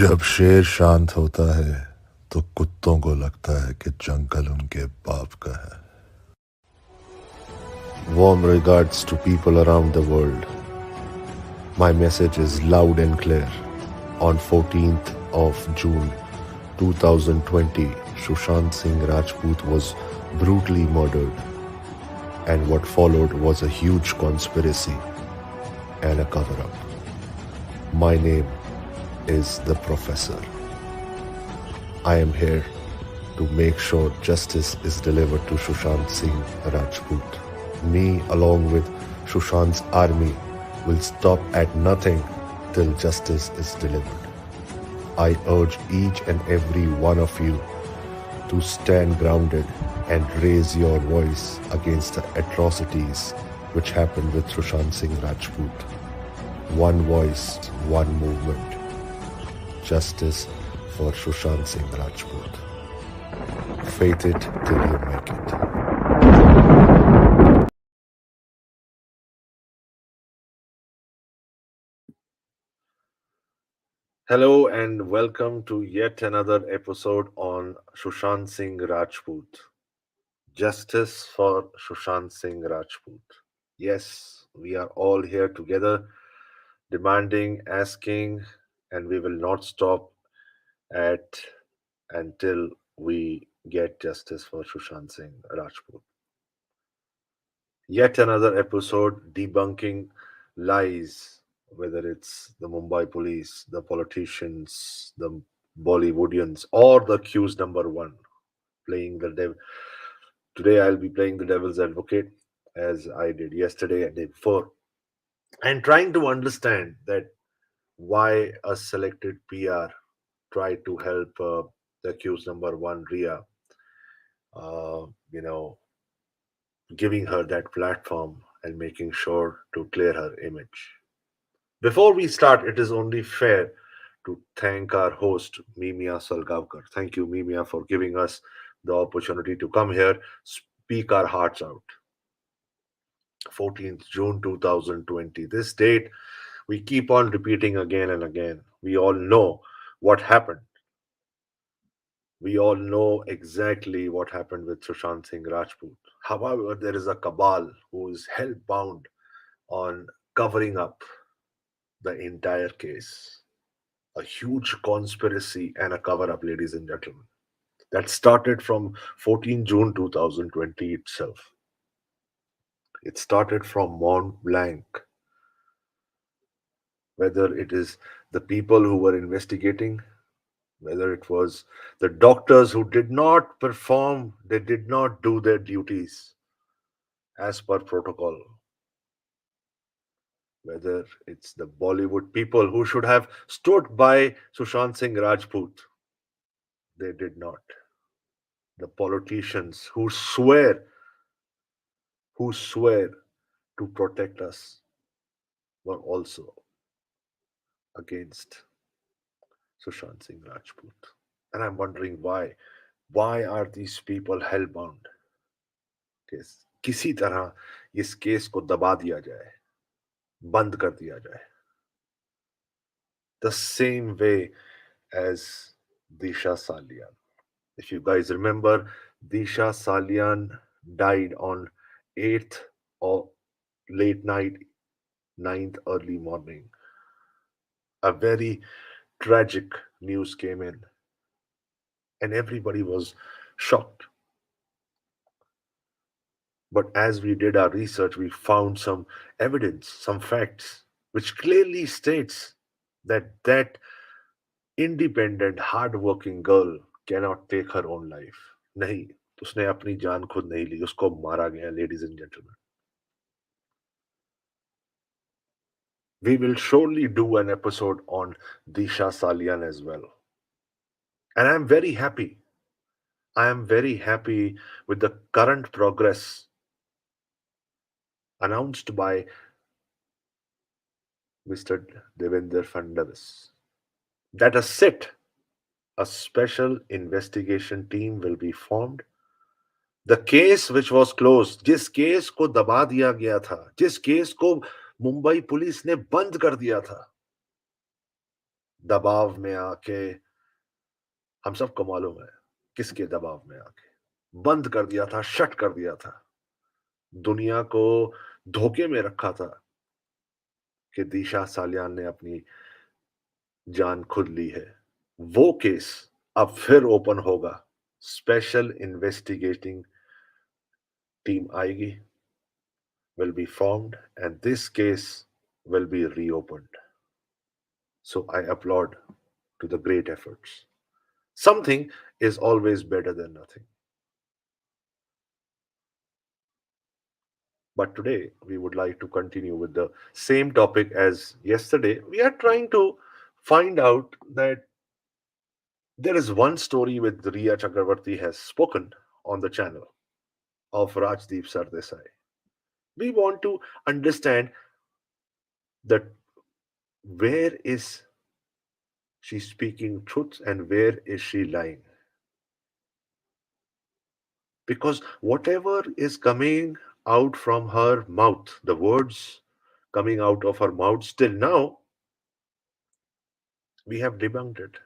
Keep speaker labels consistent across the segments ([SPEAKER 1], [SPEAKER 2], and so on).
[SPEAKER 1] जब शेर शांत होता है तो कुत्तों को लगता है कि जंगल उनके बाप का है. Warm regards to people around the world. My message is loud and clear. On 14th of June 2020, Sushant Singh Rajput was brutally murdered, and what followed was a huge conspiracy and a cover-up. My name is the Professor. I am here to make sure justice is delivered to Sushant Singh Rajput. Me, along with Sushant's army, will stop at nothing till justice is delivered. I urge each and every one of you to stand grounded and raise your voice against the atrocities which happened with Sushant Singh Rajput. One voice, one movement. Justice for Sushant Singh Rajput. Faith it till you make it. Hello and welcome to yet another episode on Sushant Singh Rajput. Justice for Sushant Singh Rajput. Yes, we are all here together demanding, asking, and we will not stop at until we get justice for Sushant Singh Rajput. Yet another episode debunking lies, whether it's the Mumbai police, the politicians, the Bollywoodians, or the accused number one playing the devil. Today, I'll be playing the devil's advocate as I did yesterday and day before, and trying to understand that why a selected PR tried to help the accused number one, Rhea, uh, you know, giving her that platform and making sure to clear her image. Before we start, it is only fair to thank our host, Mimia Salgavkar. Thank you, Mimia, for giving us the opportunity to come here, speak our hearts out. 14th June 2020. This date we keep on repeating again and again. We all know what happened. We all know exactly what happened with Sushant Singh Rajput. However, there is a cabal who is hell bound on covering up the entire case. A huge conspiracy and a cover up, ladies and gentlemen, that started from 14 June 2020 itself. It started from Mont Blanc, whether it is the people who were investigating, whether it was the doctors who did not perform, they did not do their duties as per protocol, whether it's the Bollywood people who should have stood by Sushant Singh Rajput, they did not. The politicians who swear to protect us were also against Sushant Singh Rajput. And I'm wondering why. Why are these people hellbound? किसी तरह इस case को दबा दिया जाए, बंद कर दिया जाए. The same way as Disha Salian. If you guys remember, Disha Salian died on 8th or late night, 9th early morning. A very tragic news came in, and everybody was shocked. But as we did our research, we found some evidence, some facts, which clearly states that independent, hardworking girl cannot take her own life. नहीं, उसने अपनी जान खुद नहीं ली, उसको मारा गया, ladies and gentlemen. We will surely do an episode on Disha Salian as well. And I'm very happy. I am very happy with the current progress announced by Mr. Devendra Fadnavis that a special investigation team will be formed. The case which was closed, जिस case को दबा दिया गया था, जिस case को Mumbai police ने बंद कर दिया था, दबाव में आके, हम सबको मालूम है किसके दबाव में आके बंद कर दिया था, शट कर दिया था, दुनिया को धोखे में रखा था कि दिशा सालियान ने अपनी जान खुद ली है। वो केस अब फिर ओपन होगा। स्पेशल इन्वेस्टिगेटिंग टीम आएगी, will be formed, and this case will be reopened. So I applaud to the great efforts. Something is always better than nothing. But today we would like to continue with the same topic as yesterday. We are trying to find out that there is one story with Rhea Chakraborty has spoken on the channel of Rajdeep Sardesai. We want to understand that where is she speaking truth and where is she lying? Because whatever is coming out from her mouth, the words coming out of her mouth, still now, we have debunked it.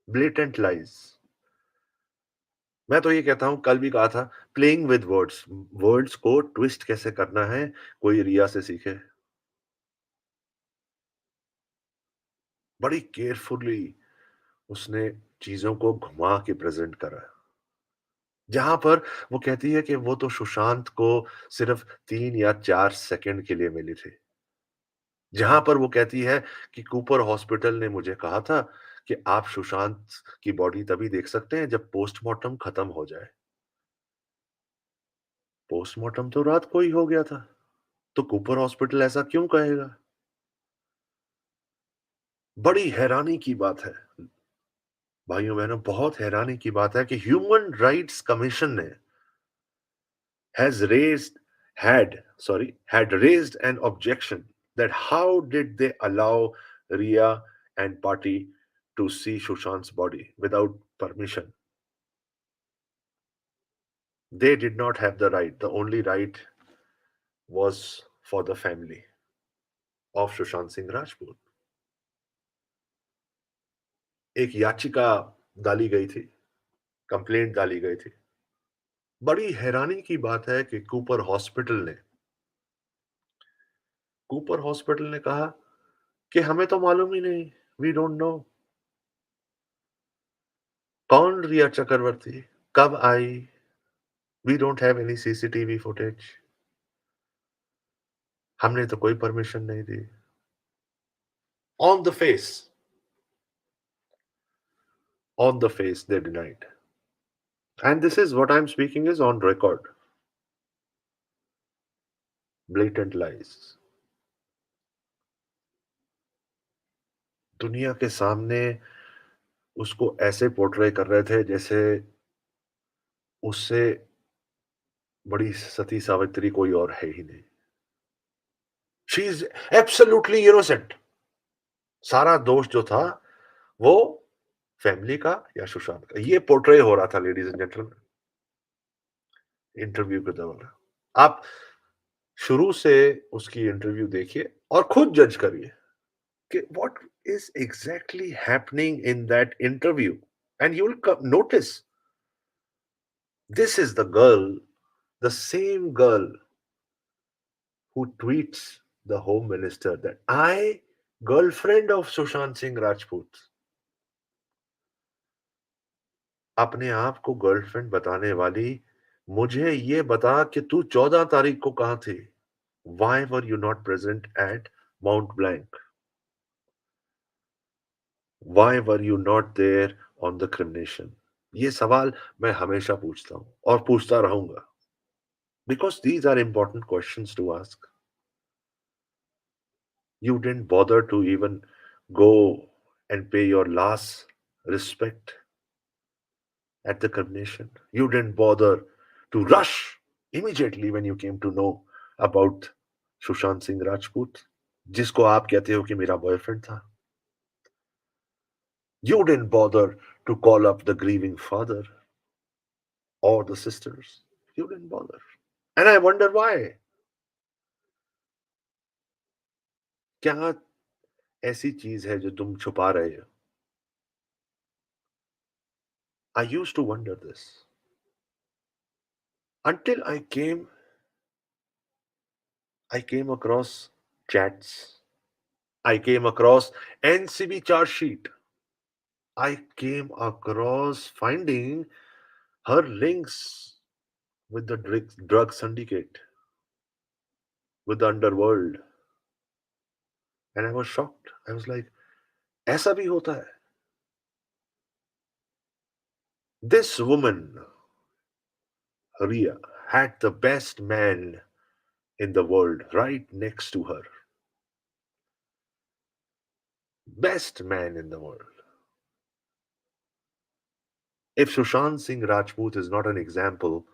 [SPEAKER 1] Blatant lies. मैं तो ये कहता हूं, कल भी कहा था, playing with words, words को ट्विस्ट कैसे करना है, कोई रिया से सीखे। बड़ी केयरफुली उसने चीजों को घुमा के प्रेजेंट करा। जहां पर वो कहती है कि वो तो सुशांत को सिर्फ 3 या 4 सेकंड के लिए मिली थी, जहां पर वो कहती है कि कूपर हॉस्पिटल ने मुझे कहा था कि आप सुशांत की बॉडी तभी देख सकते हैं जब पोस्टमार्टम खत्म हो जाए। पोस्टमार्टम तो रात को ही हो गया था, तो कूपर हॉस्पिटल ऐसा क्यों कहेगा? बड़ी हैरानी की बात है, भाइयों बहनों, बहुत हैरानी की बात है कि ह्यूमन राइट्स कमीशन ने has raised had raised an objection that how did they allow Ria and party to see Sushant's body without permission. They did not have the right. The only right was for the family of Sushant Singh Rajput. एक याचिका डाली गई थी, complaint डाली गई थी। बड़ी हैरानी की बात है कि कूपर हॉस्पिटल ने कहा कि हमें तो मालूम ही नहीं, वी डोंट नो कौन रिया चक्रवर्ती, कब आई, we don't have any CCTV footage, हमने तो कोई परमिशन नहीं दी। On the face, on the face they denied, and this is what I am speaking is on record. Blatant lies. दुनिया के सामने उसको ऐसे पोर्ट्रे कर रहे थे जैसे उससे बड़ी सती सावित्री कोई और है ही नहीं। She is absolutely innocent. सारा दोष जो था वो फैमिली का या सुशांत का, ये पोर्ट्रे हो रहा था लेडीज एंड जेंटलमैन इंटरव्यू के दौरान। आप शुरू से उसकी इंटरव्यू देखिए और खुद जज करिए कि what is exactly happening in that interview, and you will notice this is the girl, the same girl who tweets the home minister that I, girlfriend of Sushant Singh Rajput, अपने आप को girlfriend बताने वाली, मुझे ये बता कि तू 14 तारीख को कहां थी? Why were you not present at Mount Blanc? Why were you not there on the cremation? ये सवाल मैं हमेशा पूछता हूं और पूछता रहूंगा, because these are important questions to ask. You didn't bother to even go and pay your last respect at the cremation. You didn't bother to rush immediately when you came to know about Sushant Singh Rajput, जिसको आप कहते हो कि मेरा boyfriend था. You didn't bother to call up the grieving father or the sisters. You didn't bother. And I wonder why. क्या ऐसी चीज है जो तुम छुपा रहे हो. I used to wonder this until I came across chats. I came across NCB charge sheet. I came across finding her links with the drug syndicate, with the underworld, and I was shocked. I was like, ऐसा भी होता है. This woman, Rhea, had the best man in the world right next to her. Best man in the world. If Sushant Singh Rajput is not an example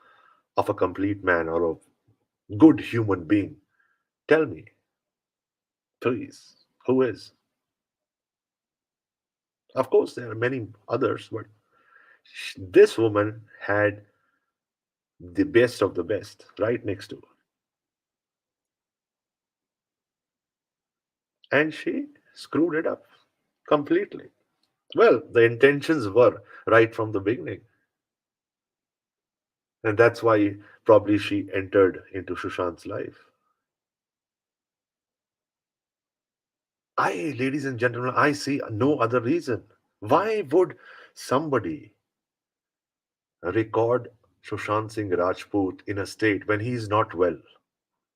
[SPEAKER 1] of a complete man or a good human being, tell me, please, who is? Of course, there are many others, but this woman had the best of the best right next to her. And she screwed it up completely. Well, the intentions were right from the beginning. And that's why probably she entered into Sushant's life. Ladies and gentlemen, I see no other reason. Why would somebody record Sushant Singh Rajput in a state when he is not well?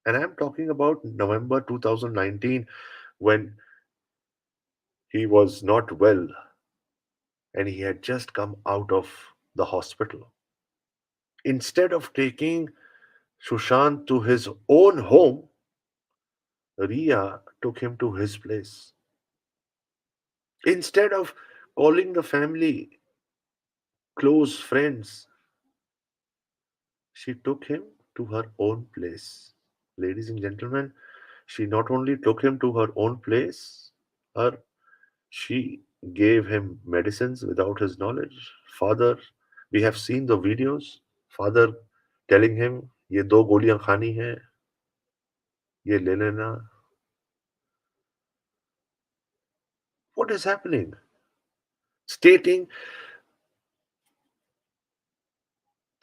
[SPEAKER 1] And I'm talking about November 2019 when he was not well and he had just come out of the hospital. Instead of taking Sushant to his own home, Ria took him to his place. Instead of calling the family, close friends, she took him to her own place. Ladies and gentlemen, she not only took him to her own place, her she gave him medicines without his knowledge. Father, we have seen the videos. Father telling him, ये दो गोलियां खानी है, ये ले लेना. What is happening? Stating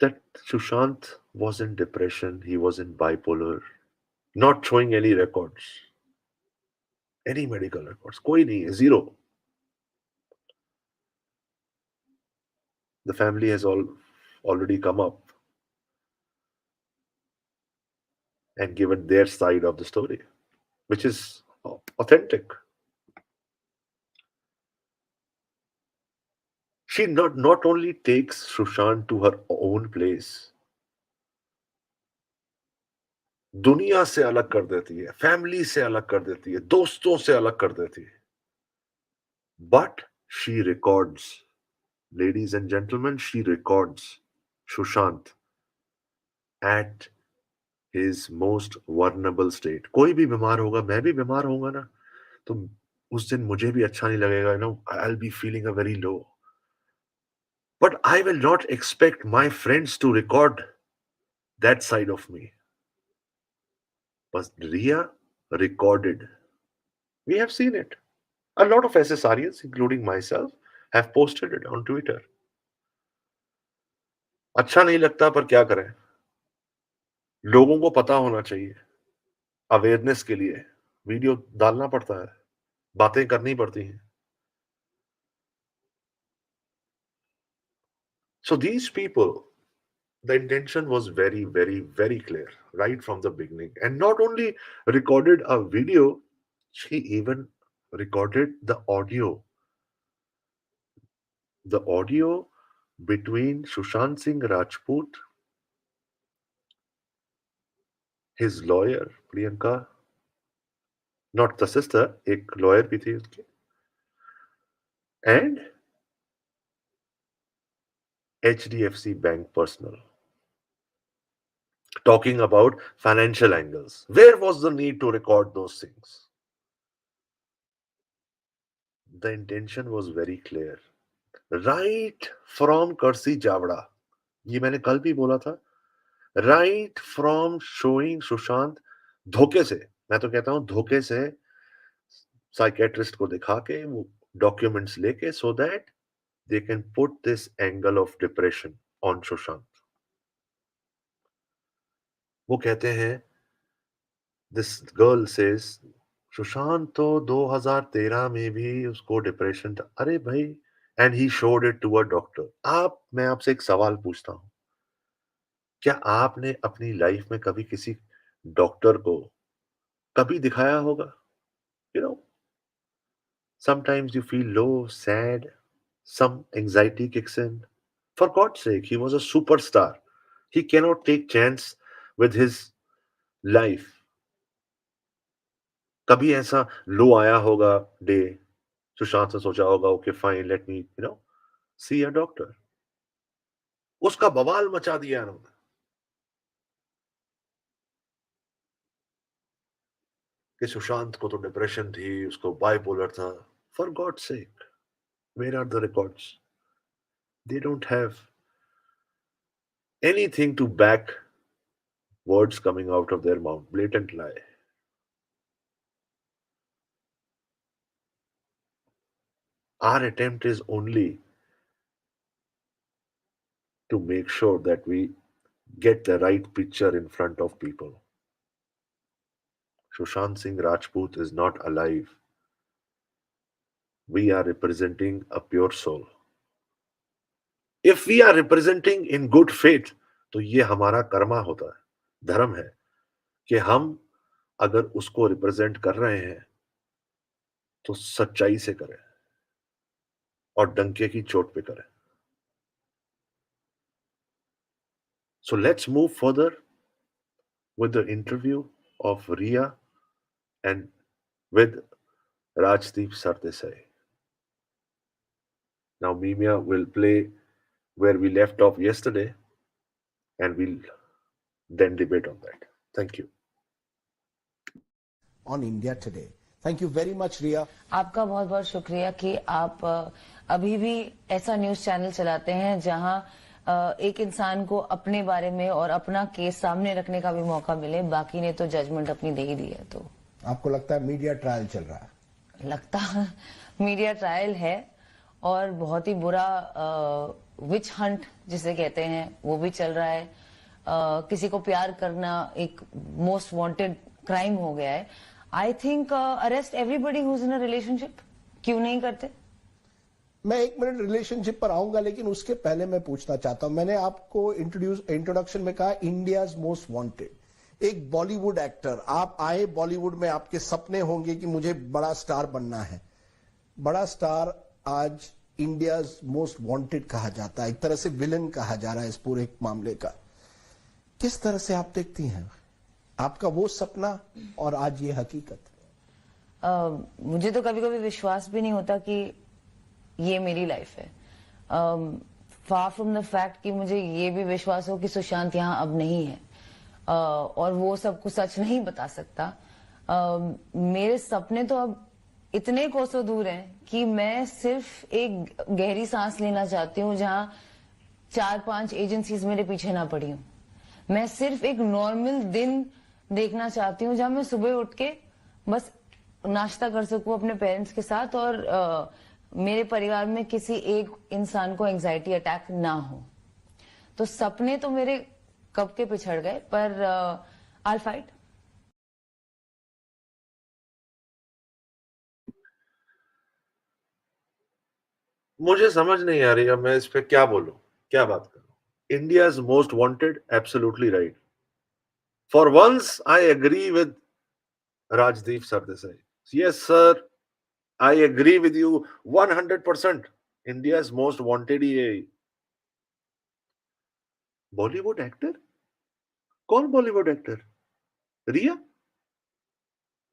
[SPEAKER 1] that Sushant was in depression, he was in bipolar, not showing any records, any medical records. कोई नहीं है, zero. The family has already come up and given their side of the story, which is authentic. She not only takes Sushant to her own place, दुनिया से अलग कर देती है, family से अलग कर देती है, दोस्तों से अलग कर देती है. But she records, ladies and gentlemen, she records Sushant at his most vulnerable state. कोई भी बीमार होगा, मैं भी बीमार होऊंगा ना, तो उस दिन मुझे भी अच्छा नहीं लगेगा. I'll be feeling a very low. But I will not expect my friends to record that side of me. But Ria recorded. We have seen it. A lot of SSRians, including myself, have posted it on Twitter. अच्छा नहीं लगता पर क्या करें? लोगों को पता होना चाहिए. अवेयरनेस के लिए वीडियो डालना पड़ता है. बातें करनी पड़ती हैं. So these people, the intention was very, very, very clear right from the beginning. And not only recorded a video, she even recorded the audio between Sushant Singh Rajput, his lawyer Priyanka, not the sister, एक lawyer भी थी उसकी, and HDFC Bank personnel, talking about financial angles. Where was the need to record those things? The intention was very clear. Right from Kursi Javda, ये मैंने कल भी बोला था. Right from showing Sushant धोखे से, मैं तो कहता हूं धोखे से साइकेट्रिस्ट को दिखा के, वो डॉक्यूमेंट्स लेके, so that they can put this angle of depression on Sushant. वो कहते हैं, दिस गर्ल सेज, सुशांत तो 2013 में भी उसको डिप्रेशन था। अरे भाई, and he showed it to a doctor. मैं आपसे एक सवाल पूछता हूं, क्या आपने अपनी लाइफ में कभी किसी डॉक्टर को कभी दिखाया होगा? You know, sometimes you feel low, sad, some anxiety kicks in. For God's sake, he was a superstar. He cannot take chance with his life. कभी ऐसा लो आया होगा डे, सुशांत ने सोचा होगा, okay fine, let me see a doctor. उसका बवाल मचा दिया उन्होंने कि सुशांत को तो डिप्रेशन थी, उसको बाइपोलर था। For god sake, where are the records? They don't have anything to back words coming out of their mouth. Blatant lie. Our attempt is only to make sure that we get the right picture in front of people. Sushant Singh Rajput is not alive. We are representing a pure soul. If we are representing in good faith, तो ये हमारा कर्मा होता है, धर्म है कि हम अगर उसको रिप्रेजेंट कर रहे हैं तो सच्चाई से करें और डंके की चोट पे करें. So let's move further with the interview of Rhea and with Rajdeep Sardesai. Now Mimia will play where we left off yesterday and we'll then debate on that. Thank you.
[SPEAKER 2] On India today. Thank you very much, Rhea.
[SPEAKER 3] आपका बहुत बहुत शुक्रिया कि आप अभी भी ऐसा news channel चलाते हैं जहां एक इंसान को अपने बारे में और अपना केस सामने रखने का भी मौका मिले. बाकी ने तो जजमेंट अपनी दे ही दी है. तो
[SPEAKER 2] आपको लगता है मीडिया ट्रायल चल रहा है?
[SPEAKER 3] लगता मीडिया ट्रायल है और बहुत ही बुरा विच हंट जिसे कहते हैं वो भी चल रहा है. किसी को प्यार करना एक मोस्ट वांटेड क्राइम हो गया है. I think arrest everybody who is in a relationship. क्यों नहीं करते?
[SPEAKER 2] मैं एक मिनट रिलेशनशिप पर आऊंगा, लेकिन उसके पहले मैं पूछना चाहता हूं. मैंने आपको इंट्रोडक्शन में कहा इंडियाज मोस्ट वांटेड. एक बॉलीवुड एक्टर, आप आए बॉलीवुड में, आपके सपने होंगे कि मुझे बड़ा स्टार बनना है. बड़ा स्टार आज इंडियाज मोस्ट वांटेड कहा जाता है, एक तरह से विलन कहा जा रहा है इस पूरे मामले का. किस तरह से आप देखती हैं आपका वो सपना और आज ये हकीकत?
[SPEAKER 3] मुझे तो कभी कभी विश्वास भी नहीं होता कि ये मेरी लाइफ है. फार फ्रॉम द फैक्ट कि मुझे ये भी विश्वास हो कि सुशांत यहाँ अब नहीं है. और वो सब कुछ सच नहीं बता सकता. मेरे सपने तो अब इतने कोसों दूर हैं कि मैं सिर्फ एक गहरी सांस लेना चाहती हूँ जहां 4-5 एजेंसीज मेरे पीछे ना पड़ी हूं. मैं सिर्फ एक नॉर्मल दिन देखना चाहती हूँ जहां मैं सुबह उठ के बस नाश्ता कर सकूं अपने पेरेंट्स के साथ और मेरे परिवार में किसी एक इंसान को एंजाइटी अटैक ना हो. तो सपने तो मेरे कब के पिछड़ गए, पर आई फाइट.
[SPEAKER 1] मुझे समझ नहीं आ रही है, मैं इस पे क्या बोलूं, क्या बात करूं. India's most wanted, absolutely right. For once, I agree with Rajdeep Sardesai. Yes, sir, I agree with you 100%. India's most wanted ही है. बॉलीवुड एक्टर? कौन बॉलीवुड एक्टर? रिया?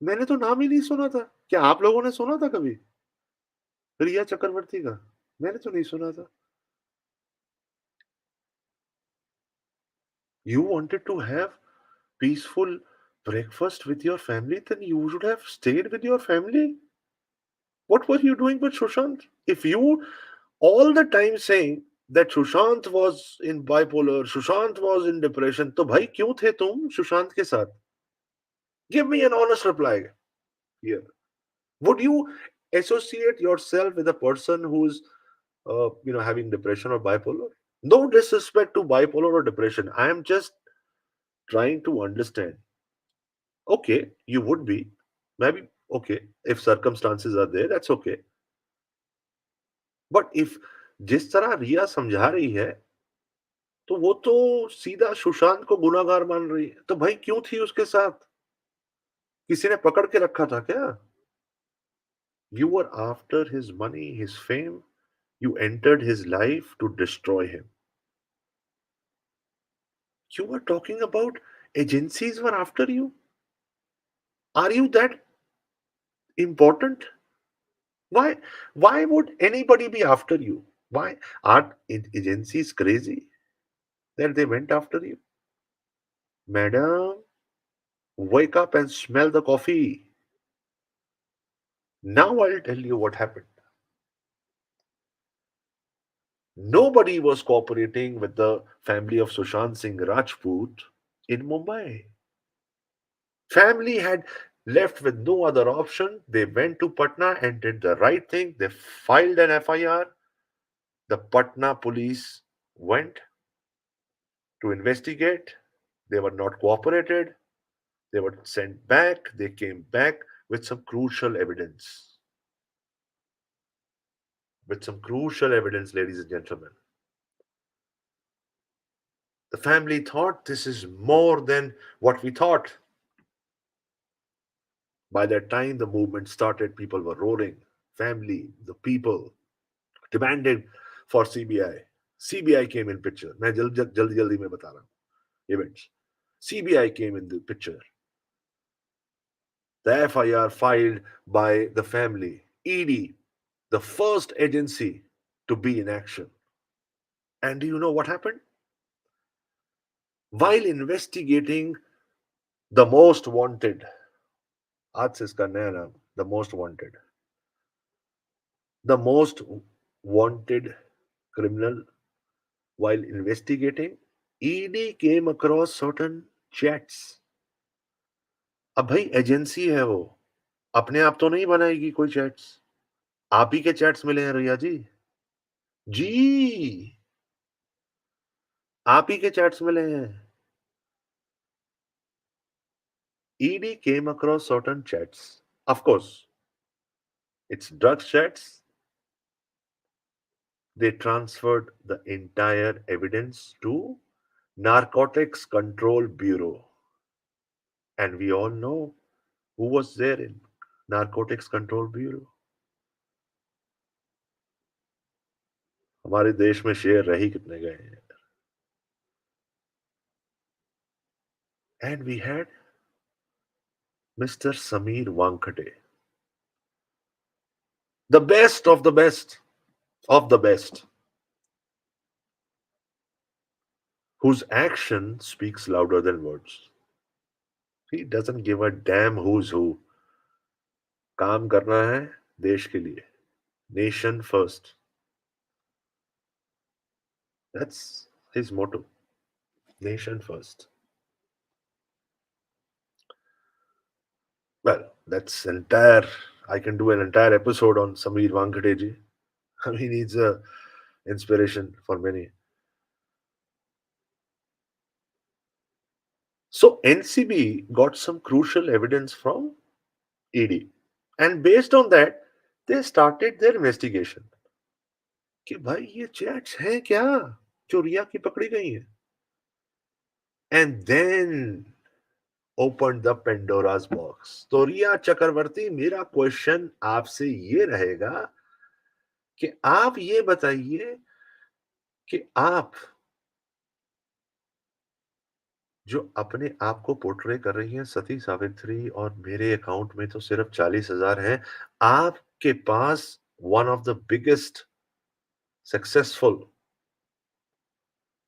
[SPEAKER 1] मैंने तो नाम ही नहीं सुना था. क्या आप लोगों ने सुना था कभी रिया चक्रवर्ती का? मैंने तो नहीं सुना था. You wanted to have peaceful breakfast with your family, then you should have stayed with your family. What were you doing with Sushant? If you all the time saying that Sushant was in bipolar, Sushant was in depression, तो भाई क्यों थे तुम सुशांत के साथ? Give me an honest reply here. Would you associate yourself with a person who's having depression or bipolar? No disrespect to bipolar or depression. I am just trying to understand. Okay, you would be. Maybe, okay, if circumstances are there, that's okay. But if जिस तरह रिया समझा रही है तो वो तो सीधा सुशांत को गुनाहगार मान रही है, तो भाई क्यों थी उसके साथ? किसी ने पकड़ के रखा था क्या? You were after his money, his fame. You entered his life to destroy him. You were talking about agencies were after you. Are you that important? Why would anybody be after you? Why are agencies crazy that they went after you? Madam, wake up and smell the coffee. Now I'll tell you what happened. Nobody was cooperating with the family of Sushant Singh Rajput in Mumbai. Family had left with no other option. They went to Patna and did the right thing. They filed an FIR. The Patna police went to investigate. They were not cooperated. They were sent back. They came back with some crucial evidence. With some crucial evidence, ladies and gentlemen. The family thought this is more than what we thought. By that time, the movement started, people were roaring. Family, the people demanded for CBI. CBI came in picture. मैं जल्दी जल्दी में बता रहा हूँ events. CBI came in the picture. The FIR filed by the family. ED, the first agency to be in action. And do you know what happened? While investigating the most wanted, आज से इसका नया नाम, the most wanted. The most wanted criminal, while investigating, ED came across certain chats. अब भाई agency है वो, अपने आप तो नहीं बनाएगी कोई चैट्स, आप ही के चैट्स मिले हैं रिया जी। जी, आप ही के चैट्स मिले हैं। ED came across certain chats. Of course, it's drug chats. They transferred the entire evidence to Narcotics Control Bureau. And we all know who was there in Narcotics Control Bureau. हमारे देश में शेर रह ही कितने गए हैं. And we had Mr. Sameer Wankhate, the best of the best of the best, whose action speaks louder than words. He doesn't give a damn who's who. काम करना है देश के लिए. Nation first. That's his motto. Nation first. Well, that's entire. I can do an entire episode on Sameer Wankhate ji. I mean, he's a inspiration for many. So NCB got some crucial evidence from ED, and based on that, they started their investigation. कि भाई ये chats हैं क्या जो रिया की पकड़ी गई हैं? And then opened the Pandora's box. तो रिया चक्रवर्ती, मेरा क्वेश्चन आपसे ये रहेगा कि आप ये बताइए कि आप जो अपने आप को पोर्ट्रे कर रही हैं सती सावित्री और मेरे अकाउंट में तो सिर्फ 40,000 हैं, आपके पास one of the biggest successful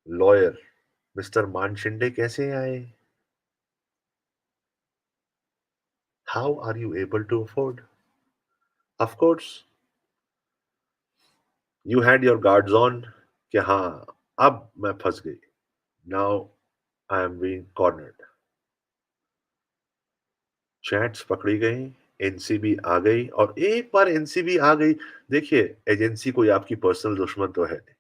[SPEAKER 1] lawyer mister Maneshinde कैसे आए? How are you able to afford? Of course you had your guards on कि हाँ, अब मैं फंस गई. Now I am being cornered. Chats पकड़ी गई, एनसीबी आ गई, और एक बार एनसीबी आ गई, देखिए एजेंसी कोई आपकी पर्सनल दुश्मन तो है नहीं।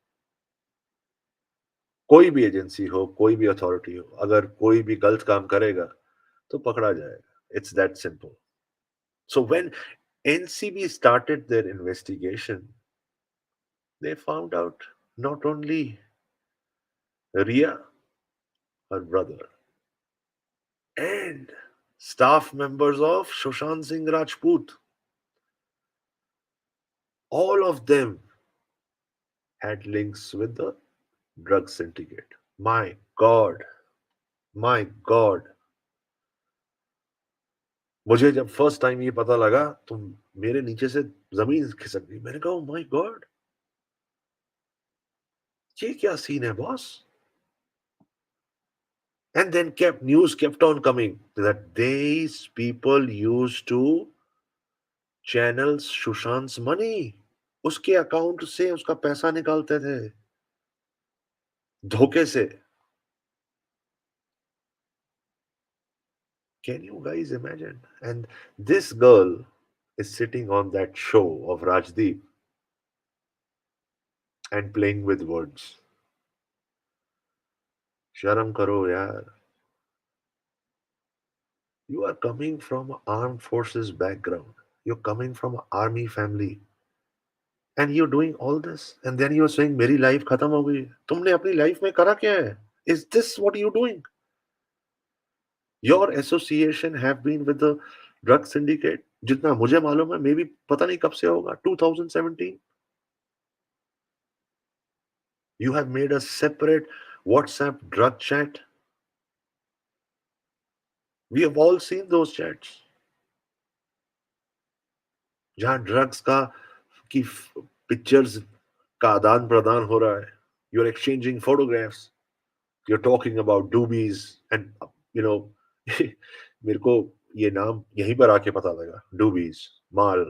[SPEAKER 1] कोई भी एजेंसी हो, कोई भी अथॉरिटी हो, अगर कोई भी गलत काम करेगा तो पकड़ा जाएगा। It's that simple. So when NCB started their investigation, they found out not only Ria, her brother, and staff members of Sushant Singh Rajput, all of them had links with the drug syndicate. My God, my God. मुझे जब first time ये पता लगा तो मेरे नीचे से जमीन खिसक गई। मैंने कहा माय गॉड, ये क्या सीन है boss? And then kept news kept on coming that these people used to channel Sushant's money. उसके अकाउंट से उसका पैसा निकालते थे धोखे से। Can you guys imagine? And this girl is sitting on that show of Rajdeep and playing with words. शर्म करो यार। You are coming from an armed forces background. You're coming from an army family. And you're doing all this. And then you're saying मेरी life खत्म हो गई। तुमने अपनी life में करा क्या है? Is this what you're doing? Your association have been with the drug syndicate. जितना मुझे मालूम है, मे बी पता नहीं कब से होगा, 2017. You have made a separate WhatsApp drug chat. We have all seen those chats. जहां ड्रग्स का की पिक्चर्स का आदान प्रदान हो रहा है. You're exchanging photographs. You're talking about doobies and you know मेरे को ये नाम यहीं पर आके पता लगा. Doobies, mall,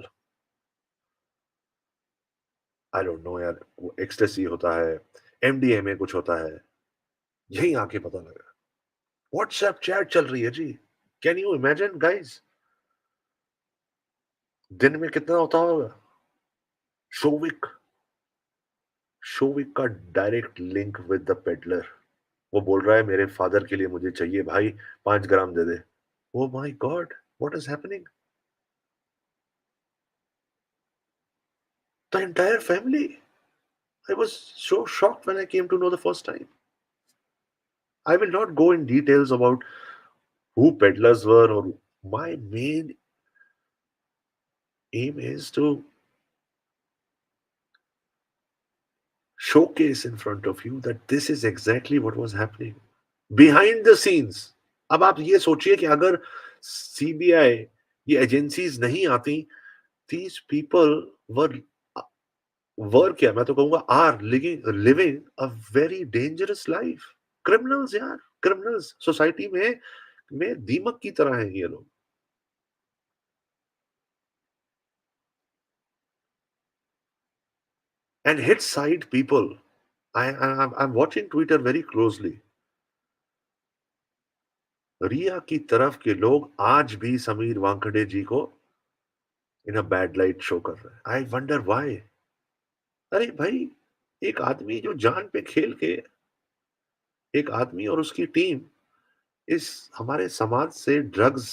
[SPEAKER 1] I don't know यार, एक्सटेसी होता है, एमडीएमए कुछ होता है, यहीं आके पता लगा. व्हाट्सएप चैट चल रही है जी. Can you imagine guys? दिन में कितना होता होगा? शोविक शोविक का direct link with the peddler. वो बोल रहा है मेरे फादर के लिए मुझे चाहिए भाई, 5 ग्राम दे दे. Oh my God, what is happening? The entire family. I was so shocked when I came to know the first time. I will not go in details about who peddlers were, or my main aim is to showcase in front of you that this is exactly what was happening behind the scenes. अब आप ये सोचिए कि अगर CBI, ये agencies नहीं आती, these people were क्या, मैं तो कहूंगा are living a very dangerous life. Criminals यार, क्रिमिनल्स सोसाइटी में दीमक की तरह हैं ये लोग. And hit side people. I'm watching Twitter very closely. रिया की तरफ के लोग आज भी समीर वानखेड़े जी को इन अ बैड लाइट शो कर रहे हैं. I wonder why. अरे भाई, एक आदमी जो जान पे खेल के, एक आदमी और उसकी टीम इस हमारे समाज से ड्रग्स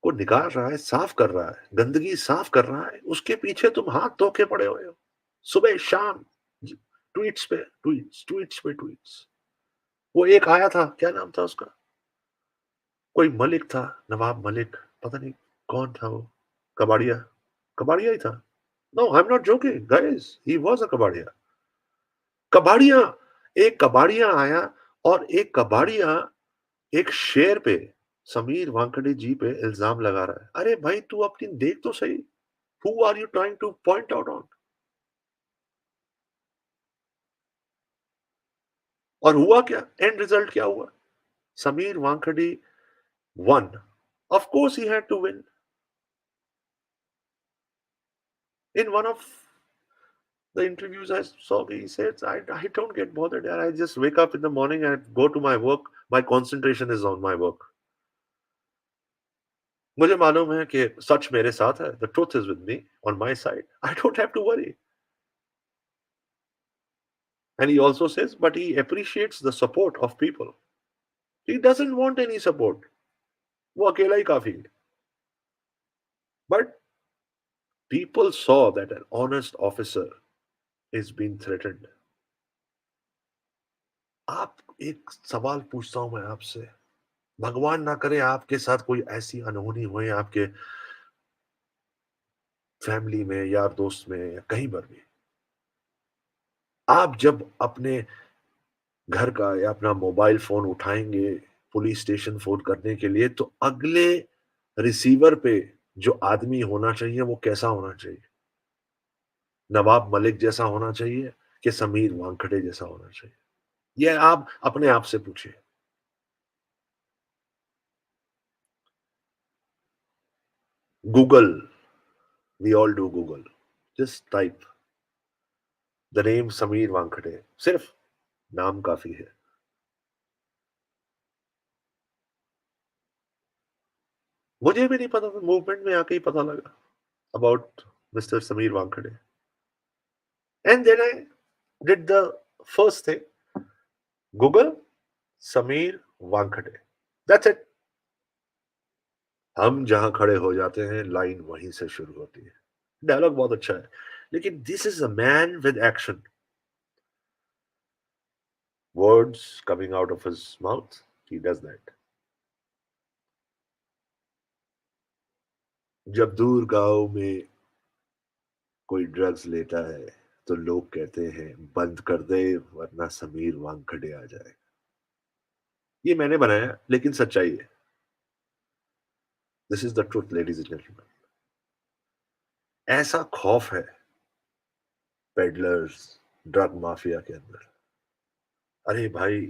[SPEAKER 1] को निकाल रहा है, साफ कर रहा है, गंदगी साफ कर रहा है, उसके पीछे तुम हाथ धो के पड़े हुए हो सुबह शाम. ट्वीट्स पे ट्वीट्स, ट्वीट्स पे ट्वीट्स. वो एक आया था, क्या नाम था उसका? कोई मलिक था, नवाब मलिक, पता नहीं कौन था वो. कबाड़िया, कबाड़िया ही था. No, I am not joking guys, he was a कबाड़िया. कबाड़िया, एक कबाड़िया आया, और एक कबाड़िया एक शेर पे, समीर वानखेड़े जी पे इल्जाम लगा रहा है. अरे भाई, तू अपनी देख तो सही. Who are you trying to point out on? और हुआ क्या? एंड रिजल्ट क्या हुआ? Sameer Wankhede won. Of course, he had to win. In one of the interviews I saw, he said, I don't get bothered. I just wake up in the morning and go to my work. My concentration is on my work. मुझे मालूम है कि सच मेरे साथ है. The truth is with me, on my side. I don't have to worry. And he also says, but he appreciates the support of people. He doesn't want any support. वो अकेला ही काफी है. But people saw that an honest officer is being threatened. आप एक सवाल पूछता हूं मैं आपसे. भगवान ना करे आपके साथ कोई ऐसी अनहोनी होए आपके फैमिली में, यार दोस्त में या कहीं पर भी. आप जब अपने घर का या अपना मोबाइल फोन उठाएंगे पुलिस स्टेशन फोन करने के लिए, तो अगले रिसीवर पे जो आदमी होना चाहिए वो कैसा होना चाहिए? नवाब मलिक जैसा होना चाहिए कि समीर वानखड़े जैसा होना चाहिए? ये आप अपने आप से पूछिए. Google, we all do Google. Just type the name Sameer Wankhede. सिर्फ नाम काफी है. मुझे भी नहीं पता था, मूवमेंट में आके ही पता लगा about mister Sameer Wankhede. And then I did the first thing, Google Sameer Wankhede. That's it. हम जहां खड़े हो जाते हैं लाइन वहीं से शुरू होती है. डायलॉग बहुत अच्छा है, लेकिन this is a man with action. Words coming out of his mouth, he does that. जब दूर गांव में कोई ड्रग्स लेता है तो लोग कहते हैं बंद कर दे वरना समीर वानखड़े आ जाए. ये मैंने बनाया लेकिन सच्चाई है. This is the truth ladies and gentleman. ऐसा खौफ है पेडलर्स, ड्रग माफिया के अंदर. अरे भाई,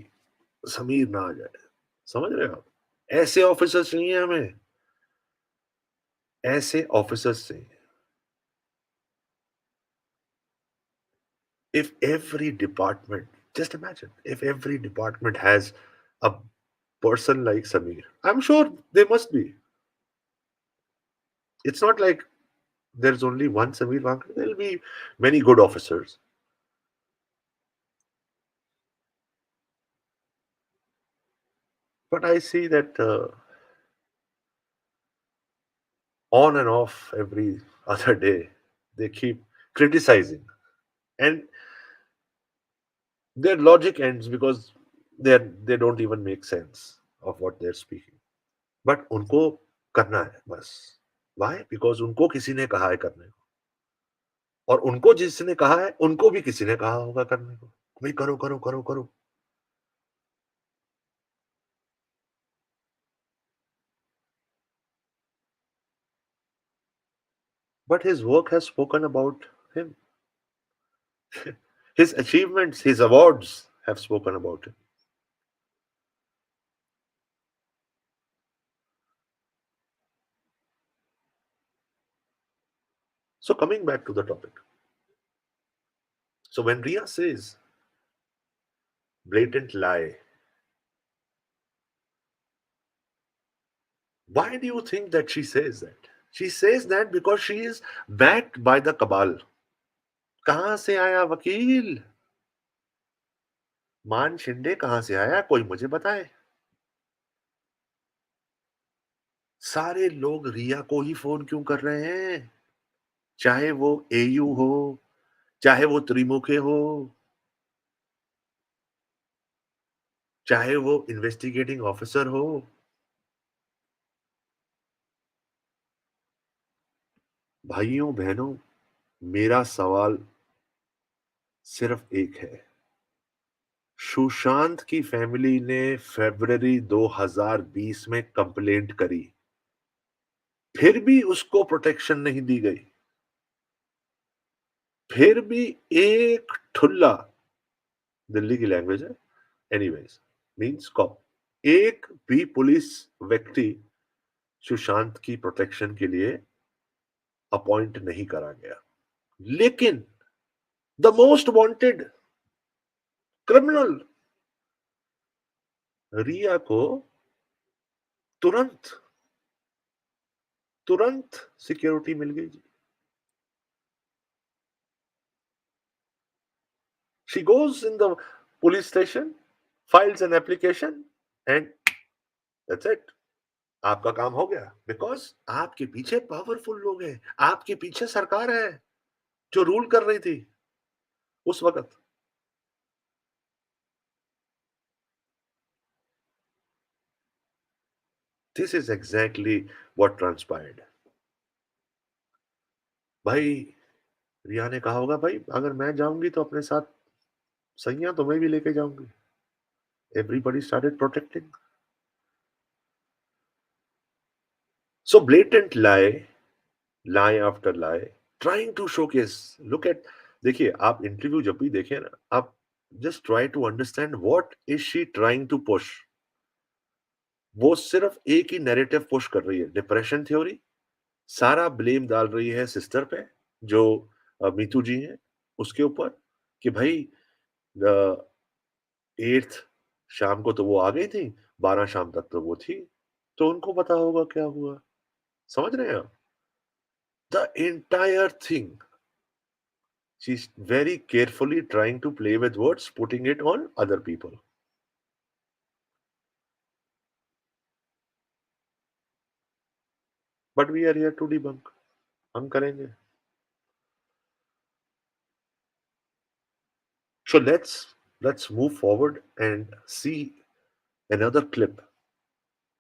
[SPEAKER 1] समीर ना आ जाए. समझ रहे हो आप? ऐसे ऑफिसर्स चाहिए हमें. ऐसे ऑफिसर्स चाहिए. If every department, just imagine, if every department has a person like Samir, I'm sure they must be. It's not like there's only one Samir Wankar. There'll be many good officers. But I see that on and off every other day, they keep criticizing. And their logic ends because they don't even make sense of what they're speaking. But उनको करना है बस. Why? Because उनको किसी ने कहा है करने को. और उनको जिसने कहा है, उनको भी किसी ने कहा होगा करने को. भाई करो, करो, करो, करो. But his work has spoken about him. His achievements, his awards have spoken about him. So coming back to the topic. So when Ria says blatant lie, why do you think that she says that? She says that because she is backed by the cabal. कहां से आया वकील? मान शिंदे कहां से आया? कोई मुझे बताए. सारे लोग रिया को ही फोन क्यों कर रहे हैं? चाहे वो एयू हो, चाहे वो त्रिमुखे हो, चाहे वो इन्वेस्टिगेटिंग ऑफिसर हो. भाइयों बहनों, मेरा सवाल सिर्फ एक है. सुशांत की फैमिली ने फरवरी 2020 में कंप्लेंट करी, फिर भी उसको प्रोटेक्शन नहीं दी गई. फिर भी एक ठुल्ला, दिल्ली की लैंग्वेज है, एनीवेज मींस कॉप, एक भी पुलिस व्यक्ति सुशांत की प्रोटेक्शन के लिए अपॉइंट नहीं करा गया. लेकिन द मोस्ट वांटेड क्रिमिनल रिया को तुरंत तुरंत सिक्योरिटी मिल गई जी। She goes in the police station, files an application, and that's it. आपका काम हो गया, बिकॉज आपके पीछे पावरफुल लोग हैं, आपके पीछे सरकार है जो रूल कर रही थी उस वक्त। This is exactly what transpired. भाई, रिया ने कहा होगा, भाई अगर मैं जाऊंगी तो अपने साथ सैया तुम्हें भी लेके जाऊंगी। Everybody started protecting. So blatant lie, lie after lie, trying to showcase, look at, देखिए आप इंटरव्यू जब भी देखें ना, आप just try to understand what is she trying to push। वो सिर्फ एक ही नैरेटिव पुश कर रही है, डिप्रेशन थ्योरी। सारा ब्लेम डाल रही है सिस्टर पे, जो मीतू जी हैं, उसके ऊपर, कि भाई 8th शाम को तो वो आ गई थी, 12 शाम तक तो वो थी, तो उनको पता होगा क्या हुआ। समझ रहे हैं आप? The entire thing, she's very carefully trying to play with words, putting it on other people। But we are here to debunk। हम करेंगे। So let's move forward and see another clip,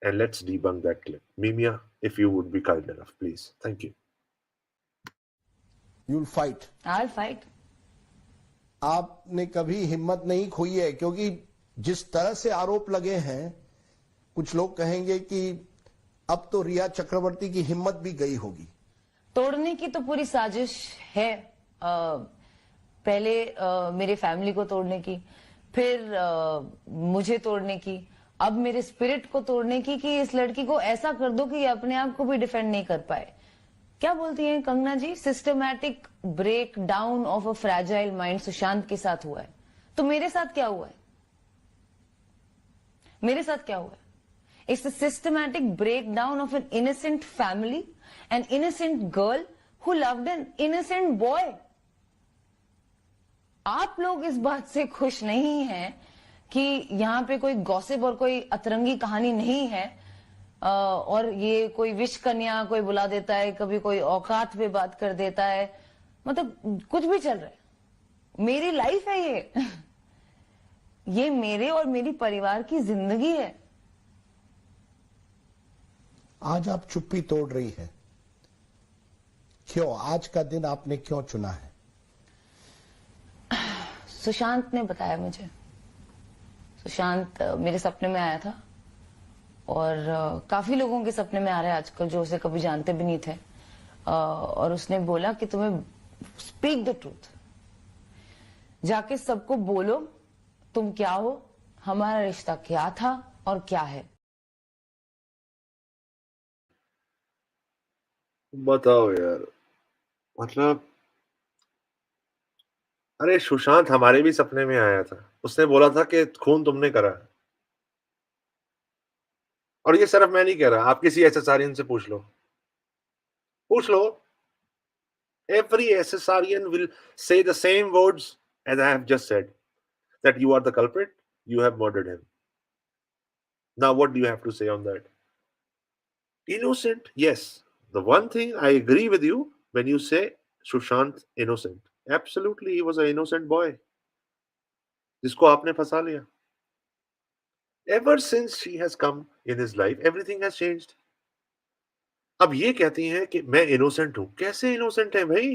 [SPEAKER 1] and let's debunk that clip। Mimia, if you would be kind enough, please, thank you।
[SPEAKER 2] You'll fight।
[SPEAKER 3] I'll fight।
[SPEAKER 2] आपने कभी हिम्मत नहीं खोई है, क्योंकि जिस तरह से आरोप लगे हैं, कुछ लोग कहेंगे कि अब तो रिया चक्रवर्ती की हिम्मत भी गई होगी।
[SPEAKER 3] तोड़ने की तो पूरी साजिश है। पहले मेरे फैमिली को तोड़ने की, फिर मुझे तोड़ने की, अब मेरे स्पिरिट को तोड़ने की, कि इस लड़की को ऐसा कर दो कि ये अपने आप को भी डिफेंड नहीं कर पाए। क्या बोलती हैं Kangana ji, systematic break down of a fragile mind Sushant के साथ हुआ है। तो मेरे साथ क्या हुआ है? मेरे साथ क्या हुआ है? It's a systematic breakdown of an innocent family, an innocent girl who loved an innocent boy। आप लोग इस बात से खुश नहीं हैं कि यहां पे कोई गॉसिप और कोई अतरंगी कहानी नहीं है, और ये कोई विश कन्या कोई बुला देता है, कभी कोई औकात पे बात कर देता है, मतलब कुछ भी चल रहा है। मेरी लाइफ है ये ये मेरे और मेरी परिवार की जिंदगी है।
[SPEAKER 2] आज आप चुप्पी तोड़ रही है, क्यों? आज का दिन आपने क्यों चुना है?
[SPEAKER 3] सुशांत ने बताया मुझे। सुशांत मेरे सपने में आया था, और काफी लोगों के सपने में आ रहा है आजकल जो उसे कभी जानते भी नहीं थे। और उसने बोला कि तुम्हें स्पीक द ट्रूथ, जाके सबको बोलो तुम क्या हो, हमारा रिश्ता क्या था और क्या है।
[SPEAKER 1] बताओ यार, मतलब अरे सुशांत हमारे भी सपने में आया था, उसने बोला था कि खून तुमने करा है। और ये सिर्फ मैं नहीं कह रहा, आप किसी एसएसआरियन से पूछ लो, पूछ लो। Every SSRian will say the same words as I have just said, that you are the culprit, you have murdered him। Now, what do you have to say on that? Innocent, yes. The one thing I agree with you when you say Sushant innocent. Absolutely, he was an innocent boy, जिसको आपने फंसा लिया। Ever since she has come in his life, everything has changed। अब ये कहती हैं कि मैं इनोसेंट हूं। कैसे इनोसेंट है भाई?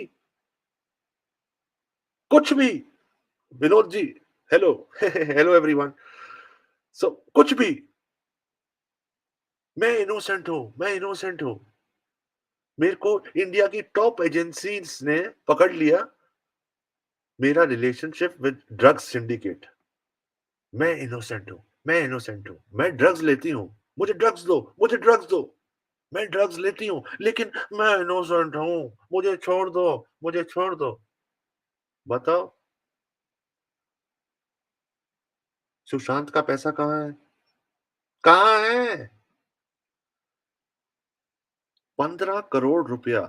[SPEAKER 1] कुछ भी। Vinod ji, hello hello everyone. सो कुछ भी, मैं इनोसेंट हूं, मैं इनोसेंट हूं। मेरे को इंडिया की टॉप एजेंसीज ने पकड़ लिया, मेरा रिलेशनशिप विद ड्रग्स सिंडिकेट। मैं इनोसेंट हूं, मैं इनोसेंट हूं, मैं ड्रग्स लेती हूं, मुझे ड्रग्स दो, मुझे ड्रग्स दो। मैं ड्रग्स लेती हूं, लेकिन मैं इनोसेंट हूं, मुझे छोड़ दो, मुझे छोड़ दो। बताओ, सुशांत का पैसा कहाँ है? कहाँ है? 15 करोड़ रुपया,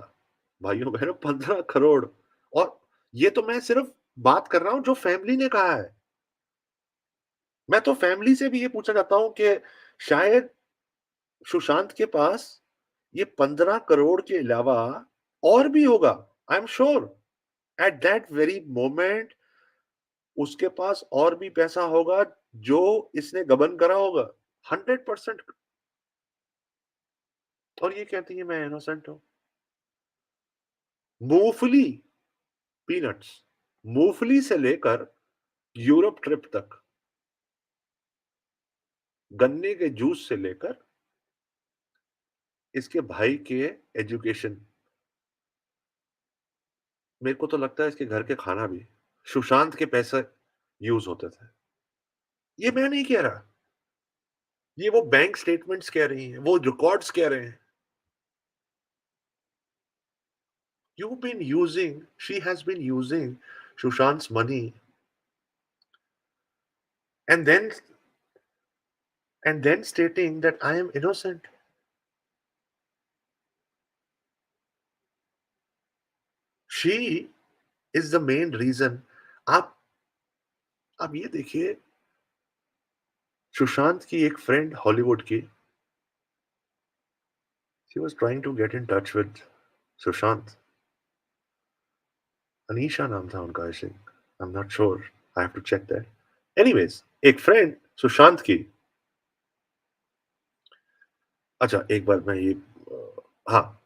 [SPEAKER 1] भाइयों बहनों, 15 करोड़। और ये तो मैं सिर्फ बात कर रहा हूं जो फैमिली ने कहा है। मैं तो फैमिली से भी ये पूछना चाहता हूं कि शायद सुशांत के पास ये 15 करोड़ के अलावा और भी होगा। I am sure at that very moment उसके पास और भी पैसा होगा जो इसने गबन करा होगा, 100%। और ये कहती है मैं इनोसेंट हूं। मूंगफली, पीनट्स, मूंगफली से लेकर यूरोप ट्रिप तक, गन्ने के जूस से लेकर इसके भाई के एजुकेशन, मेरे को तो लगता है इसके घर के खाना भी सुशांत के पैसे यूज होते थे। ये मैं नहीं कह रहा, ये वो बैंक स्टेटमेंट्स कह रही हैं, वो रिकॉर्ड्स कह रहे हैं। You've been using, she has been using Sushant's money, and then stating that I am innocent. She is the main reason. आप आप ये देखिए, सुशांत की एक फ्रेंड हॉलीवुड की, she was trying to get in touch with Sushant. Anisha नाम था उनका, I think, I am not sure, I have to check that. Anyways, एक फ्रेंड सुशांत की, अच्छा एक बार मैं ये हाँ,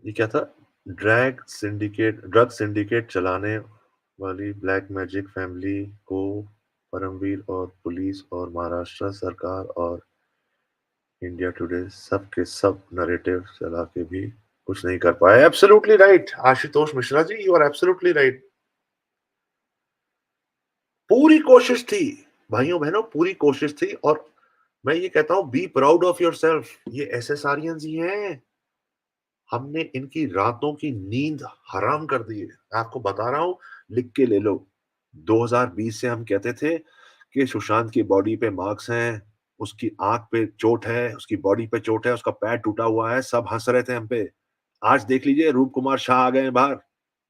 [SPEAKER 1] ये क्या था, ड्रग सिंडिकेट चलाने वाली ब्लैक मैजिक फैमिली को परमवीर और पुलिस और महाराष्ट्र सरकार और इंडिया टुडे सब के सब नरेटिव चला के भी कुछ नहीं कर पाए। Absolutely right Ashutosh Mishra ji, you are absolutely right. पूरी कोशिश थी भाइयों बहनों, पूरी कोशिश थी। और मैं ये कहता हूं, be proud of your self, ये एसएसआरियंस ही हैं। हमने इनकी रातों की नींद हराम कर दी है। मैं आपको बता रहा हूं, लिख के ले लो। 2020 से हम कहते थे कि सुशांत की बॉडी पे मार्क्स हैं, उसकी आंख पे चोट है, उसकी बॉडी पे चोट है, उसका पैर टूटा हुआ है, सब हंस रहे थे हम पे। आज देख लीजिए, रूप कुमार शाह आ गए हैं बाहर,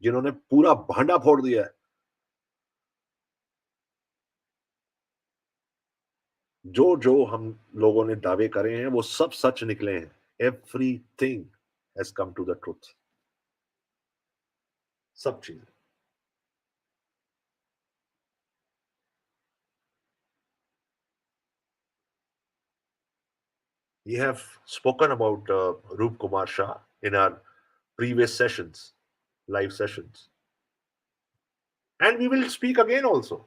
[SPEAKER 1] जिन्होंने पूरा भांडा फोड़ दिया है। जो जो हम लोगों ने दावे करे हैं वो सब सच निकले हैं। Everything has come to the truth, सब चीजें। We have spoken about Roop Kumar Shah in our previous sessions, live sessions. And we will speak again also.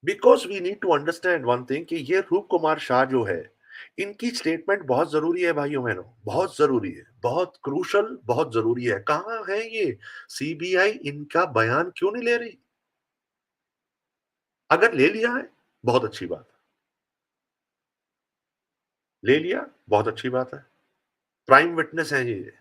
[SPEAKER 1] Because we need to understand one thing कि ये रूप कुमार शाह जो है, इनकी statement बहुत जरूरी है भाइयों बहनों, बहुत जरूरी है, बहुत क्रूशल, बहुत जरूरी है। कहाँ है ये सीबीआई, इनका बयान क्यों नहीं ले रही? अगर ले लिया है, बहुत अच्छी बात है। ले लिया, बहुत अच्छी बात है। प्राइम विटनेस है ये।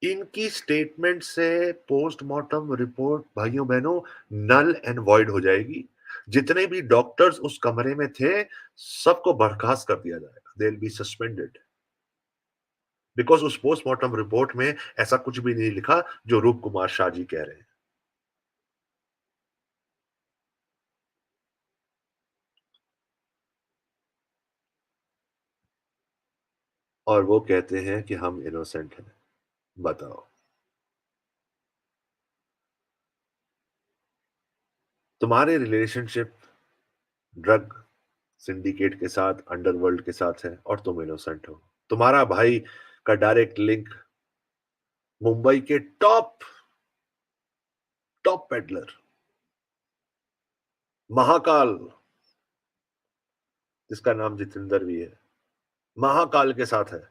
[SPEAKER 1] इनकी स्टेटमेंट से पोस्टमार्टम रिपोर्ट भाइयों बहनों नल एंड वॉइड हो जाएगी। जितने भी डॉक्टर्स उस कमरे में थे, सबको बर्खास्त कर दिया जाएगा। They will be suspended, because उस पोस्टमार्टम रिपोर्ट में ऐसा कुछ भी नहीं लिखा जो रूप कुमार शाह जी कह रहे हैं। और वो कहते हैं कि हम इनोसेंट हैं। बताओ, तुम्हारे रिलेशनशिप ड्रग सिंडिकेट के साथ, अंडरवर्ल्ड के साथ है, और तुम इनोसेंट हो। तुम्हारा भाई का डायरेक्ट लिंक मुंबई के टॉप टॉप पेडलर महाकाल, जिसका नाम जितेंद्र भी है, महाकाल के साथ है।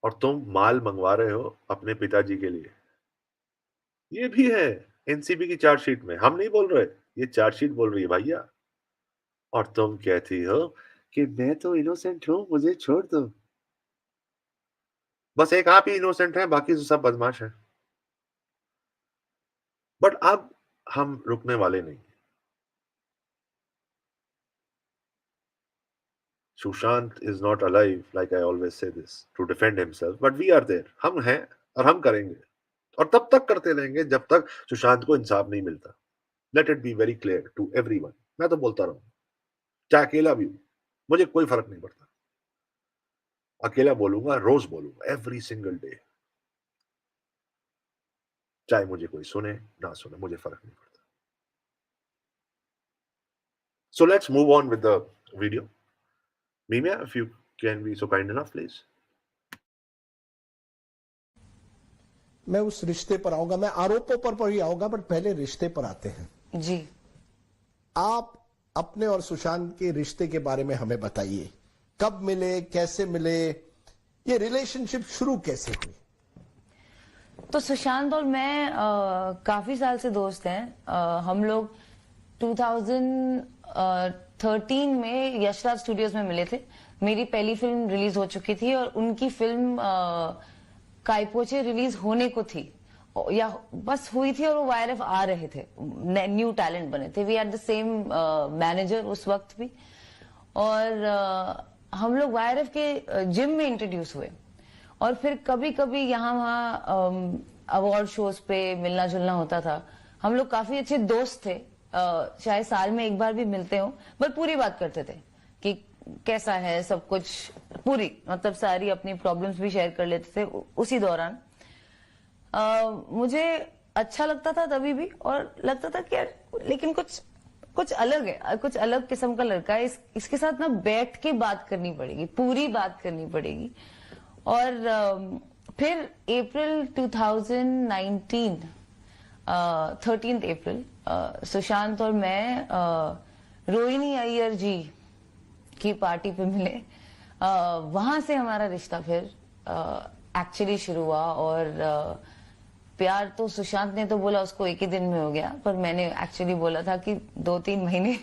[SPEAKER 1] और तुम माल मंगवा रहे हो अपने पिताजी के लिए। ये भी है एनसीबी की चार्जशीट में, हम नहीं बोल रहे, ये चार्जशीट बोल रही है भैया। और तुम कहती हो कि मैं तो इनोसेंट हूं, मुझे छोड़ दो। बस एक आप ही इनोसेंट हैं, बाकी तो सब बदमाश हैं। बट अब हम रुकने वाले नहीं। Sushant is not alive, like I always say this, to defend himself, but we are there. हम हैं और हम करेंगे और तब तक करते रहेंगे जब तक सुशांत को इंसाफ नहीं मिलता. Let it be very clear to everyone. मैं तो बोलता रहूं, चाहे अकेला भी हूं, मुझे कोई फर्क नहीं पड़ता. अकेला बोलूंगा, रोज बोलूंगा, every single day. चाहे मुझे कोई सुने ना सुने, मुझे फर्क नहीं पड़ता. So let's move on with the video. Mimia, if you can be so kind enough, please.
[SPEAKER 2] मैं उस रिश्ते पर आऊंगा, मैं आरोपों पर ही आऊंगा, बट पहले रिश्ते पर आते हैं
[SPEAKER 3] जी.
[SPEAKER 2] आप अपने और सुशांत के रिश्ते के बारे में हमें बताइए. कब मिले, कैसे मिले, ये रिलेशनशिप शुरू कैसे हुई?
[SPEAKER 3] तो सुशांत और मैं काफी साल से दोस्त हैं. हम लोग 2013 में यशराज स्टूडियोज में मिले थे. मेरी पहली फिल्म रिलीज हो चुकी थी और उनकी फिल्म काइपोचे रिलीज होने को थी या बस हुई थी और वो वाईआरएफ आ रहे थे. न्यू टैलेंट बने थे. We are the same manager उस वक्त भी. और हम लोग वाईआरएफ के जिम में इंट्रोड्यूस हुए और फिर कभी कभी यहाँ वहाँ अवार्ड शोज पे मिलना जुलना होता था. हम लोग काफी अच्छे दोस्त थे. चाहे साल में एक बार भी मिलते हो, बट पूरी बात करते थे कि कैसा है सब कुछ. पूरी मतलब सारी अपनी प्रॉब्लम्स भी शेयर कर लेते थे उसी दौरान. मुझे अच्छा लगता था तभी भी और लगता था कि यार लेकिन कुछ अलग है, कुछ अलग किस्म का लड़का है. इसके साथ ना बैठ के बात करनी पड़ेगी, पूरी बात करनी पड़ेगी. और फिर अप्रैल 2019 13 अप्रैल सुशांत और मैं रोहिणी अय्यर जी की पार्टी पे मिले. वहां से हमारा रिश्ता फिर एक्चुअली शुरू हुआ. और प्यार तो सुशांत ने तो बोला उसको एक ही दिन में हो गया, पर मैंने एक्चुअली बोला था कि 2-3 महीने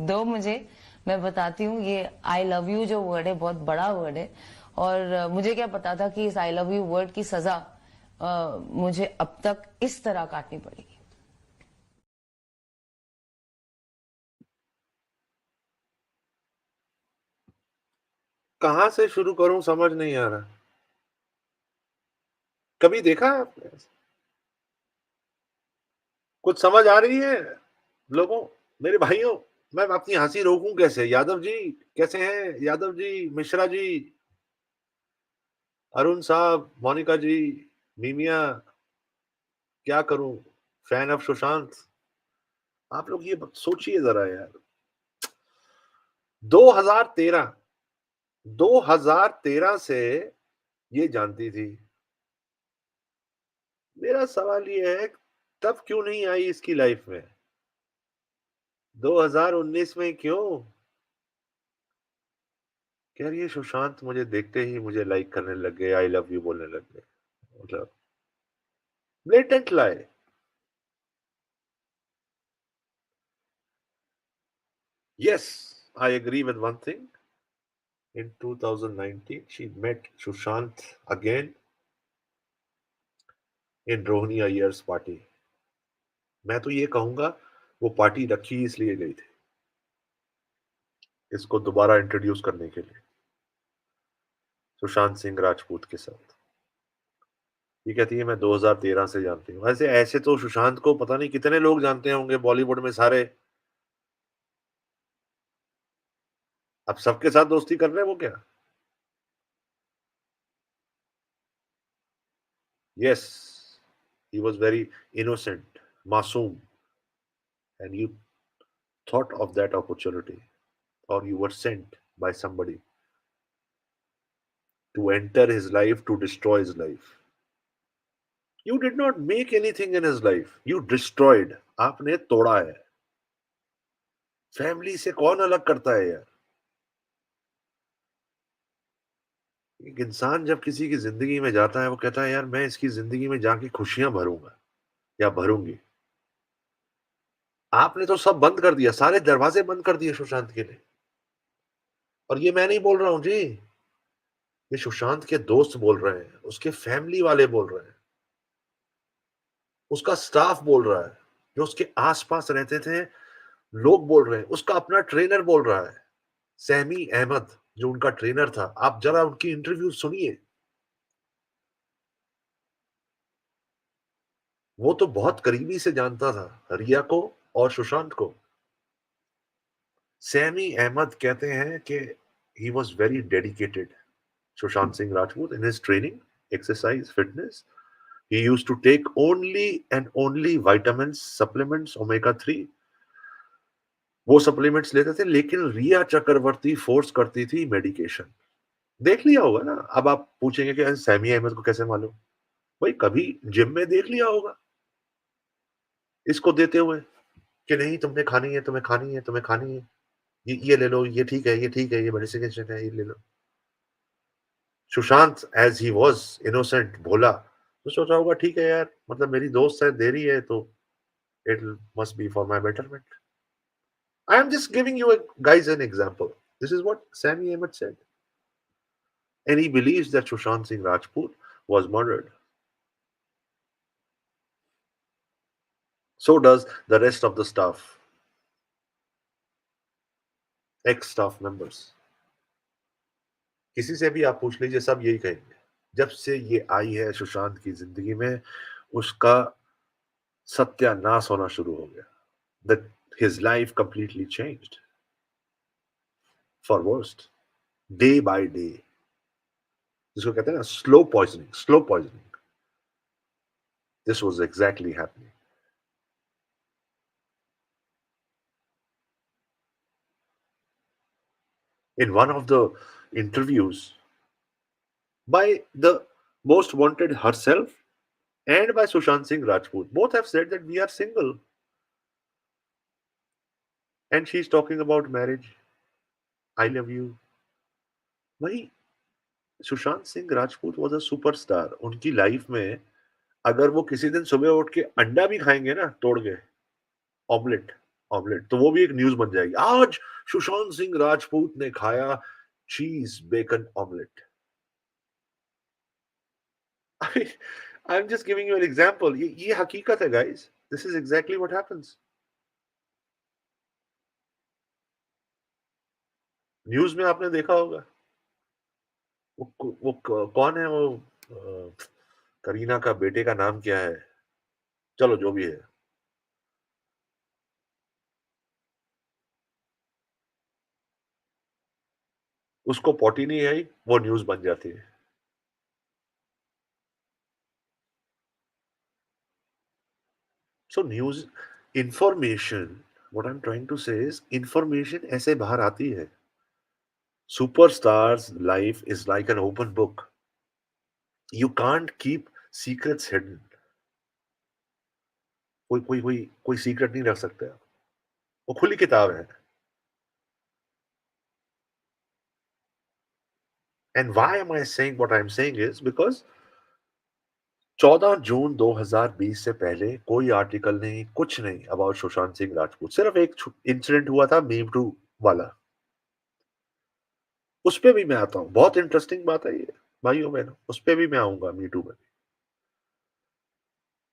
[SPEAKER 3] दो मुझे. मैं बताती हूँ, ये आई लव यू जो वर्ड है बहुत बड़ा वर्ड है और मुझे क्या पता था कि इस आई लव यू वर्ड की सजा मुझे अब तक इस तरह काटनी पड़ेगी.
[SPEAKER 1] कहां से शुरू करूं समझ नहीं आ रहा. कभी देखा है आपने? कुछ समझ आ रही है लोगों, मेरे भाइयों? मैं अपनी हंसी रोकूं कैसे? यादव जी कैसे हैं? यादव जी, मिश्रा जी, अरुण साहब, मोनिका जी, मीमिया, क्या करूं? Fan of Sushant. आप लोग ये सोचिए जरा यार. 2013 2013 से ये जानती थी. मेरा सवाल ये है, तब क्यों नहीं आई इसकी लाइफ में? 2019 में क्यों? कह रही है सुशांत मुझे देखते ही मुझे लाइक करने लग गए, आई लव यू बोलने लग गए. मतलब blatant lie. Yes, I agree with one thing. In 2019, she met Sushant again in Rohini Ayer's party. मैं तो ये कहूंगा वो पार्टी रखी इसलिए गई थी, इसको दोबारा इंट्रोड्यूस करने के लिए सुशांत सिंह राजपूत के साथ. ये कहती है मैं 2013 से जानती हूँ. ऐसे तो सुशांत को पता नहीं कितने लोग जानते होंगे बॉलीवुड में सारे. अब सबके साथ दोस्ती कर रहे हैं वो क्या? Yes, he was very innocent, मासूम, and you thought of that opportunity, or you were sent by somebody to enter his life, to destroy his life. You did not make anything in his life. You destroyed. आपने तोड़ा है. Family से कौन अलग करता है यार? एक इंसान जब किसी की जिंदगी में जाता है वो कहता है यार मैं इसकी जिंदगी में जाके खुशियां भरूंगा या भरूंगी. आपने तो सब बंद कर दिया, सारे दरवाजे बंद कर दिए सुशांत के लिए. और ये मैं नहीं बोल रहा हूं जी, ये सुशांत के दोस्त बोल रहे हैं, उसके फैमिली वाले बोल रहे हैं, उसका स्टाफ बोल रहा है, जो उसके आसपास रहते थे लोग बोल रहे हैं, उसका अपना ट्रेनर बोल रहा है. सैमी अहमद जो उनका ट्रेनर था, आप जरा उनकी इंटरव्यू सुनिए। वो तो बहुत करीबी से जानता था रिया को और सुशांत को। सैमी अहमद कहते हैं कि he was very dedicated, Sushant Singh Rajput, in his training, exercise, fitness. He used to take only and only vitamins, supplements, omega 3. वो सप्लीमेंट्स लेते थे, लेकिन रिया चक्रवर्ती फोर्स करती थी मेडिकेशन। देख लिया होगा ना। अब आप पूछेंगे कि सैमी अहमद को कैसे मालूम? भाई कभी जिम में देख लिया होगा इसको देते हुए कि नहीं तुमने खानी है, तुम्हें खानी है, तुम्हें खानी है, ये ले लो, ये ठीक है, ये ठीक है, ये मेडिसिन है, ये ले लो। Sushant as he was innocent, भोला, तो सोचा होगा ठीक है यार, मतलब मेरी दोस्त है, दे रही है तो it must be for my betterment. I am just giving you guys an example. This is what Sammy Ahmed said. And he believes that Sushant Singh Rajput was murdered. So does the rest of the staff, ex-staff members. किसी से भी आप पूछ लीजिए, सब यही कहेंगे। जब से ये आई है सुशांत की जिंदगी में, उसका सत्यानाश होना शुरू हो गया। That his life completely changed for worst, day by day. जिसको कहते हैं ना slow poisoning, slow poisoning. This was exactly happening. In one of the interviews by the most wanted herself and by Sushant Singh Rajput, both have said that we are single, and she's talking about marriage. I love you. भाई Sushant Singh Rajput was a superstar. उनकी life में अगर वो किसी दिन सुबह उठ के अंडा भी खाएंगे ना तोड़ के, ऑमलेट, ऑमलेट, तो वो भी एक न्यूज बन जाएगी। आज सुशांत सिंह राजपूत ने खाया cheese bacon omelette. I'm just giving you an example. ये हकीकत है guys. This is exactly what happens. News में आपने देखा होगा कौन है वो, करीना का बेटे का नाम क्या है, चलो जो भी है, उसको पॉटी नहीं आई, वो न्यूज बन जाती है। So news, information, what I am trying to say is information ऐसे बाहर आती है। Superstars life is like an open book, you can't keep secrets hidden. कोई सीक्रेट नहीं रख सकते आप, वो खुली किताब है। And why am I saying what I am saying is because 14 June 2020 से पहले कोई आर्टिकल नहीं, कुछ नहीं अबाउट सुशांत सिंह राजपूत। सिर्फ एक इंसिडेंट हुआ था मीम टू वाला, उस पे भी मैं आता हूं। बहुत इंटरेस्टिंग बात है ये भाइयों बहनों, उस पे भी मैं आऊंगा मी टू में।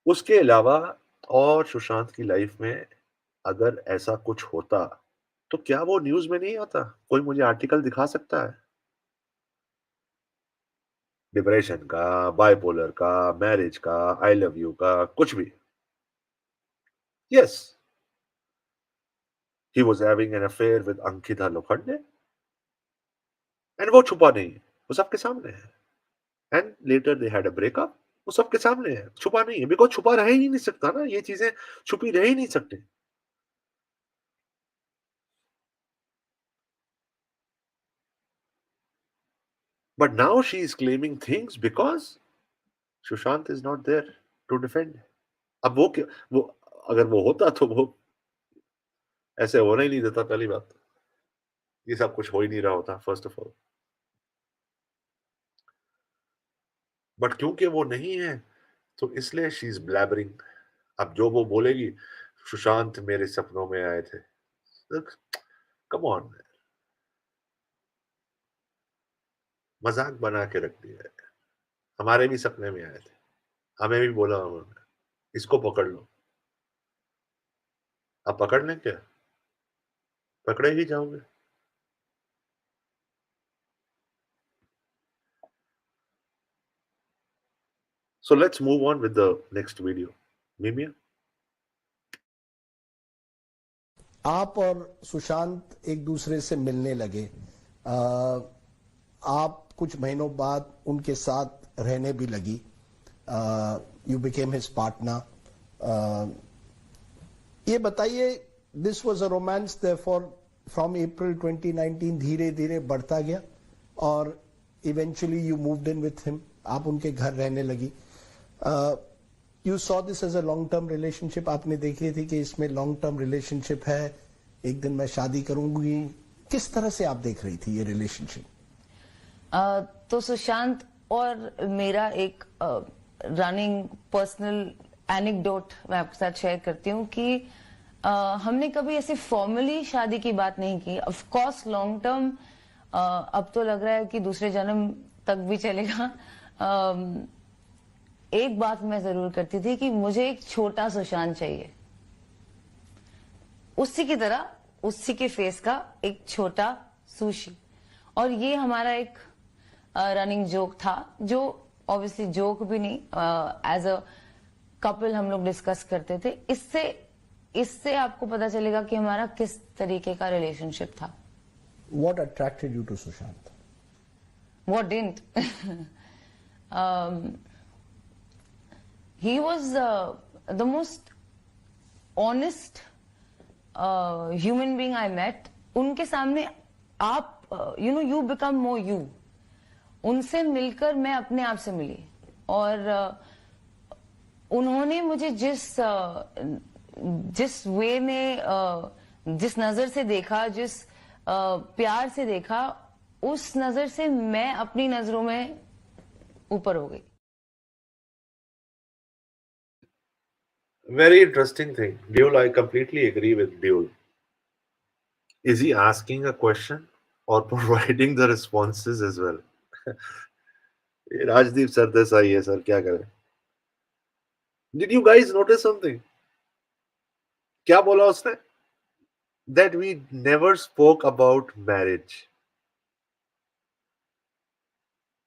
[SPEAKER 1] उसके अलावा और सुशांत की लाइफ में अगर ऐसा कुछ होता तो क्या वो न्यूज में नहीं आता? कोई मुझे आर्टिकल दिखा सकता है? डिप्रेशन का, बाइपोलर का, मैरिज का, आई लव यू का, कुछ भी। Yes, he was having an affair with Ankita Lokhande, and वो छुपा नहीं है, वो सबके सामने है। And later they had a breakup, वो सबके सामने है, छुपा नहीं है, बिकॉज छुपा रह ही नहीं सकता ना, ये चीजें छुपी रह ही नहीं सकती। But now she is claiming things because Sushant is not there to defend. अब वो क्या, वो अगर वो होता तो वो ऐसे होना ही नहीं देता, पहली बात तो। ये सब कुछ हो ही नहीं रहा होता फर्स्ट ऑफ ऑल। बट क्योंकि वो नहीं है तो इसलिए शी इज ब्लैबरिंग। अब जो वो बोलेगी, सुशांत मेरे सपनों में आए थे, कम ऑन, मजाक बना के रख दिया है। हमारे भी सपने में आए थे, हमें भी बोला उन्होंने इसको पकड़ लो। आप पकड़ लें क्या? पकड़े ही जाओगे। So let's move on with the next video. Mimia?
[SPEAKER 2] आप और सुशांत एक दूसरे से मिलने लगे। आप कुछ महीनों बाद उनके साथ रहने भी लगी। You became his partner. ये बताइए, this was a romance therefore from April 2019 धीरे धीरे बढ़ता गया और eventually you moved in with him, आप उनके घर रहने लगी। You saw this as a long term relationship, आपने देखी थी कि इसमें लॉन्ग टर्म रिलेशनशिप है, एक दिन मैं शादी करूंगी। किस तरह से आप देख रही थी ये रिलेशनशिप?
[SPEAKER 3] तो सुशांत और मेरा एक रनिंग पर्सनल एनेक्डोट मैं आपके साथ शेयर करती हूँ कि हमने कभी ऐसे फॉर्मली शादी की बात नहीं की। ऑफ कोर्स लॉन्ग टर्म अब तो लग रहा है कि दूसरे जन्म तक भी चलेगा। एक बात मैं जरूर करती थी कि मुझे एक छोटा सुशांत चाहिए, उसी की तरह, उसी के फेस का एक छोटा सुशी। और ये हमारा एक रनिंग जोक था, जो ऑब्वियसली जोक भी नहीं, एज अ कपल हम लोग डिस्कस करते थे। इससे इससे आपको पता चलेगा कि हमारा किस तरीके का रिलेशनशिप था।
[SPEAKER 2] What attracted you to Sushant?
[SPEAKER 3] What didn't? He was the most honest human being I met. उनके सामने आप you become more you. उनसे मिलकर मैं अपने आप से मिली और उन्होंने मुझे जिस वे में जिस नजर से देखा, जिस प्यार से देखा, उस नजर से मैं अपनी नजरों में ऊपर हो गई।
[SPEAKER 1] Very interesting thing. Duel, I completely agree with Duel. Is he asking a question or providing the responses as well? ये राजदीप सरदेसाई है सर, क्या करें? Did you guys notice something? क्या बोला उसने? That we never spoke about marriage.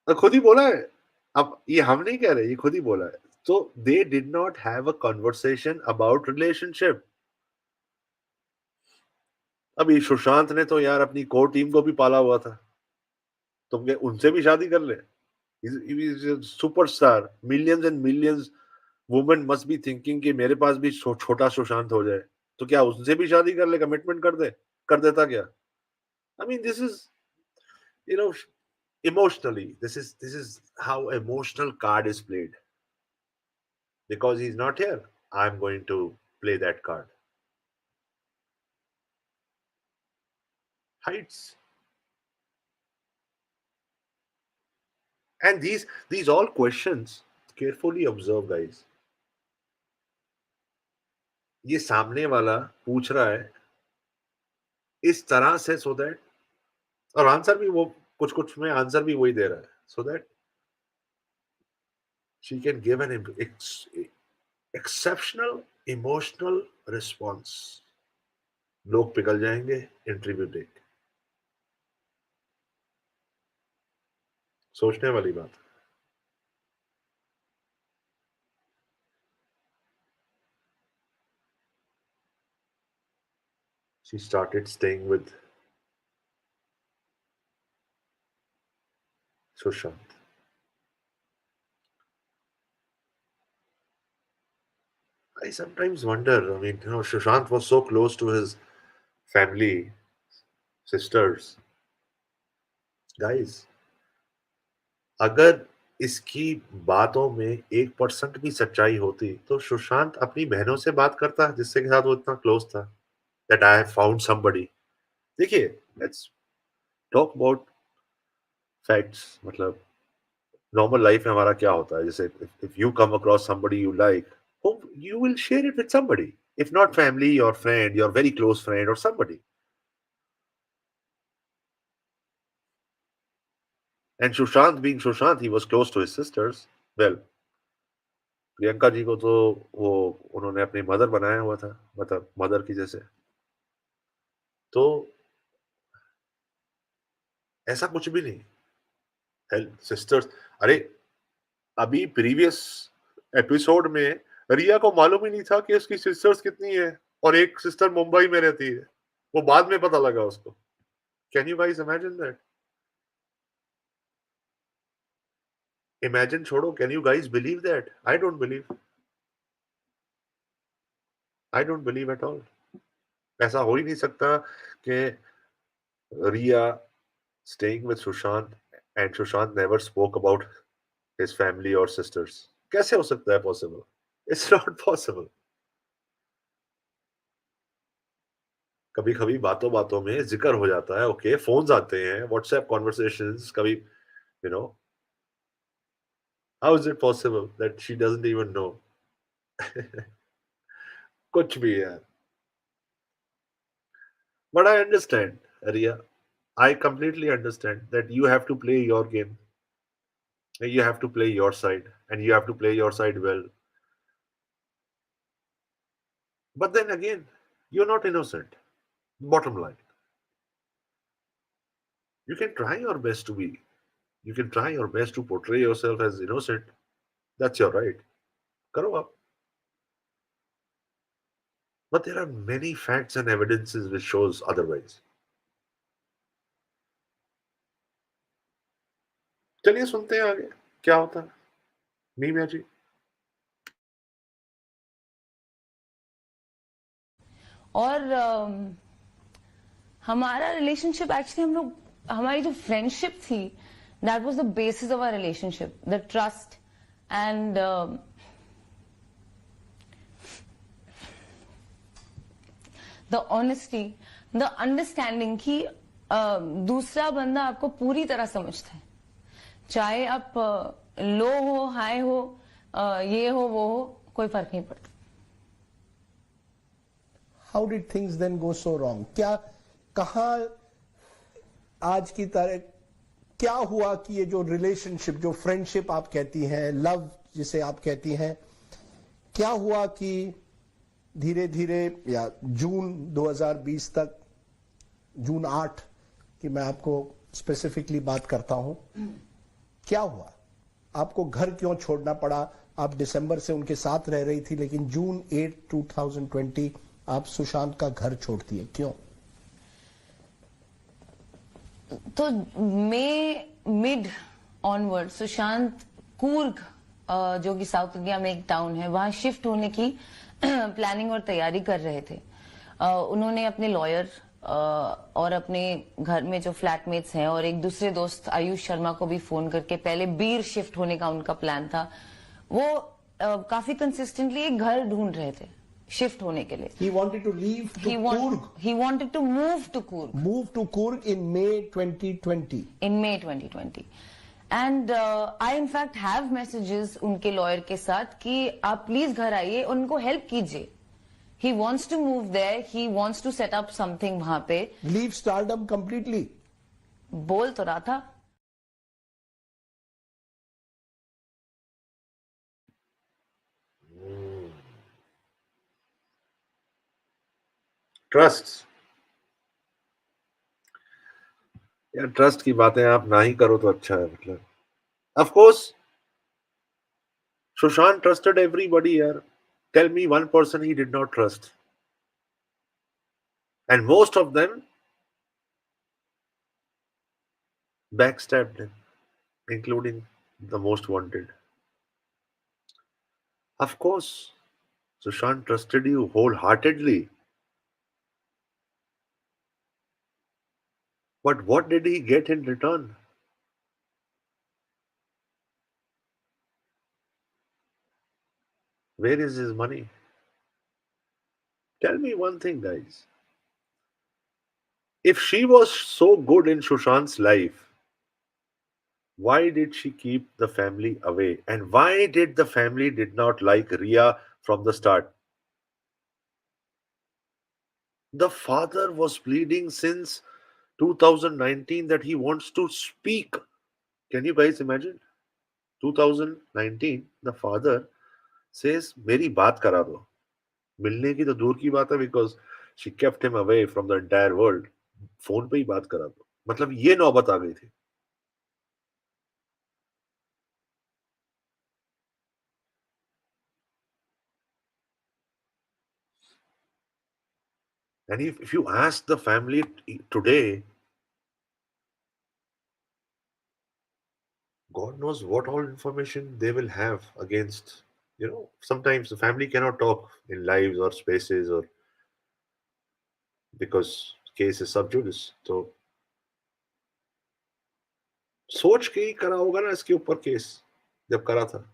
[SPEAKER 1] खुद ही बोला है। अब ये हम नहीं कह रहे, ये खुद ही बोला है। So they did not have a conversation about relationship. अभी सुशांत ने तो यार अपनी कोर टीम को भी पाला हुआ था, तुम क्या उनसे भी शादी कर ले? Superstar, millions and millions women must be thinking कि मेरे पास भी छोटा सुशांत हो जाए, तो क्या उनसे भी शादी कर ले, कमिटमेंट कर देता क्या? I mean this is you know emotionally, this is how emotional card is played. Because he's not here, I'm going to play that card. Heights. And these all questions, carefully observe guys. ये सामने वाला पूछ रहा है इस तरह से, so that, और आंसर भी वो कुछ कुछ में आंसर भी वही दे रहा है, so that she can give an exceptional emotional response. लोग पिघल जाएंगे इंटरव्यू देख। सोचने वाली बात। She started staying with Sushant. I sometimes wonder, I mean, Sushant was so close to his family, sisters. Guys, अगर इसकी बातों में 1% भी सच्चाई होती तो सुशांत अपनी बहनों से बात करता जिससे के साथ वो इतना क्लोज था, that I have found somebody. देखिए, let's talk about facts. मतलब नॉर्मल लाइफ में हमारा क्या होता है, जैसे if you come across somebody you like, you will share it with somebody. If not family, your friend, your very close friend or somebody. And Sushant being Sushant, he was close to his sisters. Well, Priyanka ji को तो वो उन्होंने अपनी mother बनाया हुआ था, मतलब mother की जैसे। तो ऐसा कुछ भी नहीं। हेल्प सिस्टर्स, अरे अभी प्रीवियस एपिसोड में रिया को मालूम ही नहीं था कि उसकी सिस्टर्स कितनी है, और एक सिस्टर मुंबई में रहती है, वो बाद में पता लगा उसको. Can you guys imagine that? Imagine छोड़ो, can you guys believe that? I don't believe. I don't believe at all. ऐसा हो ही नहीं सकता कि रिया staying with Sushant and Sushant never spoke about his family or sisters. कैसे हो सकता है possible? It's not possible. कभी कभी बातों बातों में जिक्र हो जाता है, ओके, फोन्स आते हैं, व्हाट्सएप कॉन्वर्सेशंस, कभी you know, how is it possible that she doesn't even know? कुछ भी है. But I understand, Rhea, I completely understand that you have to play your game. You have to play your side, and you have to play your side well. But then again, you're not innocent. Bottom line, you can try your best to be. You can try your best to portray yourself as innocent. That's your right. Karo up. But there are many facts and evidences which shows otherwise. चलिए सुनते हैं आगे क्या होता है. मीमिया जी.
[SPEAKER 3] और हमारा relationship actually, हम लोग, हमारी जो फ्रेंडशिप थी, that was the basis of our relationship, the trust and the honesty, the understanding कि दूसरा बंदा आपको पूरी तरह समझता है, चाहे आप लो हो, हाई हो, ये हो, वो हो, कोई फर्क नहीं पड़ता.
[SPEAKER 2] How did things then go so wrong? क्या, कहां आज की तारीख क्या हुआ कि ये जो रिलेशनशिप, जो फ्रेंडशिप आप कहती हैं, लव जिसे आप कहती हैं, क्या हुआ कि धीरे धीरे, या जून 2020 तक, जून 8 की मैं आपको स्पेसिफिकली बात करता हूं, क्या हुआ? आपको घर क्यों छोड़ना पड़ा? आप दिसंबर से उनके साथ रह रही थी, लेकिन जून 8, 2020 आप सुशांत का घर छोड़ती है, क्यों?
[SPEAKER 3] तो मिड ऑनवर्ड सुशांत कूर्ग, जो कि साउथ इंडिया में एक टाउन है, वहां शिफ्ट होने की प्लानिंग और तैयारी कर रहे थे. उन्होंने अपने लॉयर और अपने घर में जो फ्लैटमेट्स हैं और एक दूसरे दोस्त आयुष शर्मा को भी फोन करके पहले बीर शिफ्ट होने का उनका प्लान था. वो काफी कंसिस्टेंटली एक घर ढूंढ रहे थे शिफ्ट होने के लिए.
[SPEAKER 2] He wanted to leave to Coorg.
[SPEAKER 3] He wanted to move to Coorg.
[SPEAKER 2] Move to Coorg in May 2020.
[SPEAKER 3] In May 2020. And I in fact have messages उनके लॉयर के साथ कि आप प्लीज घर आइए, उनको हेल्प कीजिए. He wants to move there. He wants to set up something वहां पे.
[SPEAKER 2] Leave stardom completely.
[SPEAKER 3] बोल तो रहा था.
[SPEAKER 1] ट्रस्ट, यार ट्रस्ट की बातें आप ना ही करो तो अच्छा है. मतलब of course Sushant trusted everybody यार. Tell me one person he did not trust, and most of them backstabbed him, including the most wanted. Of course Sushant trusted you wholeheartedly, but what did he get in return? Where is his money? Tell me one thing, guys. If she was so good in Sushant's life, why did she keep the family away? And why did the family did not like Rhea from the start? The father was pleading since 2019 that he wants to speak. Can you guys imagine? 2019, the father says, मेरी बात करा दो. मिलने की तो दूर की बात है, because she kept him away from the entire world. Phone पे ही बात करा दो. मतलब ये नौबत आ गई थी. And if you ask the family today, God knows what all information they will have against. Sometimes the family cannot talk in lives or spaces, or because case is sub judice. तो सोच के ही करा होगा ना इसके ऊपर case, जब करा था.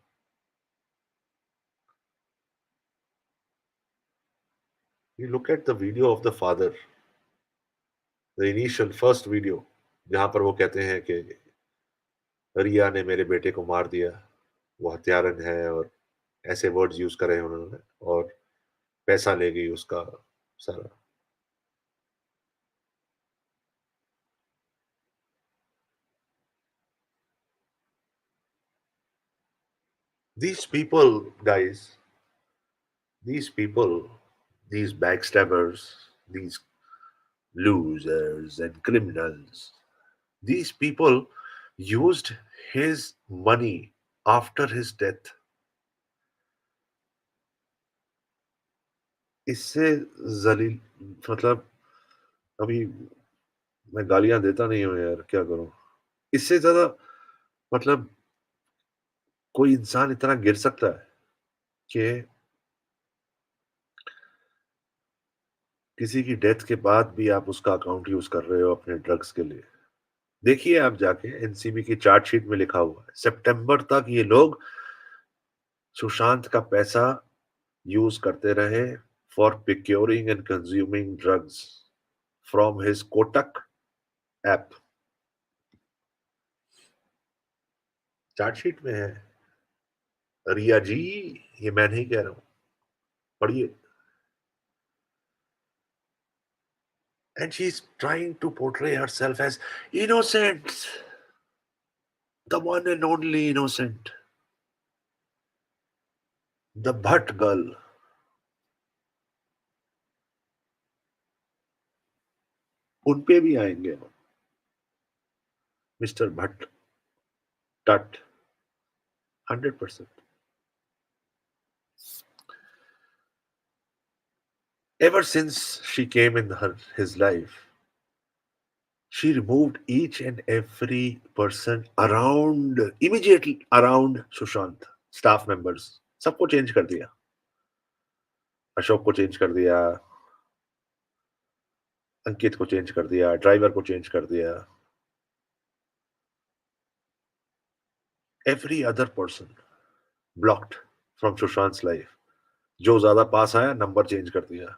[SPEAKER 1] You look at the video of the father, the initial first video, जहां पर वो कहते हैं कि रिया ने मेरे बेटे को मार दिया, वो हत्यारन है, और ऐसे वर्ड्स यूज करे हैं उन्होंने, और पैसा ले गई उसका सारा. These people, guys, these people, these backstabbers, these losers and criminals, these people used his money after his death. इससे जलील, मतलब, अभी मैं गालियां देता नहीं हूं यार, क्या करूं. इससे ज्यादा, मतलब, कोई इंसान इतना गिर सकता है कि किसी की डेथ के बाद भी आप उसका अकाउंट यूज कर रहे हो अपने ड्रग्स के लिए. देखिए आप जाके, एनसीबी की चार्जशीट में लिखा हुआ है, सितंबर तक ये लोग सुशांत का पैसा यूज करते रहे for procuring and consuming drugs from his Kotak app. Chargesheet में है. रिया जी, ये मैं नहीं कह रहा हूं, पढ़िए. And she's trying to portray herself as innocent, the one and only innocent, the Bhatt girl. उन पे भी आएंगे, मिस्टर भट्ट, टट, 100%. Ever since she came in his life, she removed each and every person around, immediately around Sushant, staff members. सबको change कर दिया. अशोक को change कर दिया, अंकित को चेंज कर दिया, ड्राइवर को चेंज कर दिया. Every other person blocked from Sushant's life. जो ज्यादा पास आया, नंबर चेंज कर दिया.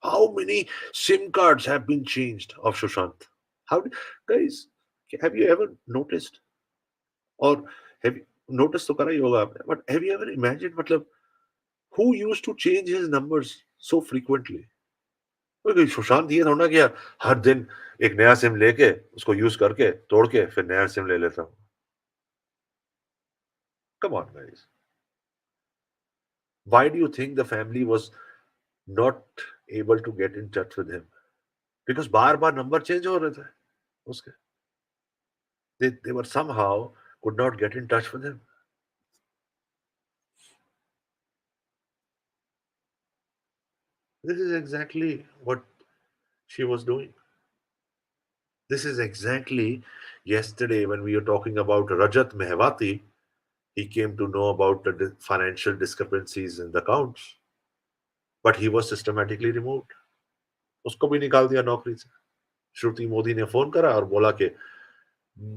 [SPEAKER 1] How many SIM cards have been changed of Sushant? Guys, have you ever noticed? Or have you noticed तो करा ही होगा आपने, but have you ever imagined, मतलब, who used to change his numbers so frequently? क्योंकि सुशांत ये थोड़ा ना कि यार हर दिन एक नया सिम लेके उसको यूज करके तोड़ के फिर नया सिम ले लेता हूँ. Come on, guys. Why do you think the family was not able to get in touch with him? Because bar bar number change हो रहे थे उसके. They were somehow could not get in touch with him. This is exactly what she was doing. This is exactly yesterday when we were talking about Rajat Mehwati. He came to know about the financial discrepancies in the accounts, but he was systematically removed. उसको भी निकाल दिया नौकरी से. श्रुति मोदी ने phone करा और बोला कि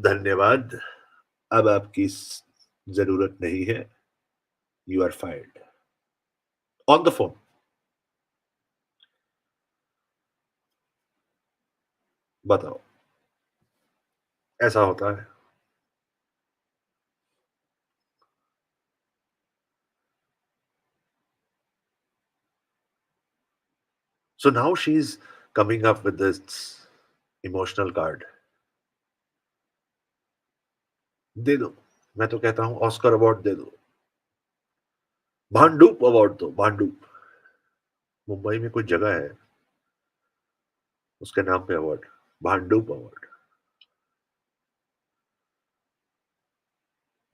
[SPEAKER 1] धन्यवाद, अब आपकी जरूरत नहीं है, you are fired, on the phone. बताओ, ऐसा होता है. So now she's coming up with this emotional card. दे दो. मैं तो कहता हूं ऑस्कर अवार्ड दे दो. भांडूप अवार्ड दो. भांडूप, मुंबई में कोई जगह है उसके नाम पे award. Bhandup award.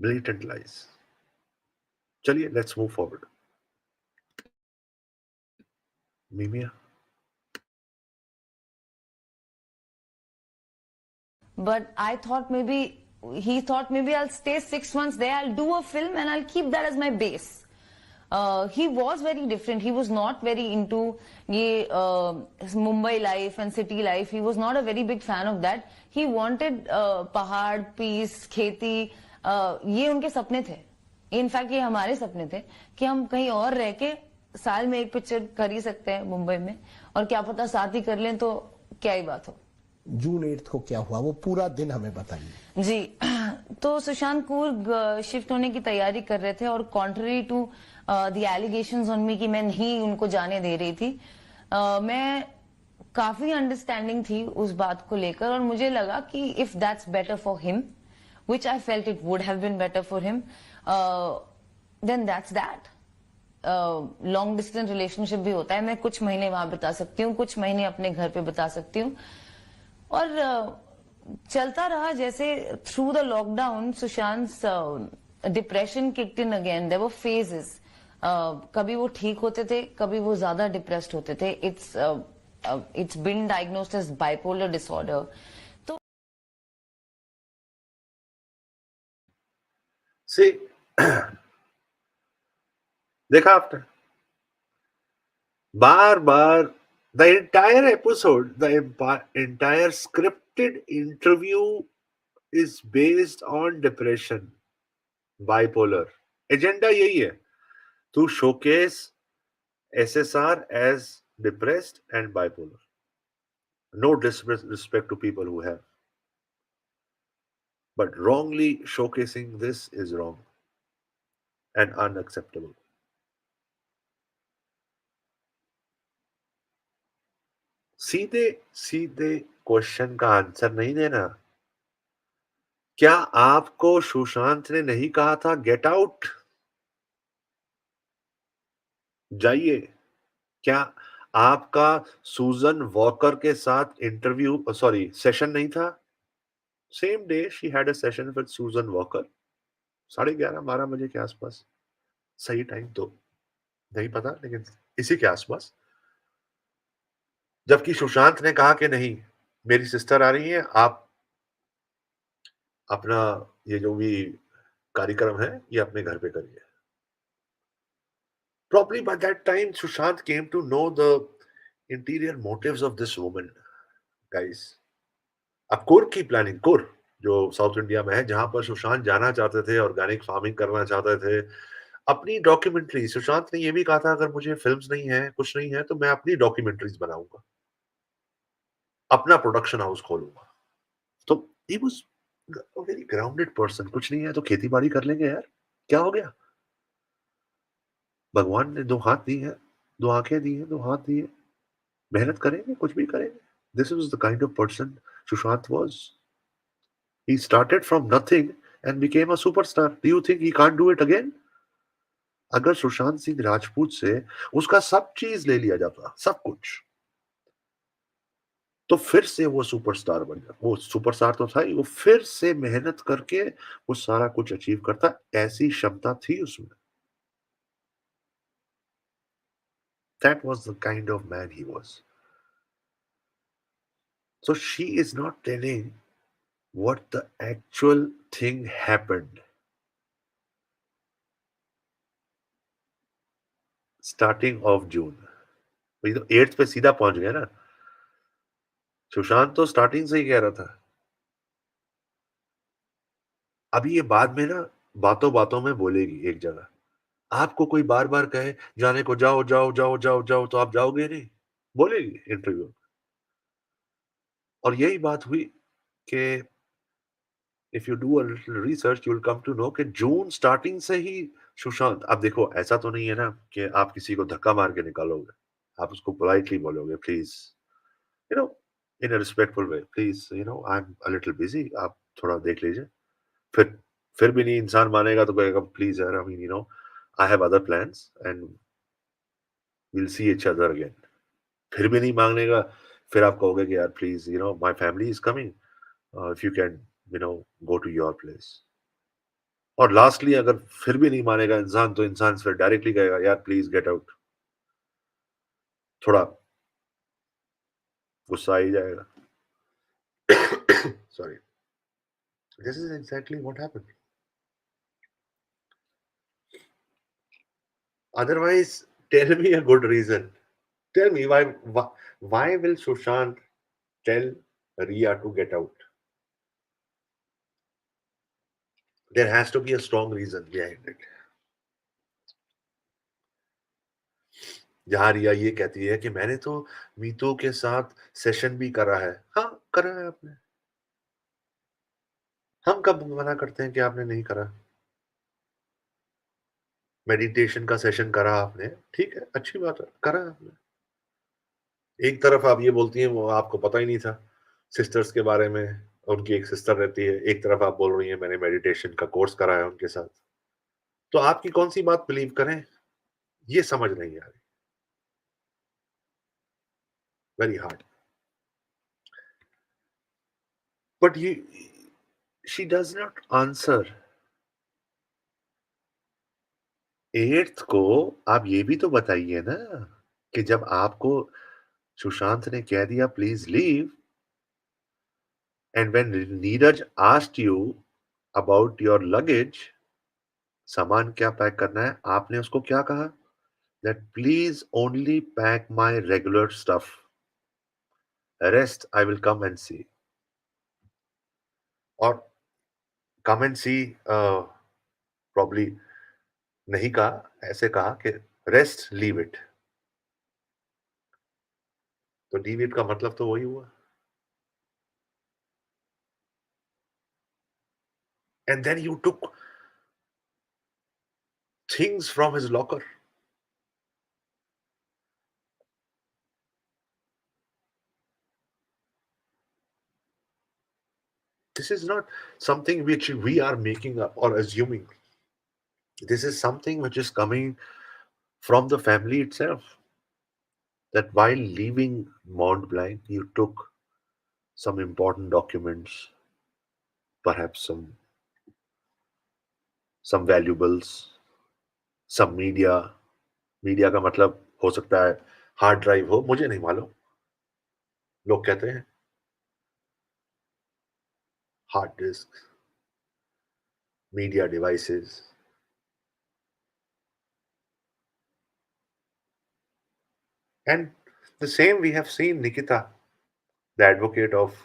[SPEAKER 1] Blatant lies. चलिए, लेट्स मूव फॉरवर्ड. मीमिया,
[SPEAKER 3] but I thought he thought maybe I'll stay 6 months there, I'll do a film and I'll keep that as my base. He was very different. He was not very into Mumbai life and city life. He was not a very big fan of that. He wanted पहाड़, peace, खेती, ये उनके सपने थे. In fact ये हमारे सपने थे कि हम कहीं और रह के साल में एक पिक्चर कर ही सकते हैं मुंबई में, और क्या पता साथ ही कर लें तो क्या ही बात हो.
[SPEAKER 2] जून 8 को क्या हुआ, वो पूरा दिन हमें बताइए.
[SPEAKER 3] जी, तो सुशांत कूर शिफ्ट होने की तैयारी कर रहे थे, और contrary to the allegations on me कि मैं नहीं उनको जाने दे रही थी, मैं काफी अंडरस्टैंडिंग थी उस बात को लेकर, और मुझे लगा कि if that's better for him, which I felt it would have been better for him, then that's that. Long distance relationship भी होता है, मैं कुछ महीने वहां बिता सकती हूँ, कुछ महीने अपने घर पे बिता सकती हूँ, और चलता रहा. जैसे through the lockdown Sushant depression kicked in again. There were phases, कभी वो ठीक होते थे, कभी वो ज्यादा डिप्रेस्ड होते थे. It's been diagnosed as bipolar disorder. तो
[SPEAKER 1] See, देखा आपने, बार बार the entire episode, the entire scripted interview is based on depression, bipolar. Agenda यही है, to showcase SSR as depressed and bipolar. No disrespect to people who have, but wrongly showcasing this is wrong and unacceptable. सीधे सीधे question का answer नहीं देना. क्या आपको सुशांत ने नहीं कहा था गेट आउट, जाइए? क्या आपका सुजन वॉकर के साथ इंटरव्यू सेशन नहीं था? Same day she had a session with Susan Walker, 11:30-12 बजे के आसपास. सही टाइम तो नहीं पता, लेकिन इसी के आसपास. जबकि सुशांत ने कहा कि नहीं, मेरी सिस्टर आ रही है, आप अपना ये जो भी कार्यक्रम है ये अपने घर पे करिए. Probably by that time, Sushant came to know the interior motives of this woman, guys. अब कुर की प्लानिंग, कुर जो साउथ इंडिया में है, जहां पर सुशांत जाना चाहते थे, ऑर्गेनिक फार्मिंग करना चाहते थे, अपनी डॉक्यूमेंट्री. सुशांत ने ये भी कहा था अगर मुझे फिल्म्स नहीं है, कुछ नहीं है, तो मैं अपनी डॉक्यूमेंट्रीज बनाऊंगा, अपना प्रोडक्शन हाउस खोलूंगा. तो ही was a very grounded person. कुछ नहीं है तो खेती बाड़ी कर लेंगे यार, क्या हो गया? भगवान ने 2 हाथ दिए हैं, 2 आंखें दी हैं, 2 हाथ दिए, मेहनत करेंगे, कुछ भी करेंगे. This was the kind of person Sushant was. He started from nothing and became a superstar. Do you think he can't do it again? अगर सुशांत सिंह राजपूत से उसका सब चीज ले लिया जाता, सब कुछ, तो फिर से वो सुपरस्टार बन जाता. वो सुपरस्टार तो था ही, वो फिर से मेहनत करके वो सारा कुछ अचीव करता. ऐसी क्षमता थी उसमें. That was the kind of man he was. So she is not telling what the actual thing happened. Starting of June, वही तो 8th पे सीधा पहुंच गया ना. सुशांत तो स्टार्टिंग से ही कह रहा था. अभी ये बाद में ना बातों बातों में बोलेगी एक जगह. आपको कोई बार बार कहे जाने को, जाओ जाओ जाओ जाओ जाओ, तो आप जाओगे नहीं, बोलेगी इंटरव्यू में. और यही बात हुई कि if you do a little research you will come to know कि जून स्टार्टिंग से ही सुशांत. अब देखो, ऐसा तो नहीं है ना कि आप किसी को धक्का मार के निकालोगे. आप उसको पोलाइटली बोलोगे, please, you no, in a respectful way, please, you know, I am a little busy, आप थोड़ा देख लीजिए. फिर भी नहीं इंसान मानेगा तो कहेगा प्लीज यार, I mean, you know, I have other plans and will see each other again. फिर भी नहीं मांगनेगा, फिर आप कहोगे कि यार please, you know, my family is coming, if you can, you know, go to your place. और लास्टली अगर फिर भी नहीं मानेगा इंसान, तो इंसान फिर डायरेक्टली कहेगा यार प्लीज गेट आउट. थोड़ा गुस्सा आ ही जाएगा. Sorry. This is exactly what happened. Otherwise, tell me a good reason. Tell me why will Sushant tell Rhea to get out? There has to be a strong reason behind it. जहां रिया ये कहती है कि मैंने तो मीतू के साथ session भी करा है। हाँ, करा है आपने। हम कब मना करते हैं कि आपने नहीं करा? मेडिटेशन का सेशन करा आपने, ठीक है, अच्छी बात है, करा आपने। एक तरफ आप ये बोलती हैं वो आपको पता ही नहीं था सिस्टर्स के बारे में, उनकी एक सिस्टर रहती है। एक तरफ आप बोल रही हैं मैंने मेडिटेशन का कोर्स करा है उनके साथ। तो आपकी कौन सी बात बिलीव करें, ये समझ नहीं आ रही। Very hard. बट ये she does not answer. 8th को आप ये भी तो बताइए ना कि जब आपको सुशांत ने कह दिया please leave, and when Neeraj asked you about your luggage, सामान क्या पैक करना है, आपने उसको क्या कहा? That please only pack my regular stuff, rest I will come and see. और कम एंड सी प्रॉब्ली नहीं कहा, ऐसे कहा कि रेस्ट लीव इट। तो लीव इट का मतलब तो वही हुआ। And then you took things from his locker. This is not something which we are making up or assuming. This is something which is coming from the family itself. That while leaving Mont Blanc, you took some important documents, perhaps some valuables, some media. Media का मतलब हो सकता है hard drive हो, मुझे नहीं मालूम, लोग कहते हैं hard disk, media devices. And the same we have seen Nikita, the advocate of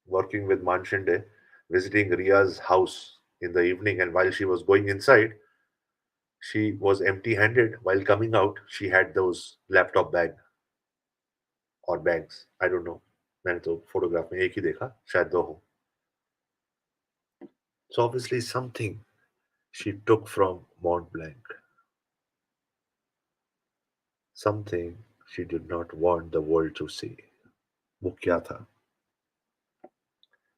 [SPEAKER 1] working with Manshinde, visiting Ria's house in the evening, and while she was going inside, she was empty-handed. While coming out, she had those laptop bag or bags. I don't know. मैंने तो photograph में एक ही देखा, शायद दो हो. So obviously something she took from Mont Blanc. Something she did not want the world to see. वो क्या था?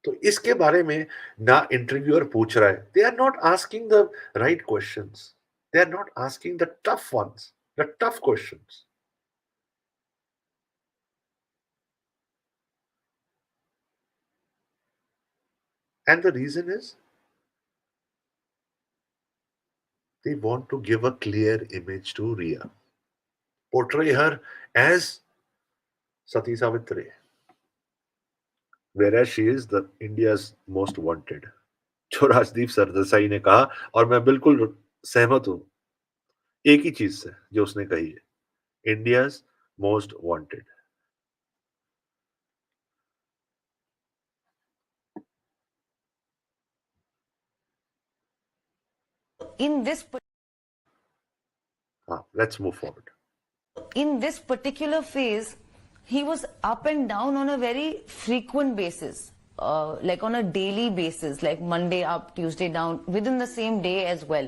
[SPEAKER 1] तो इसके बारे में ना इंटरव्यूअर पूछ रहा है. They are not asking the right questions. They are not asking the tough ones, the tough questions. And the reason is they want to give a clear image to Rhea, portray her as Sati Savitri, whereas she is the India's most wanted. जो राजदीप सरदेसाई ने कहा, और मैं बिल्कुल सहमत हूं एक ही चीज से जो उसने कही है, India's most wanted.
[SPEAKER 3] In this
[SPEAKER 1] Let's move forward.
[SPEAKER 3] In this particular phase, he was up and down on a very frequent basis, like on a daily basis, like Monday up, Tuesday down, within the same day as well.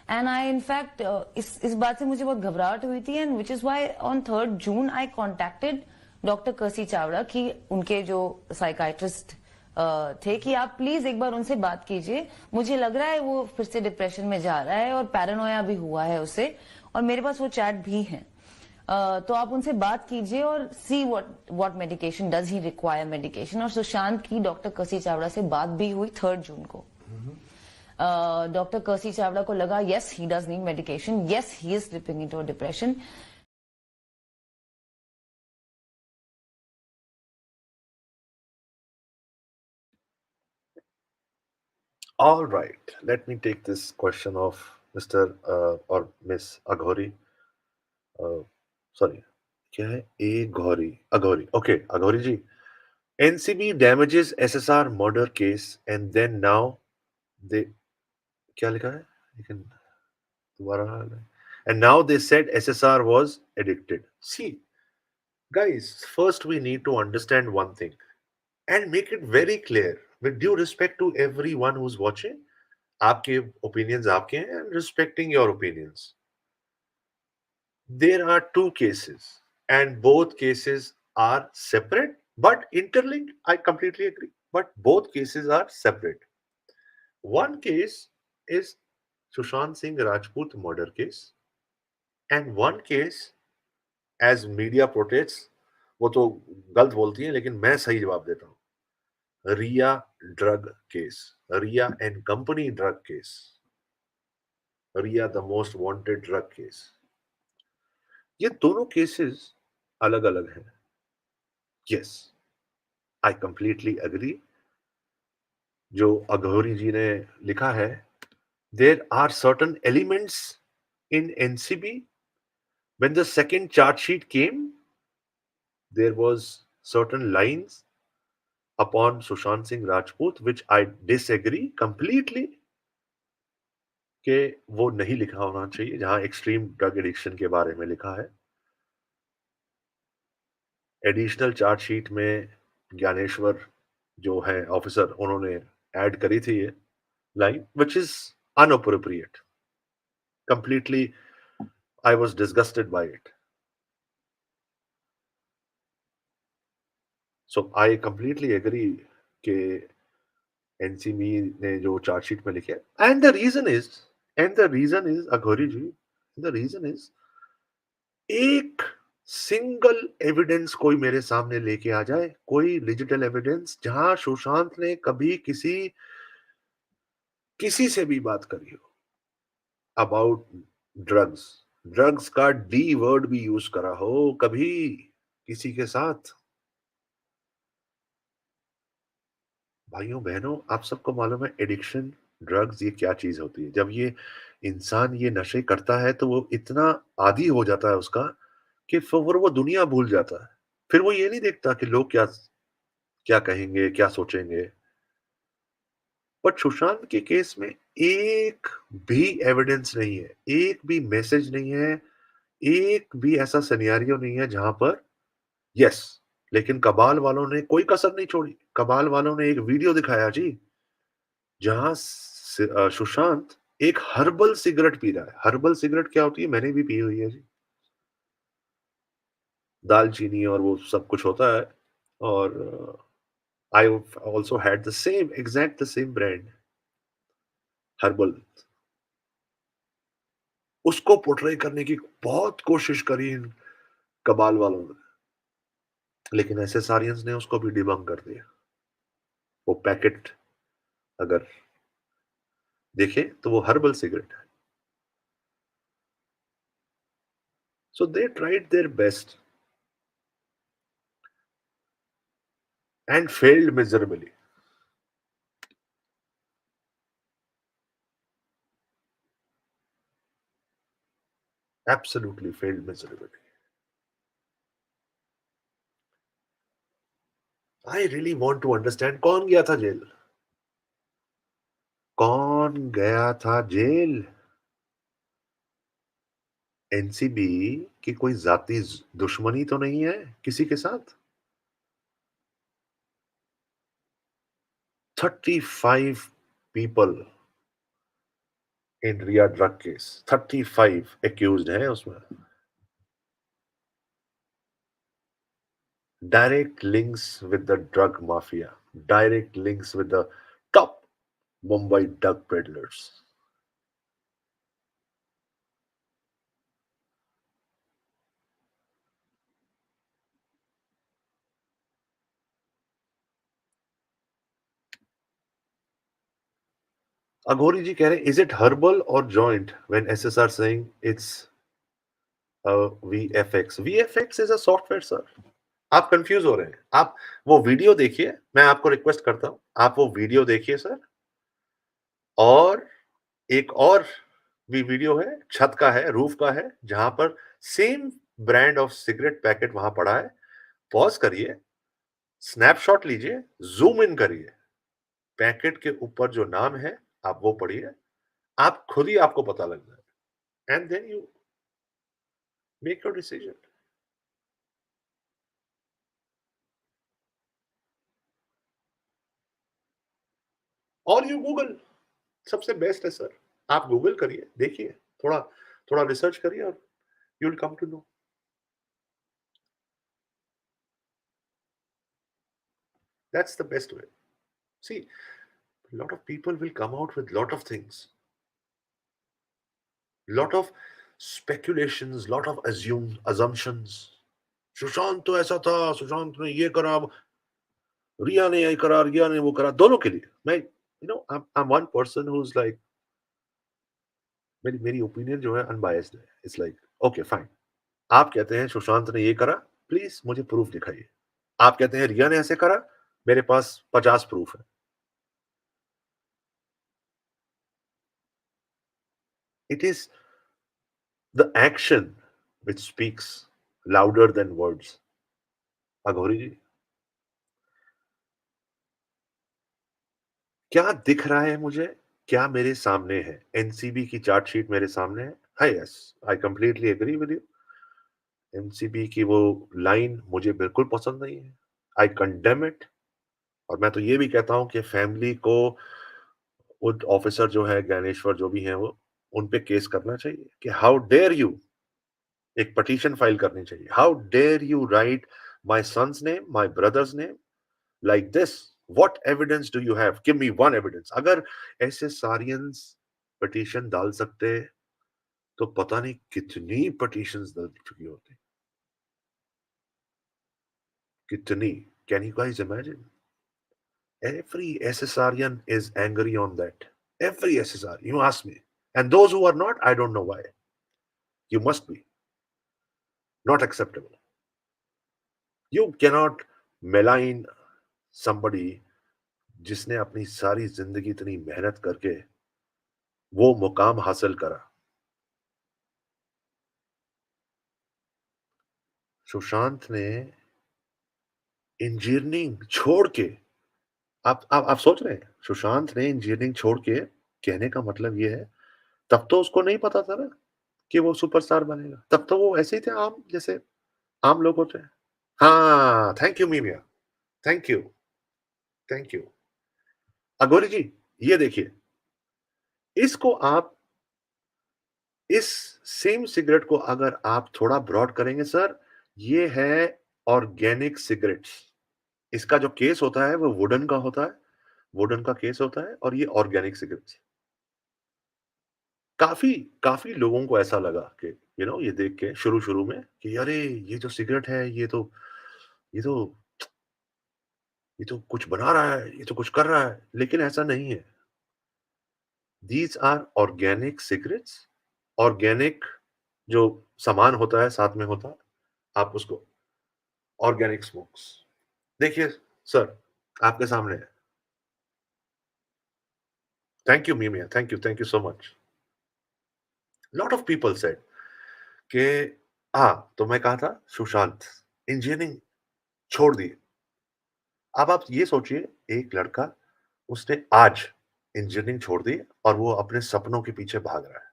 [SPEAKER 3] And I, in fact, इस बात से मुझे बहुत घबराहट हुई थी, and which is why on 3rd June I contacted Dr. Kasi Chavda कि उनके जो साइकाइट्रिस्ट थे कि आप प्लीज एक बार उनसे बात कीजिए. मुझे लग रहा है वो फिर से डिप्रेशन में जा रहा है और पैरानोया भी हुआ है उसे, और मेरे पास वो चैट भी है. तो आप उनसे बात कीजिए और see what medication does he require medication. और सुशांत की डॉक्टर कसी चावड़ा से बात भी हुई 3rd जून को. डॉक्टर कसी चावड़ा को लगा yes he does need medication, yes he is slipping into a depression.
[SPEAKER 1] All right, let me take this question of Mr. or Miss Aghori. Sorry, क्या है? A Ghori, Aghori. Okay, Aghori ji. NCB damages SSR murder case and then now they क्या लिखा है? लेकिन दोबारा and now they said SSR was addicted. See, guys, first we need to understand one thing and make it very clear with due respect to everyone who's watching. आपके opinions आपके हैं and respecting your opinions. There are two cases and both cases are separate but interlinked. I completely agree. But both cases are separate. One case is Sushant Singh Rajput murder case and one case as media protects, वो तो गलत बोलती है लेकिन मैं सही जवाब देता हूँ, Rhea drug case, Rhea and company drug case, Rhea the most wanted drug case. ये दोनों केसेस अलग अलग हैं. Yes, I completely agree. जो अघोरी जी ने लिखा है, there are certain elements in NCB. When the second charge sheet came, there was certain lines upon Sushant Singh Rajput which I disagree completely कि वो नहीं लिखा होना चाहिए, जहां एक्सट्रीम ड्रग एडिक्शन के बारे में लिखा है. एडिशनल चार्जशीट में ज्ञानेश्वर जो है ऑफिसर, उन्होंने ऐड करी थी ये line which is inappropriate. Completely I was disgusted by it. So I completely agree कि एनसीबी ने जो चार्जशीट में लिखे, and the reason is Aghori ji, the reason is एक सिंगल एविडेंस कोई मेरे सामने लेके आ जाए, कोई डिजिटल एविडेंस जहां सुशांत ने कभी किसी से भी बात करी हो अबाउट ड्रग्स, ड्रग्स का डी वर्ड भी यूज करा हो कभी किसी के साथ. भाइयों बहनों, आप सबको मालूम है एडिक्शन, ड्रग्स ये क्या चीज होती है. जब ये इंसान ये नशे करता है तो वो इतना आदी हो जाता है उसका कि फिर वो दुनिया भूल जाता है. फिर वो ये नहीं देखता कि लोग क्या क्या कहेंगे, क्या सोचेंगे. बट सुशांत के केस में एक भी एविडेंस नहीं है, एक भी मैसेज नहीं है, एक भी ऐसा सिनेरियो नहीं है जहां पर यस. लेकिन कबाल वालों ने कोई कसर नहीं छोड़ी. कबाल वालों ने एक वीडियो दिखाया जी, जहां सुशांत एक हर्बल सिगरेट पी रहा है. हर्बल सिगरेट क्या होती है? मैंने भी पी हुई है जी. दालचीनी और वो सब कुछ होता है. और I also had the same exact the same brand herbal. उसको पोर्ट्रे करने की बहुत कोशिश करी इन कबाल वालों ने, लेकिन एसएसआरियंस ने उसको भी डिबंक कर दिया. वो पैकेट अगर देखें तो वो हर्बल सिगरेट है. So they tried their best and failed miserably. Absolutely failed miserably. I really want to understand कौन गया था जेल, कौन गया था जेल. एनसीबी की कोई जाती दुश्मनी तो नहीं है किसी के साथ. 35 people in Rhea drug case, 35 accused हैं उसमें. Direct links with the drug mafia, direct links with the top Mumbai drug peddlers. Aghori ji कह रहे, is it herbal or joint when SSR saying it's VFX? VFX is a software, sir. आप confuse हो रहे हैं. आप वो video देखिए, मैं आपको रिक्वेस्ट करता हूं, आप वो वीडियो देखिए सर. और एक और भी वीडियो है, छत का है, रूफ का है, जहां पर same brand of cigarette packet वहां पड़ा है। पॉज करिए, स्नैपशॉट लीजिए, ज़ूम इन करिए, पैकेट के ऊपर जो नाम है, आप वो पढ़िए, आप खुद ही आपको पता लग जाए and then you make your decision. और यू गूगल, सबसे बेस्ट है सर। आप गूगल करिए, देखिए, थोड़ा थोड़ा रिसर्च करिए और you will come to know. That's the best way. See, lot of people will come out with lot of things, lot of speculations, lot of assumptions। Sushant तो ऐसा था, सुशांत ने ये करा, रिया ने ये करा, रिया ने वो करा। दोनों के लिए मैं, I'm one person who's like, मेरी मेरी ओपिनियन जो है अनबायस्ड है। इट्स लाइक, ओके फाइन, आप कहते हैं सुशांत ने ये करा, प्लीज मुझे प्रूफ दिखाइए। आप कहते हैं रिया ने ऐसे करा, मेरे पास 50 प्रूफ है। It is the action which speaks louder than words. Aghori ji, क्या दिख रहा है मुझे, क्या मेरे सामने है? एनसीबी की चार्टशीट मेरे सामने है, yes, I completely agree with you. NCB की वो लाइन मुझे बिल्कुल पसंद नहीं है, आई कंडेम इट। और मैं तो ये भी कहता हूं कि फैमिली को, वो ऑफिसर जो है, ज्ञानेश्वर जो भी है, वो उन पे केस करना चाहिए कि हाउ डेयर यू, एक पटिशन फाइल करनी चाहिए, how dare you write my son's name, my brother's name like this, what evidence do you have, give me one evidence। अगर ऐसे सारियंस पिटीशन डाल सकते तो पता नहीं कितनी पिटीशंस डल चुकी होती, कितनी। Can you guys imagine? every ssrian is angry on that, every ssr, you ask me, and those who are not, I don't know why, you must be not acceptable। you cannot malign somebody जिसने अपनी सारी जिंदगी इतनी मेहनत करके वो मुकाम हासिल करा। सुशांत ने इंजीनियरिंग छोड़ के, आप सोच रहे हैं, सुशांत ने इंजीनियरिंग छोड़ के, कहने का मतलब ये है, तब तो उसको नहीं पता था ना कि वो सुपरस्टार बनेगा। तब तो वो ऐसे ही थे, आम जैसे आम लोग होते हैं। हाँ, थैंक यू मीमिया, thank you, thank you. Aghori ji, ये देखिए, इसको आप, इस सेम सिगरेट को अगर आप थोड़ा ब्रॉड करेंगे सर, ये है ऑर्गेनिक सिगरेट्स। इसका जो केस होता है वो वुडन का होता है, वुडन का केस होता है, और ये ऑर्गेनिक सिगरेट्स। काफ़ी काफ़ी लोगों को ऐसा लगा कि ये देख के शुरू-शुरू में कि अरे! ये जो सिगरेट है, ये तो ये तो कुछ बना रहा है, ये तो कुछ कर रहा है, लेकिन ऐसा नहीं है। These are organic cigarettes, organic जो सामान होता है, साथ में होता है, आप उसको ऑर्गेनिक स्मोक्स। देखिए सर, आपके सामने है। थैंक यू मीमिया, thank you so much. Lot of people said कि तो मैं कहा था सुशांत इंजीनियरिंग छोड़ दी। अब आप ये सोचिए, एक लड़का, उसने आज इंजीनियरिंग छोड़ दी और वो अपने सपनों के पीछे भाग रहा है।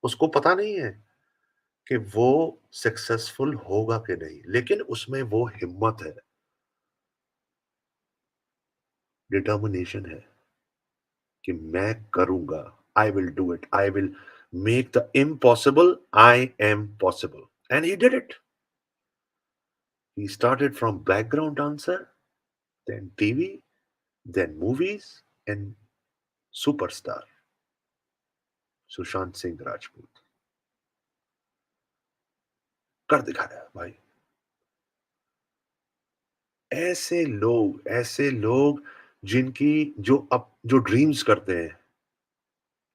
[SPEAKER 1] उसको पता नहीं है कि वो सक्सेसफुल होगा कि नहीं, लेकिन उसमें वो हिम्मत है, डिटर्मिनेशन है कि मैं करूंगा, आई will do it, I will make the impossible I am possible. And he did it. He started from background dancer, then TV, then movies, and superstar Sushant Singh Rajput. कर दिखाया भाई। ऐसे लोग जिनकी, जो ड्रीम्स करते हैं,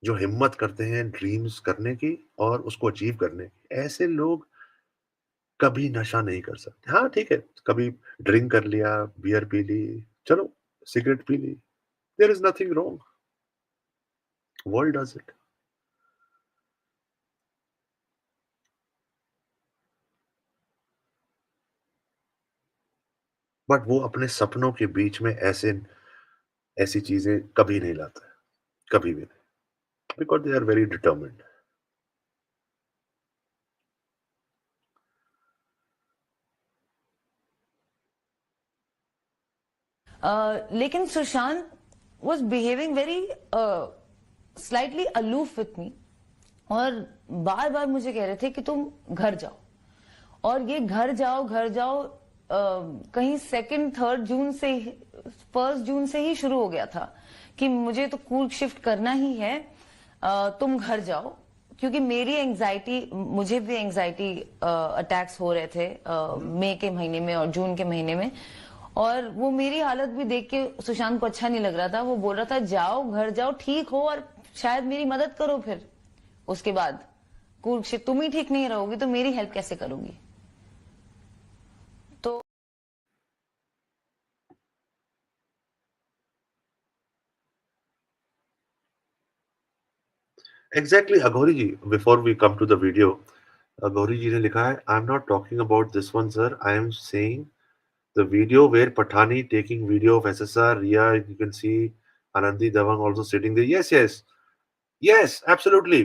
[SPEAKER 1] जो हिम्मत करते हैं ड्रीम्स करने की और उसको अचीव करने की, ऐसे लोग कभी नशा नहीं कर सकते। हाँ ठीक है, कभी ड्रिंक कर लिया, बियर पी ली, चलो सिगरेट पी ली, there is nothing wrong. World does it. But वो अपने सपनों के बीच में ऐसी चीजें कभी नहीं लाता है, कभी भी नहीं, because they are very determined.
[SPEAKER 3] लेकिन Sushant was behaving very slightly aloof with me, और बार बार मुझे कह रहे थे कि तुम घर जाओ. और ये घर जाओ घर जाओ कहीं 2-3 जून से, 1 जून से ही शुरू हो गया था कि मुझे तो कूल शिफ्ट करना ही है, तुम घर जाओ. क्योंकि मेरी एंजाइटी, मुझे भी एंजाइटी अटैक्स हो रहे थे मई के महीने में और जून के महीने में. और वो मेरी हालत भी देख के सुशांत को अच्छा नहीं लग रहा था. वो बोल रहा था जाओ घर जाओ, ठीक हो और शायद मेरी मदद करो. फिर उसके बाद कूल शिफ्ट, तुम ही ठीक नहीं रहोगी तो मेरी हेल्प कैसे करोगी. तो
[SPEAKER 1] exactly Aghori ji, before we come to the video, Aghori ji ने लिखा है, I am not talking about this one sir, I am saying the video where Pathani taking video of SSR, Rhea, you can see Anandi Dawang also sitting there. Yes, yes, yes, absolutely.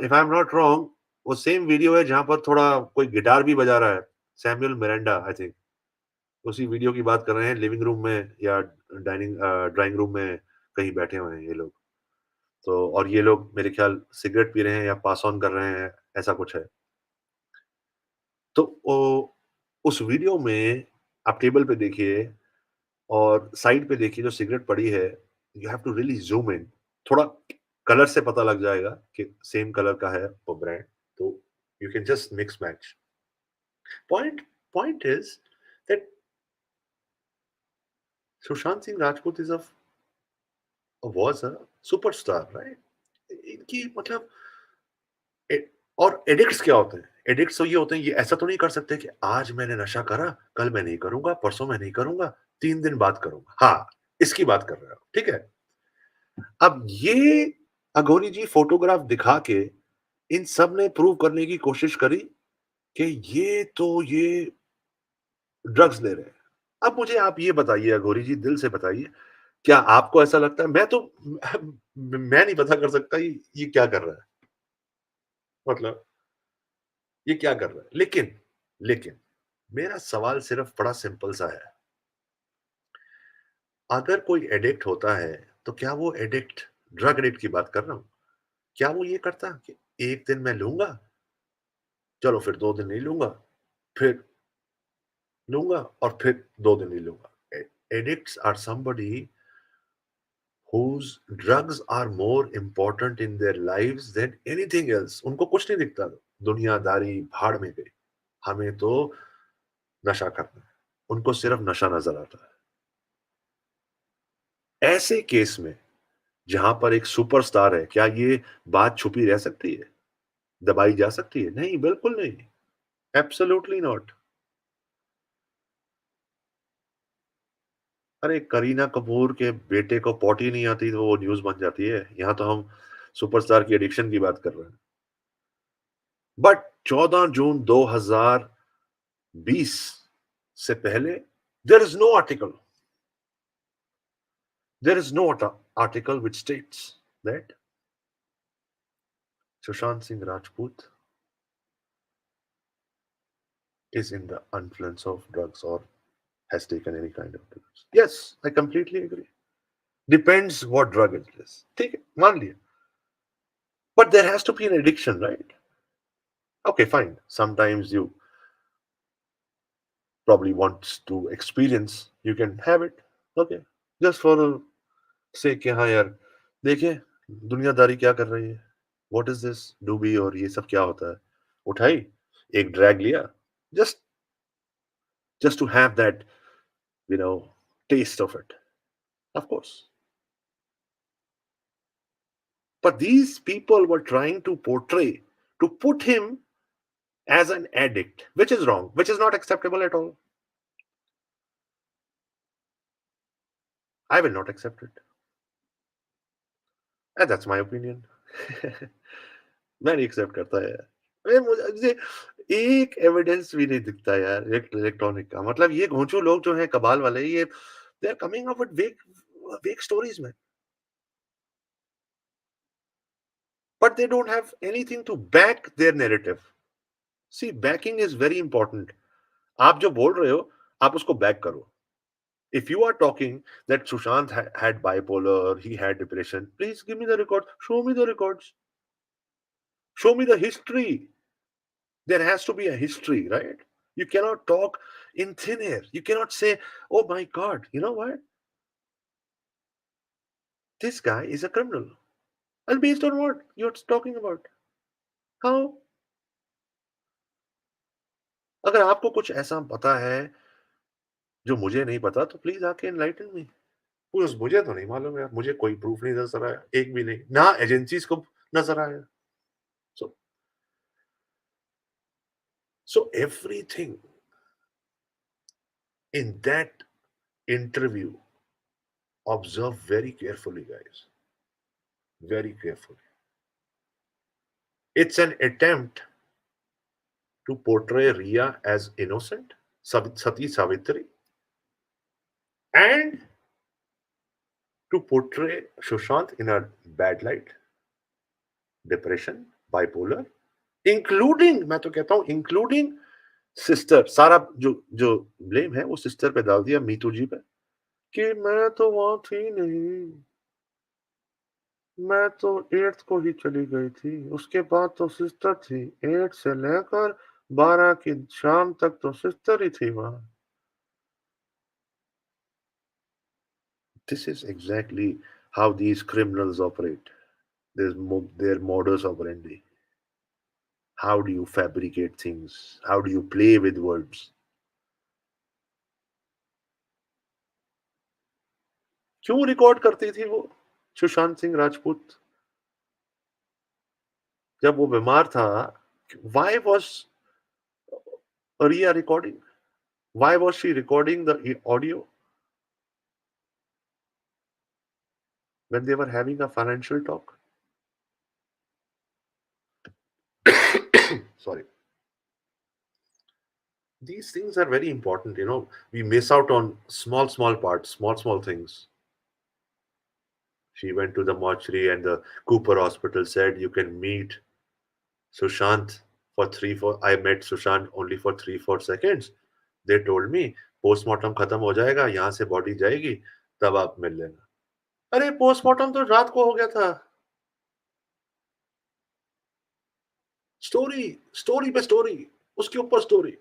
[SPEAKER 1] If I'm not wrong, वो same video है जहां पर थोड़ा कोई guitar भी बजा रहा है, सैमुअल मिरांडा आई थिंक. उसी वीडियो की बात कर रहे हैं, लिविंग रूम में या ड्राइंग रूम में कहीं बैठे हुए हैं ये लोग. तो और ये लोग मेरे ख्याल सिगरेट पी रहे हैं या पास ऑन कर रहे हैं, ऐसा कुछ है. तो उस वीडियो में आप टेबल पे देखिए और साइड पे देखिए जो सिगरेट पड़ी है, you have to really zoom in. थोड़ा कलर से पता लग जाएगा कि सेम कलर का है वो ब्रांड. तो you can just mix match. Point point is that Sushant Singh Rajput is a was a superstar, right. इनकी मतलब और एडिक्ट्स क्या होते हैं? एडिक्ट्स तो ये होते हैं, ये ऐसा तो नहीं कर सकते कि आज मैंने नशा करा, कल मैं नहीं करूंगा, परसों मैं नहीं करूंगा, 3 दिन बाद करूंगा. हाँ, इसकी बात कर रहे हो, ठीक है. अब ये अघोरी जी फोटोग्राफ दिखा के इन सब ने प्रूव करने की कोशिश करी कि ये ड्रग्स ले रहे हैं. अब मुझे आप ये बताइए अघोरी जी, दिल से बताइए, क्या आपको ऐसा लगता है? मैं नहीं पता कर सकता ये क्या कर रहा है, मतलब ये क्या कर रहा है. लेकिन मेरा सवाल सिर्फ बड़ा सिंपल सा है. अगर कोई एडिक्ट होता है तो क्या वो एडिक्ट, ड्रग एडिक्ट की बात कर रहा हूं, क्या वो ये करता कि एक दिन मैं लूंगा, चलो फिर 2 दिन नहीं लूंगा, फिर लूंगा और फिर 2 दिन नहीं लूंगा. Addicts are somebody whose drugs are more important in their lives than anything else. उनको कुछ नहीं दिखता, दुनियादारी भाड़ में गई, हमें तो नशा करना है, उनको सिर्फ नशा नजर आता है. ऐसे केस में जहां पर एक सुपरस्टार है, क्या ये बात छुपी रह सकती है, दबाई जा सकती है? नहीं, बिल्कुल नहीं. Absolutely not. अरे करीना कपूर के बेटे को पॉटी नहीं आती तो वो न्यूज बन जाती है. यहाँ तो हम सुपरस्टार की एडिक्शन की बात कर रहे हैं. बट 14 जून 2020 से पहले there is no article, there is no article which states that Sushant Singh Rajput is in the influence of drugs or has taken any kind of drugs. Yes, I completely agree. Depends what drug it is. ठीक है, मान लिया. But there has to be an addiction, right? Okay, fine. Sometimes you probably wants to experience, you can have it. Okay, just for say कि हाँ यार, देखिए दुनियादारी क्या कर रही है. What is this? डूबी और ये सब क्या होता है? उठाई, एक ड्रैग लिया, just to have that, taste of it. Of course. But these people were trying to put him as an addict, which is wrong, which is not acceptable at all. I will not accept it. And that's my opinion. मैं नहीं accept करता यार. अरे मुझे एक evidence भी नहीं दिखता यार इलेक्ट्रॉनिक का. मतलब ये घोंचू लोग जो हैं कबाल वाले, ये they are coming up with weak stories man, but they don't have anything to back their narrative. See, backing is very important. आप जो बोल रहे हो, आप उसको बैक करो. If you are talking that Sushant had bipolar, he had depression, please give me the records. Show me the records. Show me the history. There has to be a history, right? You cannot talk in thin air. You cannot say, oh my God, you know what? This guy is a criminal. And based on what you're talking about? How? अगर आपको कुछ ऐसा पता है जो मुझे नहीं पता, तो प्लीज आके एनलाइटन मी. मुझे तो नहीं मालूम यार. मुझे कोई प्रूफ नहीं नजर आया, एक भी नहीं, ना एजेंसीज को नजर आया. सो everything in that interview, observe very carefully, guys. Very carefully. It's an attempt to portray Rhea as innocent, Sati Savitri, and to portray Sushant in a bad light, depression, bipolar, including, मैं तो कहता हूं, including sister. सारा जो जो blame है वो sister पे डाल दिया, मीतू जी पे, कि मैं तो वहां थी नहीं, मैं तो 8th को ही चली गई थी, उसके बाद तो सिस्टर थी, 8 से लेकर 12 की शाम तक तो सिस्टर ही थी वहां. This is exactly how these criminals operate. Their modus operandi. How do you fabricate things? How do you play with words? क्यों रिकॉर्ड करती थी वो सुशांत सिंह राजपूत जब वो बीमार था? Why was Riya recording? Why was she recording the audio when they were having a financial talk? Sorry. These things are very important, you know. We miss out on small parts, small things. She went to the mortuary and the Cooper hospital said, you can meet Sushant for 3-4. I met Sushant only for 3-4 seconds. They told me, postmortem खत्म हो जाएगा, यहाँ से body जाएगी, तब आप मिल लेना. अरे पोस्टमार्टम तो रात को हो गया था. स्टोरी स्टोरी पे स्टोरी, उसके ऊपर story.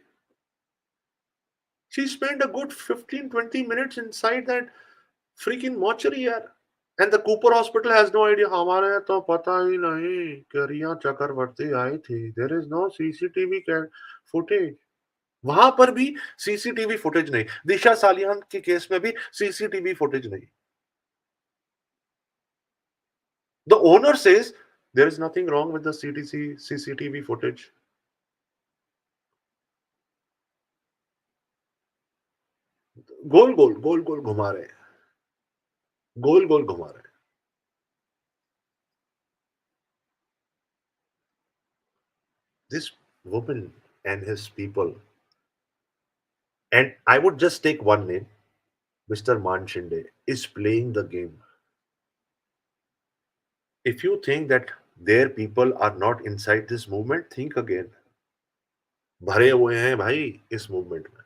[SPEAKER 1] She spent a good 15-20 minutes inside that freaking mortuary यार. And the Cooper Hospital has no idea. हमारे तो पता ही नहीं कि रिया चक्रवर्ती आई थी. There is no CCTV footage. वहां पर भी सीसीटीवी फुटेज नहीं. दिशा सालियान के केस में भी सीसीटीवी फुटेज नहीं. The owner says there is nothing wrong with the CCTV footage. गोल गोल गोल गोल घुमा रहे हैं. गोल गोल घुमा रहे हैं. This woman and his people, and I would just take one name, Mr. Man Shinde, is playing the game. If you think that their people are not inside this movement, think again. भरे हुए हैं भाई इस movement में.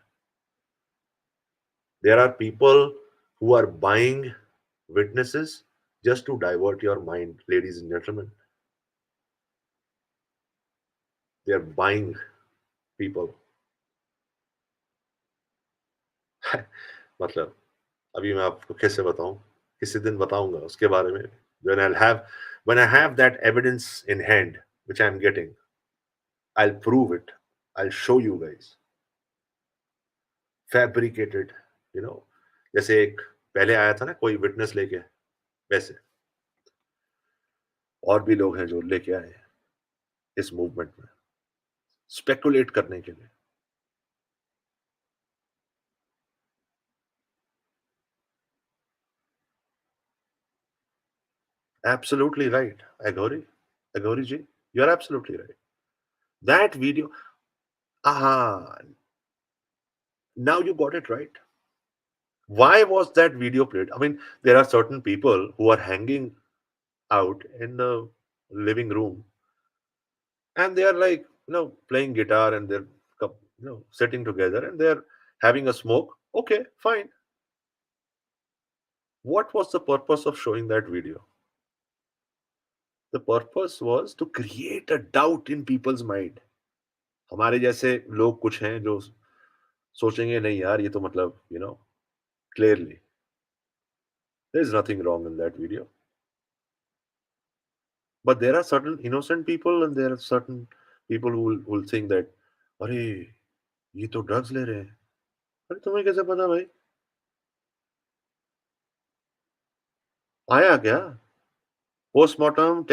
[SPEAKER 1] There are people who are buying witnesses just to divert your mind, ladies and gentlemen. They are buying people. मतलब अभी मैं आपको कैसे बताऊं? किसी दिन बताऊंगा उसके बारे में. When when I have that evidence in hand, which I'm getting, I'll prove it. I'll show you guys. Fabricated, you know. जैसे एक पहले आया था ना कोई विटनेस लेके, वैसे और भी लोग हैं जो लेके आए हैं इस मूवमेंट में स्पेकुलेट करने के लिए. Absolutely right. Agori. Agori ji, you're absolutely right. That video, aha, now you got it right. Why was that video played? I mean, there are certain people who are hanging out in the living room and they are like, playing guitar and they're, sitting together and they're having a smoke. Okay, fine. What was the purpose of showing that video? The purpose was to create a doubt in people's mind. हमारे जैसे लोग कुछ हैं जो सोचेंगे नहीं यार ये तो मतलब clearly there is nothing wrong in that video, but there are certain innocent people and there are certain people who will think that अरे ये तो ड्रग्स ले रहे हैं. अरे तुम्हें कैसे पता भाई? आया क्या? पोस्टमार्टम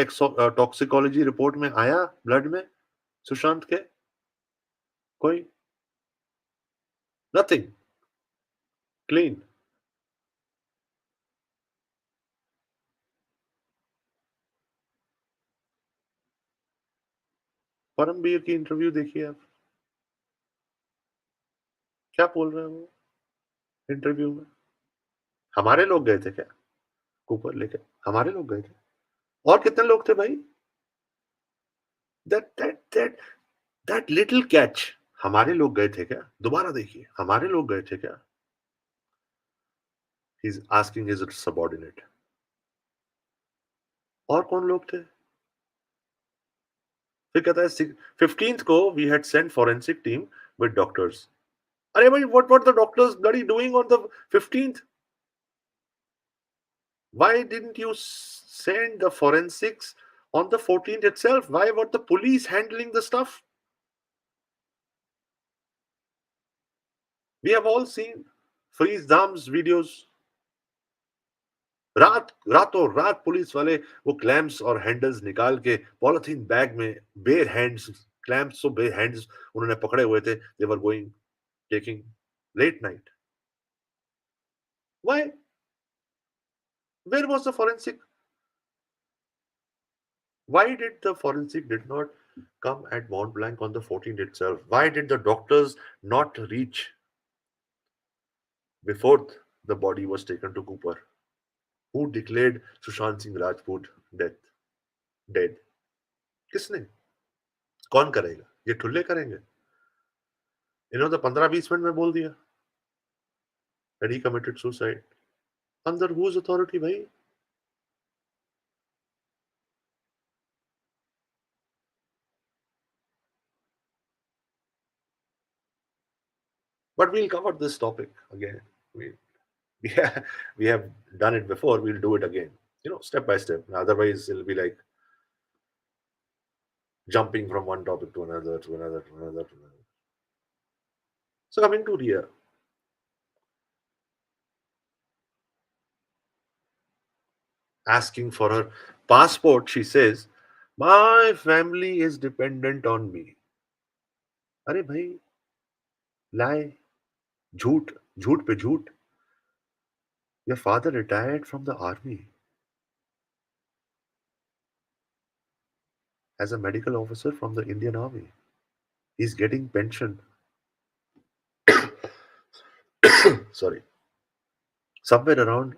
[SPEAKER 1] टॉक्सिकोलॉजी रिपोर्ट में आया ब्लड में सुशांत के कोई नथिंग क्लीन. परमबीर की इंटरव्यू देखिए आप, क्या बोल रहे हैं वो इंटरव्यू में. हमारे लोग गए थे क्या ऊपर लेके? हमारे लोग गए थे. और कितने लोग थे भाई? That little catch. हमारे लोग गए थे क्या? दोबारा देखिए, हमारे लोग गए थे क्या? He is asking his subordinate. और कौन लोग थे? फिर कहता है 15th को we had sent forensic team with doctors. अरे भाई, what the doctors bloody doing on the 15th? Why didn't you send the forensics on the 14th itself? Why were the police handling the stuff? We have all seen freeze dams videos. रातों रात police वाले वो clamps और handles निकाल के polythene bag में bare hands, clamps तो bare hands उन्होंने पकड़े हुए थे. They were going taking late night. Why? Where was the forensic? Why did the forensic did not come at Mont Blanc on the 14th itself? Why did the doctors not reach before the body was taken to Cooper? Who declared Sushant Singh Rajput dead? किसने? कौन करेगा? ये ठुल्ले करेंगे. इन्होंने तो 15-20 minute में बोल दिया that he committed suicide. Under whose authority भाई? But we'll cover this topic again. Yeah, we have done it before. We'll do it again. Step by step. Otherwise, it'll be like jumping from one topic to another, to another, to another, to another. So coming to Rhea, asking for her passport, she says, "My family is dependent on me." अरे भाई, lie, झूठ, झूठ पे झूठ. Your father retired from the army as a medical officer from the Indian Army. He's getting pension. Sorry, somewhere around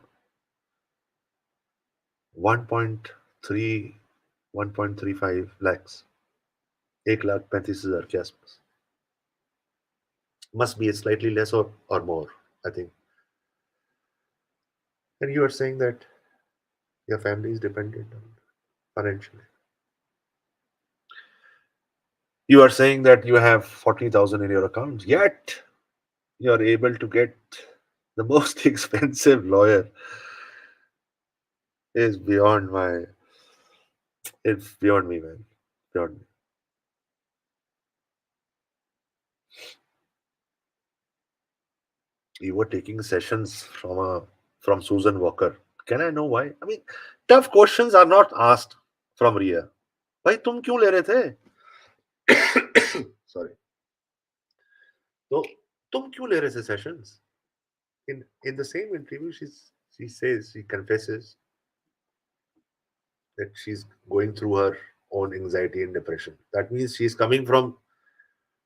[SPEAKER 1] 1.3, 1.35 lakhs. 1,35,000 के आसपास. Must be slightly less or more, I think. And you are saying that your family is dependent on financially. You are saying that you have 40,000 in your account, yet you are able to get the most expensive lawyer. Is beyond my. It's beyond me, man. Beyond me. You were taking sessions from Susan Walker. Can I know why? I mean, tough questions are not asked from Rhea. भाई तुम क्यों ले रहे थे? Sorry. तो तुम क्यों ले रहे थे sessions? In the same interview, she says, she confesses that she's going through her own anxiety and depression. That means she's coming from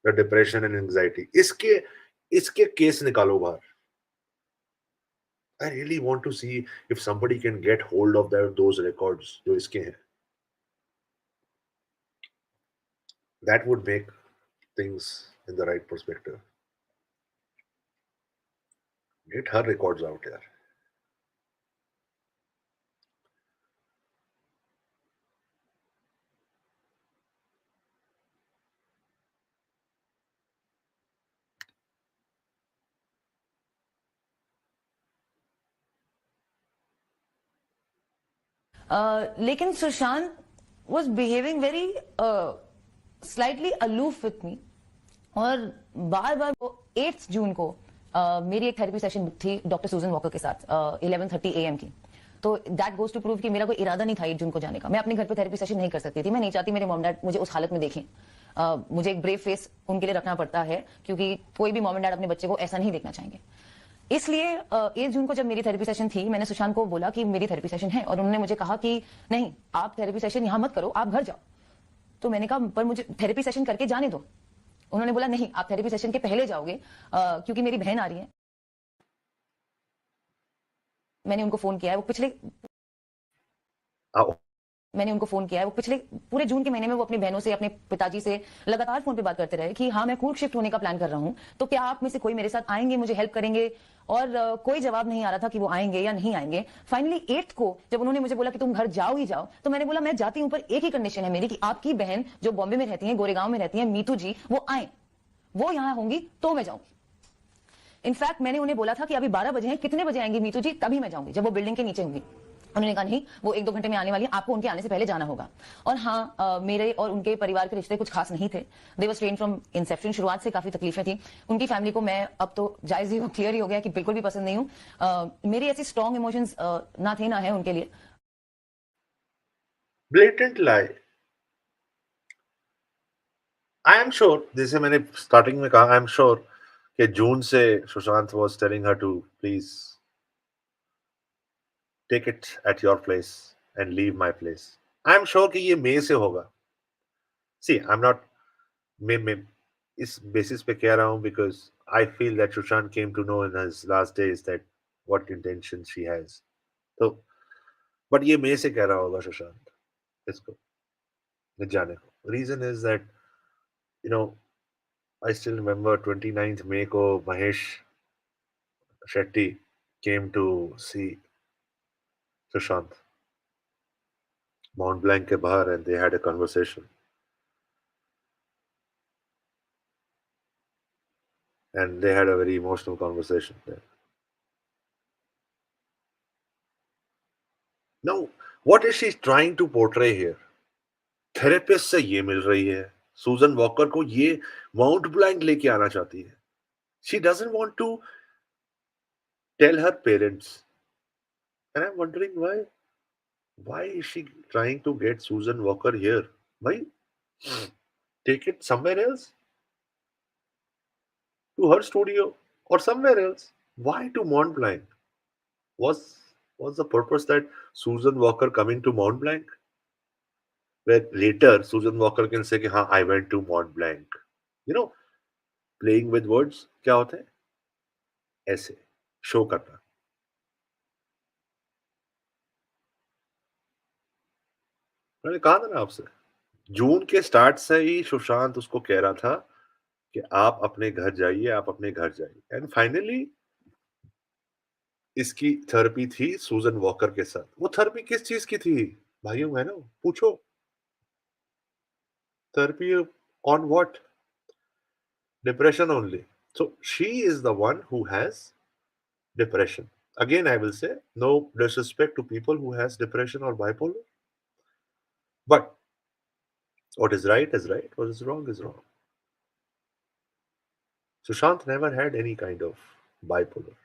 [SPEAKER 1] the depression and anxiety. इसके केस निकालो बाहर. I really want to see if somebody can get hold of those records जो इसके हैं. That would make things in the right perspective. Get her records out here.
[SPEAKER 3] लेकिन Sushant was behaving very slightly aloof with me, और बार बार 8 जून को मेरी एक therapy session book थी डॉक्टर सूजन वॉकर के साथ 11:30 AM की. तो दैट गोज टू प्रूव कि मेरा कोई इरादा नहीं था 8 जून को जाने का. मैं अपने घर पे थेरेपी सेशन नहीं कर सकती थी. मैं नहीं चाहती मेरे मॉम डैड मुझे उस हालत में देखें. मुझे एक ब्रेव फेस उनके लिए रखना पड़ता है, क्योंकि कोई भी मॉम एंड डैड अपने बच्चे को ऐसा नहीं देखना चाहेंगे. इसलिए 8 जून को जब मेरी थेरेपी सेशन थी, मैंने सुशांत को बोला कि मेरी थेरेपी सेशन है, और उन्होंने मुझे कहा कि नहीं, आप थेरेपी सेशन यहां मत करो, आप घर जाओ. तो मैंने कहा पर मुझे थेरेपी सेशन करके जाने दो. उन्होंने बोला नहीं, आप थेरेपी सेशन के पहले जाओगे, क्योंकि मेरी बहन आ रही है. मैंने उनको फोन किया है, वो पिछले पूरे जून के महीने में वो अपनी बहनों से, अपने पिताजी से लगातार फोन पे बात करते रहे कि हाँ, मैं कूर्ग शिफ्ट होने का प्लान कर रहा हूं, तो क्या आप में से कोई मेरे साथ आएंगे, मुझे हेल्प करेंगे. और कोई जवाब नहीं आ रहा था कि वो आएंगे या नहीं आएंगे. फाइनली 8 को जब उन्होंने मुझे बोला कि तुम घर जाओ ही जाओ, तो मैंने बोला मैं जाती हूं, पर एक ही कंडीशन है मेरी कि आपकी बहन जो बॉम्बे में रहती है, गोरेगांव में रहती है, मीतू जी, वो आए, वो यहां होंगी तो मैं जाऊंगी. इनफैक्ट मैंने उन्हें बोला था कि अभी 12 बजे हैं, कितने बजे आएंगी मीतू जी, तभी मैं जाऊंगी, जब वो बिल्डिंग के नीचे होंगी. उन्होंने कहा नहीं, वो 1-2 घंटे में आने वाली है, आपको उनके आने से पहले जाना होगा. और हाँ, मेरे और उनके परिवार के रिश्ते कुछ खास नहीं थे. They were strain from Inception. शुरुआत से काफी तकलीफें थी. उनकी फैमिली को मैं अब तो जायज ही क्लियर ही हो गया कि बिल्कुल भी पसंद नहीं हूँ. मेरी ऐसी स्ट्रॉन्ग इमोशंस ना थे ना है उनके लिए.
[SPEAKER 1] Blatant lie. I am sure, जैसे मैंने स्टार्टिंग में कहा, I am sure कि जून से Sushant was telling her to please take it at your place and leave my place. I am sure कि ये मई से होगा. See, I'm not मैं इस बेसिस पे कह रहा हूँ because I feel that Sushant came to know in his last days that what intention she has. तो but ये मई से कह रहा होगा सुशांत इसको जाने को. Reason is that you know I still remember 29th May को Mahesh Shetty came to see Sushant Mount Blanc के बाहर and they had a conversation. And they had a very emotional conversation there. Now, what is she trying to portray here? Therapist से ये मिल रही है, सूजन walker को ये mount blank लेके आना चाहती है. She doesn't want to tell her parents. And I'm wondering why. Why is she trying to get Susan Walker here? Why? Take it somewhere else? To her studio or somewhere else? Why to Mont Blanc? Was was the purpose that Susan Walker coming to Mont Blanc? Where later Susan Walker can say, "हाँ, I went to Mont Blanc." You know, playing with words क्या होता है? ऐसे show करना. मैंने कहा था ना आपसे, जून के स्टार्ट से ही सुशांत उसको कह रहा था कि आप अपने घर जाइए, आप अपने घर जाइए. एंड फाइनली इसकी थेरेपी थी सूजन वॉकर के साथ. वो थेरेपी किस चीज की थी भाइयों बहनों, पूछो. Therapy on what? Depression only. So she is the one who has depression. Again, I will say no disrespect to people who has depression or bipolar, but what is right is right, what is wrong is wrong. Sushant never had any kind of bipolar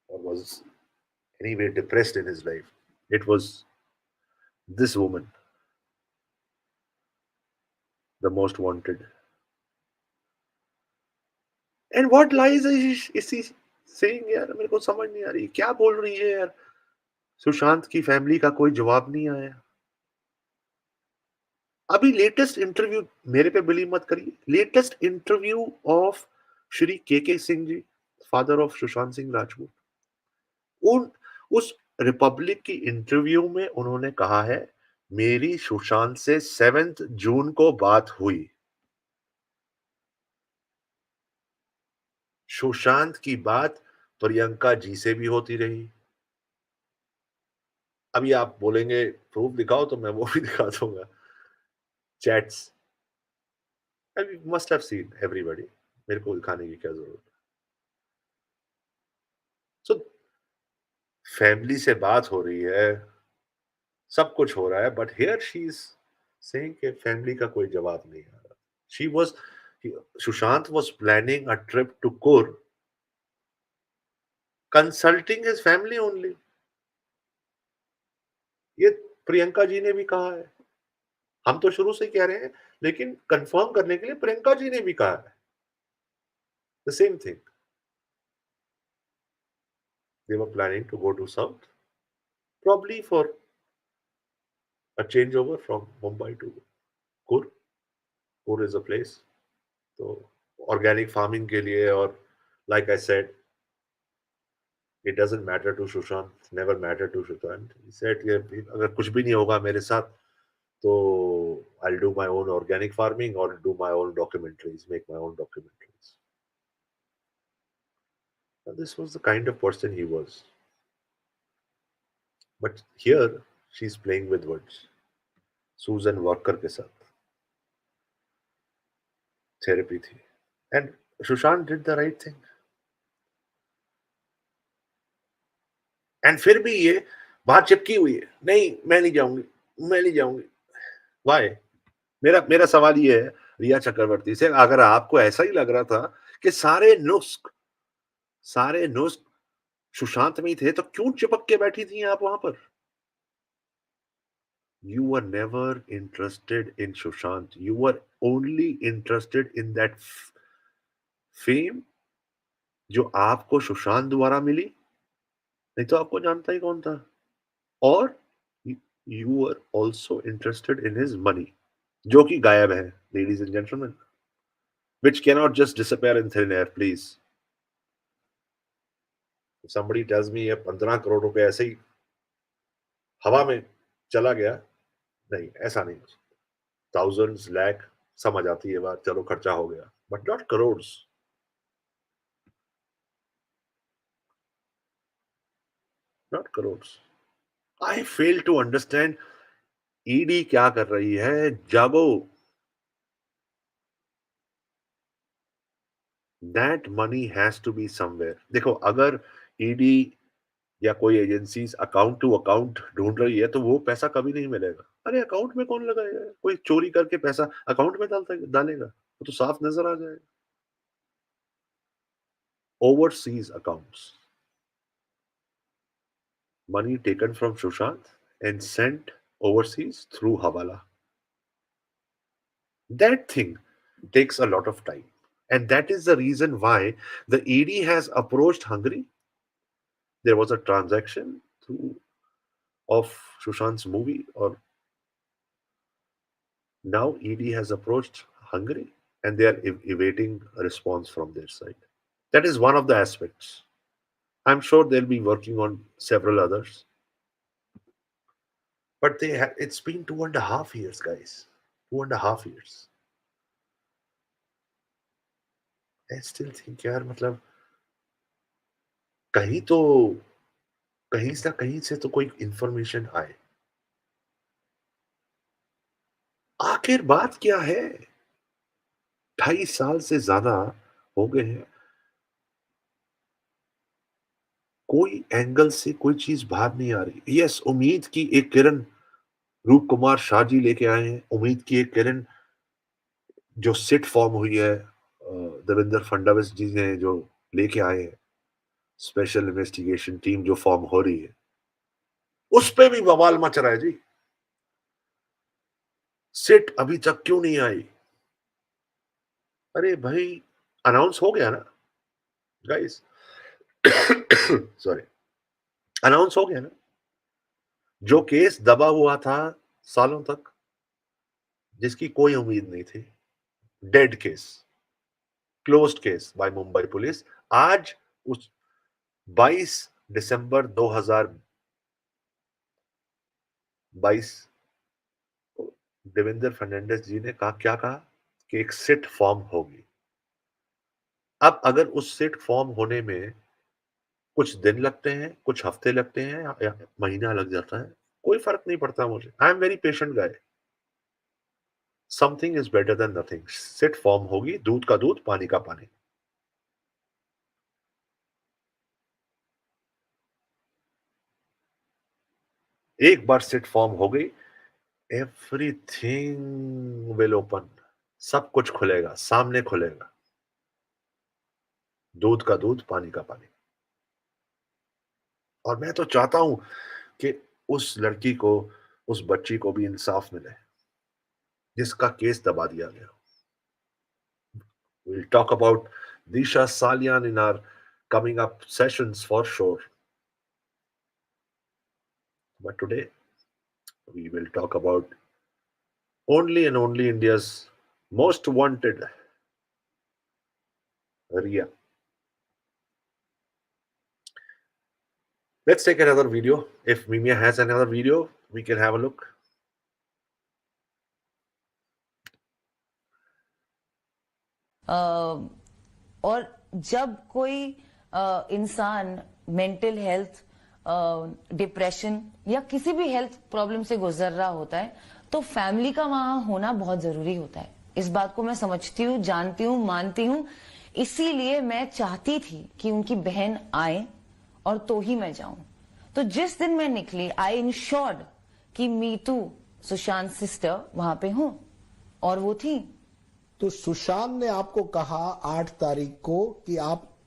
[SPEAKER 1] or was anyway depressed in his life. It was this woman, the most wanted. And what lies is he saying यार, मेरे को समझ नहीं आ रही क्या बोल रही है यार. सुशांत की फैमिली का कोई जवाब नहीं आया। अभी लेटेस्ट इंटरव्यू, मेरे पे बिलीव मत करिए, लेटेस्ट इंटरव्यू ऑफ श्री के सिंह जी, फादर ऑफ सुशांत सिंह राजपूत, उन उस रिपब्लिक की इंटरव्यू में उन्होंने कहा है, मेरी सुशांत से 7 जून को बात हुई। सुशांत की बात प्रियंका जी से भी होती रही। अभी आप बोलेंगे प्रूफ दिखाओ, तो मैं वो भी दिखा दूंगा, chats. I must have seen everybody, मेरे को दिखाने की क्या जरूरत है। सो फैमिली से बात हो रही है, सब कुछ हो रहा है, but here she is saying कि फैमिली का कोई जवाब नहीं आ रहा। She was Sushant was planning a trip to Coorg, consulting his family only. ये प्रियंका जी ने भी कहा है, हम तो शुरू से ही कह रहे हैं, लेकिन कंफर्म करने के लिए प्रियंका जी ने भी कहा है the same thing. They were planning to go to south, probably for a changeover from Mumbai to Kur. Kur is a place. तो ऑर्गेनिक फार्मिंग के लिए, और like I said, it doesn't matter to Sushant, never matter to Sushant. He said कि अगर कुछ भी नहीं होगा मेरे साथ, तो I will do my own organic farming और do my own documentaries, make my own documentaries. This was the kind of person he was. But here she is playing with words, Susan Walker के साथ therapy थी, and Sushant did the right thing. And फिर भी ये बात चिपकी हुई है, नहीं मैं नहीं जाऊंगी, मैं नहीं जाऊंगी। वाई? मेरा सवाल ये है रिया चक्रवर्ती से, अगर आपको ऐसा ही लग रहा था कि सारे नुस्ख सुशांत में ही थे, तो क्यों चिपक के बैठी थी आप वहां पर? You were never interested in Sushant, you were only interested in that fame जो आपको सुशांत द्वारा मिली, नहीं तो आपको जानता ही कौन था। और you were also interested in his money, जो कि गायब है, ladies and gentleman, which cannot just disappear in thin air, please. If somebody tells me ये 15 करोड़ रुपए ऐसे ही हवा में चला गया, नहीं, ऐसा नहीं। थाउजेंड्स, लाख, समझ आती है बात, चलो खर्चा हो गया, but not crore, not crore. I fail to understand, ED क्या कर रही है? जागो, that money has to be somewhere. देखो, अगर ईडी या कोई एजेंसीज अकाउंट टू अकाउंट ढूंढ रही है, तो वो पैसा कभी नहीं मिलेगा। अरे अकाउंट में कौन लगाएगा? कोई चोरी करके पैसा अकाउंट में डालेगा? वो तो साफ नजर आ जाएगा। Overseas accounts, money taken from Sushant and sent overseas through Hawala. That thing takes a lot of time. And that is the reason why the ED has approached Hungary. There was a transaction through of Sushant's movie, or now ED has approached Hungary, and they are awaiting a response from their side. That is one of the aspects. I'm sure they'll be working on several others. But it's been 2.5 years, guys. 2.5 years. I still think यार, मतलब कहीं तो, कहीं से कहीं से तो कोई इंफॉर्मेशन आए। आखिर बात क्या है? 2.5 साल से ज्यादा हो गए हैं, कोई एंगल से कोई चीज बाहर नहीं आ रही। यस, उम्मीद की एक किरण रूप कुमार शाह जी लेके आए हैं, उम्मीद की एक किरण जो सिट फॉर्म हुई है, देवेंद्र फडणवीस जी ने जो लेके आए हैं, स्पेशल इन्वेस्टिगेशन टीम जो फॉर्म हो रही है, उस पे भी बवाल मच रहा है जी। सिट अभी तक क्यों नहीं आई? अरे भाई, अनाउंस हो गया ना गाइस, सॉरी, अनाउंस हो गया ना। जो केस दबा हुआ था सालों तक, जिसकी कोई उम्मीद नहीं थी, dead case, closed case by Mumbai police, आज उस 22 दिसंबर 2022 को देवेंद्र फर्नांडिस जी ने क्या कहा कि एक सिट फॉर्म होगी। अब अगर उस सिट फॉर्म होने में कुछ दिन लगते हैं, कुछ हफ्ते लगते हैं या महीना लग जाता है, कोई फर्क नहीं पड़ता मुझे। I am very patient guy. Something is better than nothing. SIT form होगी, दूध का दूध, पानी का पानी। एक बार सिट फॉर्म हो गई, एवरीथिंग विल ओपन। सब कुछ खुलेगा, सामने खुलेगा। दूध का दूध, पानी का पानी। और मैं तो चाहता हूं कि उस लड़की को, उस बच्ची को भी इंसाफ मिले जिसका केस दबा दिया गया। We'll talk about Disha Salyan in our coming up sessions for sure. But today we will talk about only and only India's most wanted, Rhea. Let's take another video. If Mimia has another video, we can have a look.
[SPEAKER 3] और जब कोई इंसान mental health, depression या किसी भी health problem से गुजर रहा होता है तो फैमिली का वहां होना बहुत जरूरी होता है। इस बात को मैं समझती हूँ, जानती हूँ, मानती हूँ। इसीलिए मैं चाहती थी कि उनकी बहन आए और तो ही मैं जाऊं। तो जिस दिन मैं निकली, आई इंश्योर्ड कि मीतू, सुशांत सिस्टर वहां पे हूं, और वो थी।
[SPEAKER 2] तो सुशांत ने आपको कहा 8 तारीख को कि आप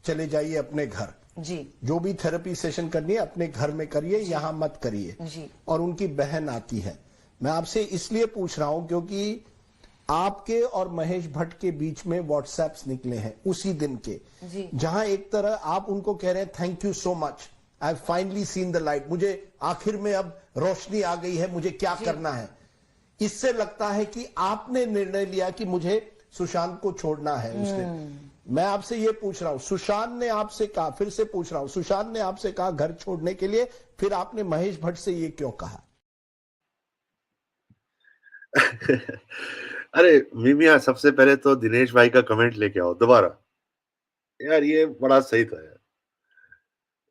[SPEAKER 2] चले जाइए अपने घर।
[SPEAKER 3] जी।
[SPEAKER 2] जो भी थेरेपी सेशन करनी है अपने घर में करिए, यहां मत करिए।
[SPEAKER 3] जी।
[SPEAKER 2] और उनकी बहन आती है। मैं आपसे इसलिए पूछ रहा हूं क्योंकि आपके और महेश भट्ट के बीच में व्हाट्सएप्स निकले हैं उसी दिन के, जहां एक तरह आप उनको कह रहे हैं thank you so much, I have finally seen the light, मुझे आखिर में अब रोशनी आ गई है, मुझे क्या करना है। इससे लगता है कि आपने निर्णय लिया कि मुझे सुशांत को छोड़ना है उसने। मैं आपसे ये पूछ रहा हूं, सुशांत ने आपसे कहा, फिर से पूछ रहा हूं, सुशांत ने आपसे कहा घर छोड़ने के लिए, फिर आपने महेश भट्ट से ये क्यों कहा?
[SPEAKER 1] अरे मीमिया, सबसे पहले तो दिनेश भाई का कमेंट लेके आओ दोबारा। यार ये बड़ा सही था यार।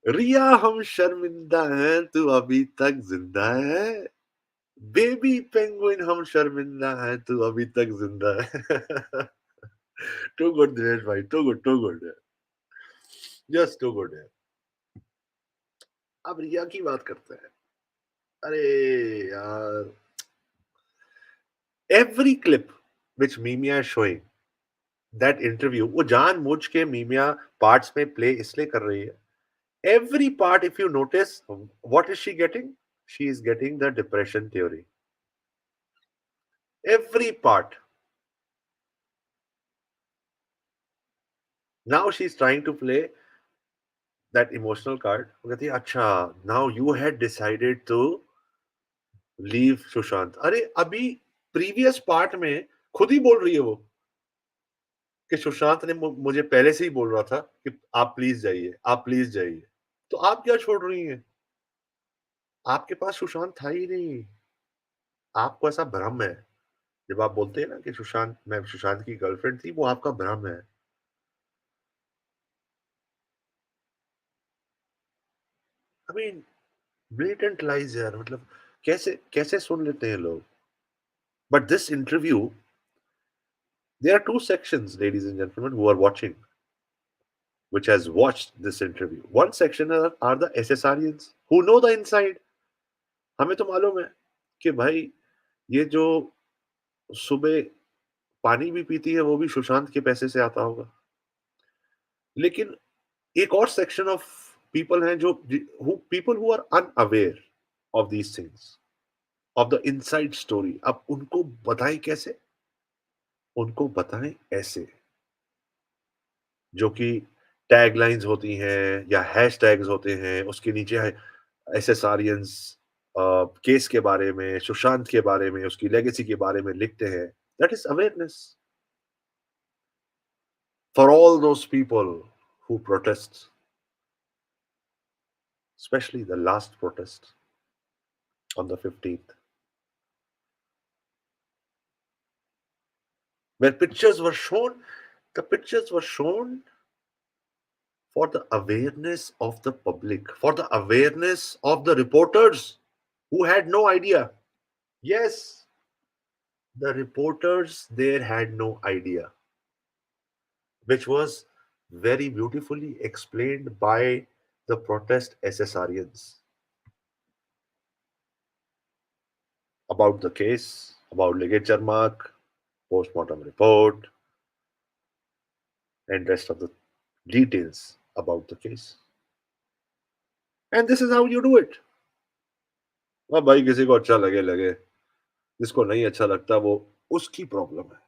[SPEAKER 1] रिया हम शर्मिंदा हैं, तू अभी तक जिंदा है। बेबी पेंगुइन हम शर्मिंदा हैं, तू अभी तक जिंदा है। टू गुड दिनेश भाई, too good, too good, just too good है। अब रिया की बात करते हैं। अरे यार, एवरी क्लिप विच मीमिया शोइंग दैट इंटरव्यू, वो जानबूझ के मीमिया पार्ट्स में प्ले इसलिए कर रही है। Every part, if you notice, what is she getting? She is getting the depression theory. Every part. Now she is trying to play that emotional card. वो कहती है अच्छा, now you had decided to leave Sushant. अरे अभी previous part में खुद ही बोल रही है वो कि सुशांत ने मुझे पहले से ही बोल रहा था कि आप प्लीज जाइए, आप प्लीज जाइए। तो आप क्या छोड़ रही हैं? आपके पास सुशांत था ही नहीं। आपको ऐसा भ्रम है। जब आप बोलते हैं ना कि सुशांत, मैं सुशांत की गर्लफ्रेंड थी, वो आपका भ्रम है। आई मीन ब्लेटेंट लाइज यार, मतलब कैसे कैसे सुन लेते हैं लोग। But this interview, there are two sections, ladies and gentlemen, who are watching, which has watched this interview. One section are the SSRians who know the inside. हमें तो मालूम है कि भाई ये जो सुबह पानी भी पीती है वो भी सुशांत के पैसे से आता होगा। लेकिन एक और सेक्शन ऑफ पीपल हैं जो people who are unaware of these things, of the inside story. अब उनको बताएं कैसे? उनको बताएं ऐसे, जो कि टैगलाइंस होती हैं या हैशटैग्स होते हैं, उसके नीचे है एसएसआरियंस केस के बारे में, सुशांत के बारे में, उसकी लेगेसी के बारे में लिखते हैं, that is awareness for all those people who protest, especially the last protest on the 15th, where pictures were shown. The pictures were shown for the awareness of the public, for the awareness of the reporters who had no idea. Yes, the reporters there had no idea, which was very beautifully explained by the protest SSRians about the case, about ligature mark, postmortem report, and rest of the details about the case. And this is how you do it. अब भाई किसी को अच्छा लगे लगे, जिसको नहीं अच्छा लगता वो उसकी प्रॉब्लम है.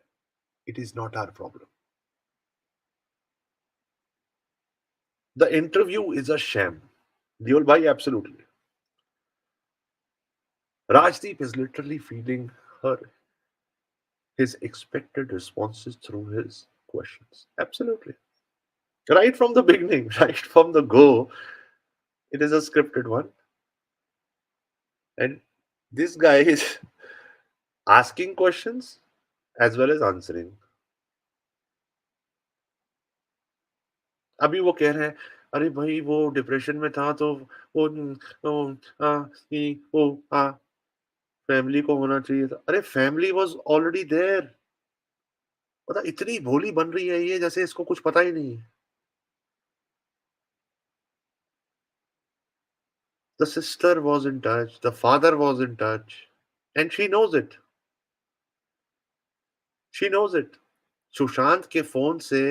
[SPEAKER 1] It is not our problem. The interview is a sham. Deol bhai, absolutely. Rajdeep is literally feeding her his expected responses through his questions. Absolutely. Right from the beginning, right from the go, it is a scripted one. And this guy is asking questions as well as answering. अभी वो कह रहे हैं, अरे भाई वो depression में था तो वो फैमिली को होना चाहिए था. अरे फैमिली वाज ऑलरेडी देयर. पता इतनी भोली बन रही है ये जैसे इसको कुछ पता ही नहीं है. The sister was in touch, the father was in touch, and she knows it. She knows it. Sushant के फोन से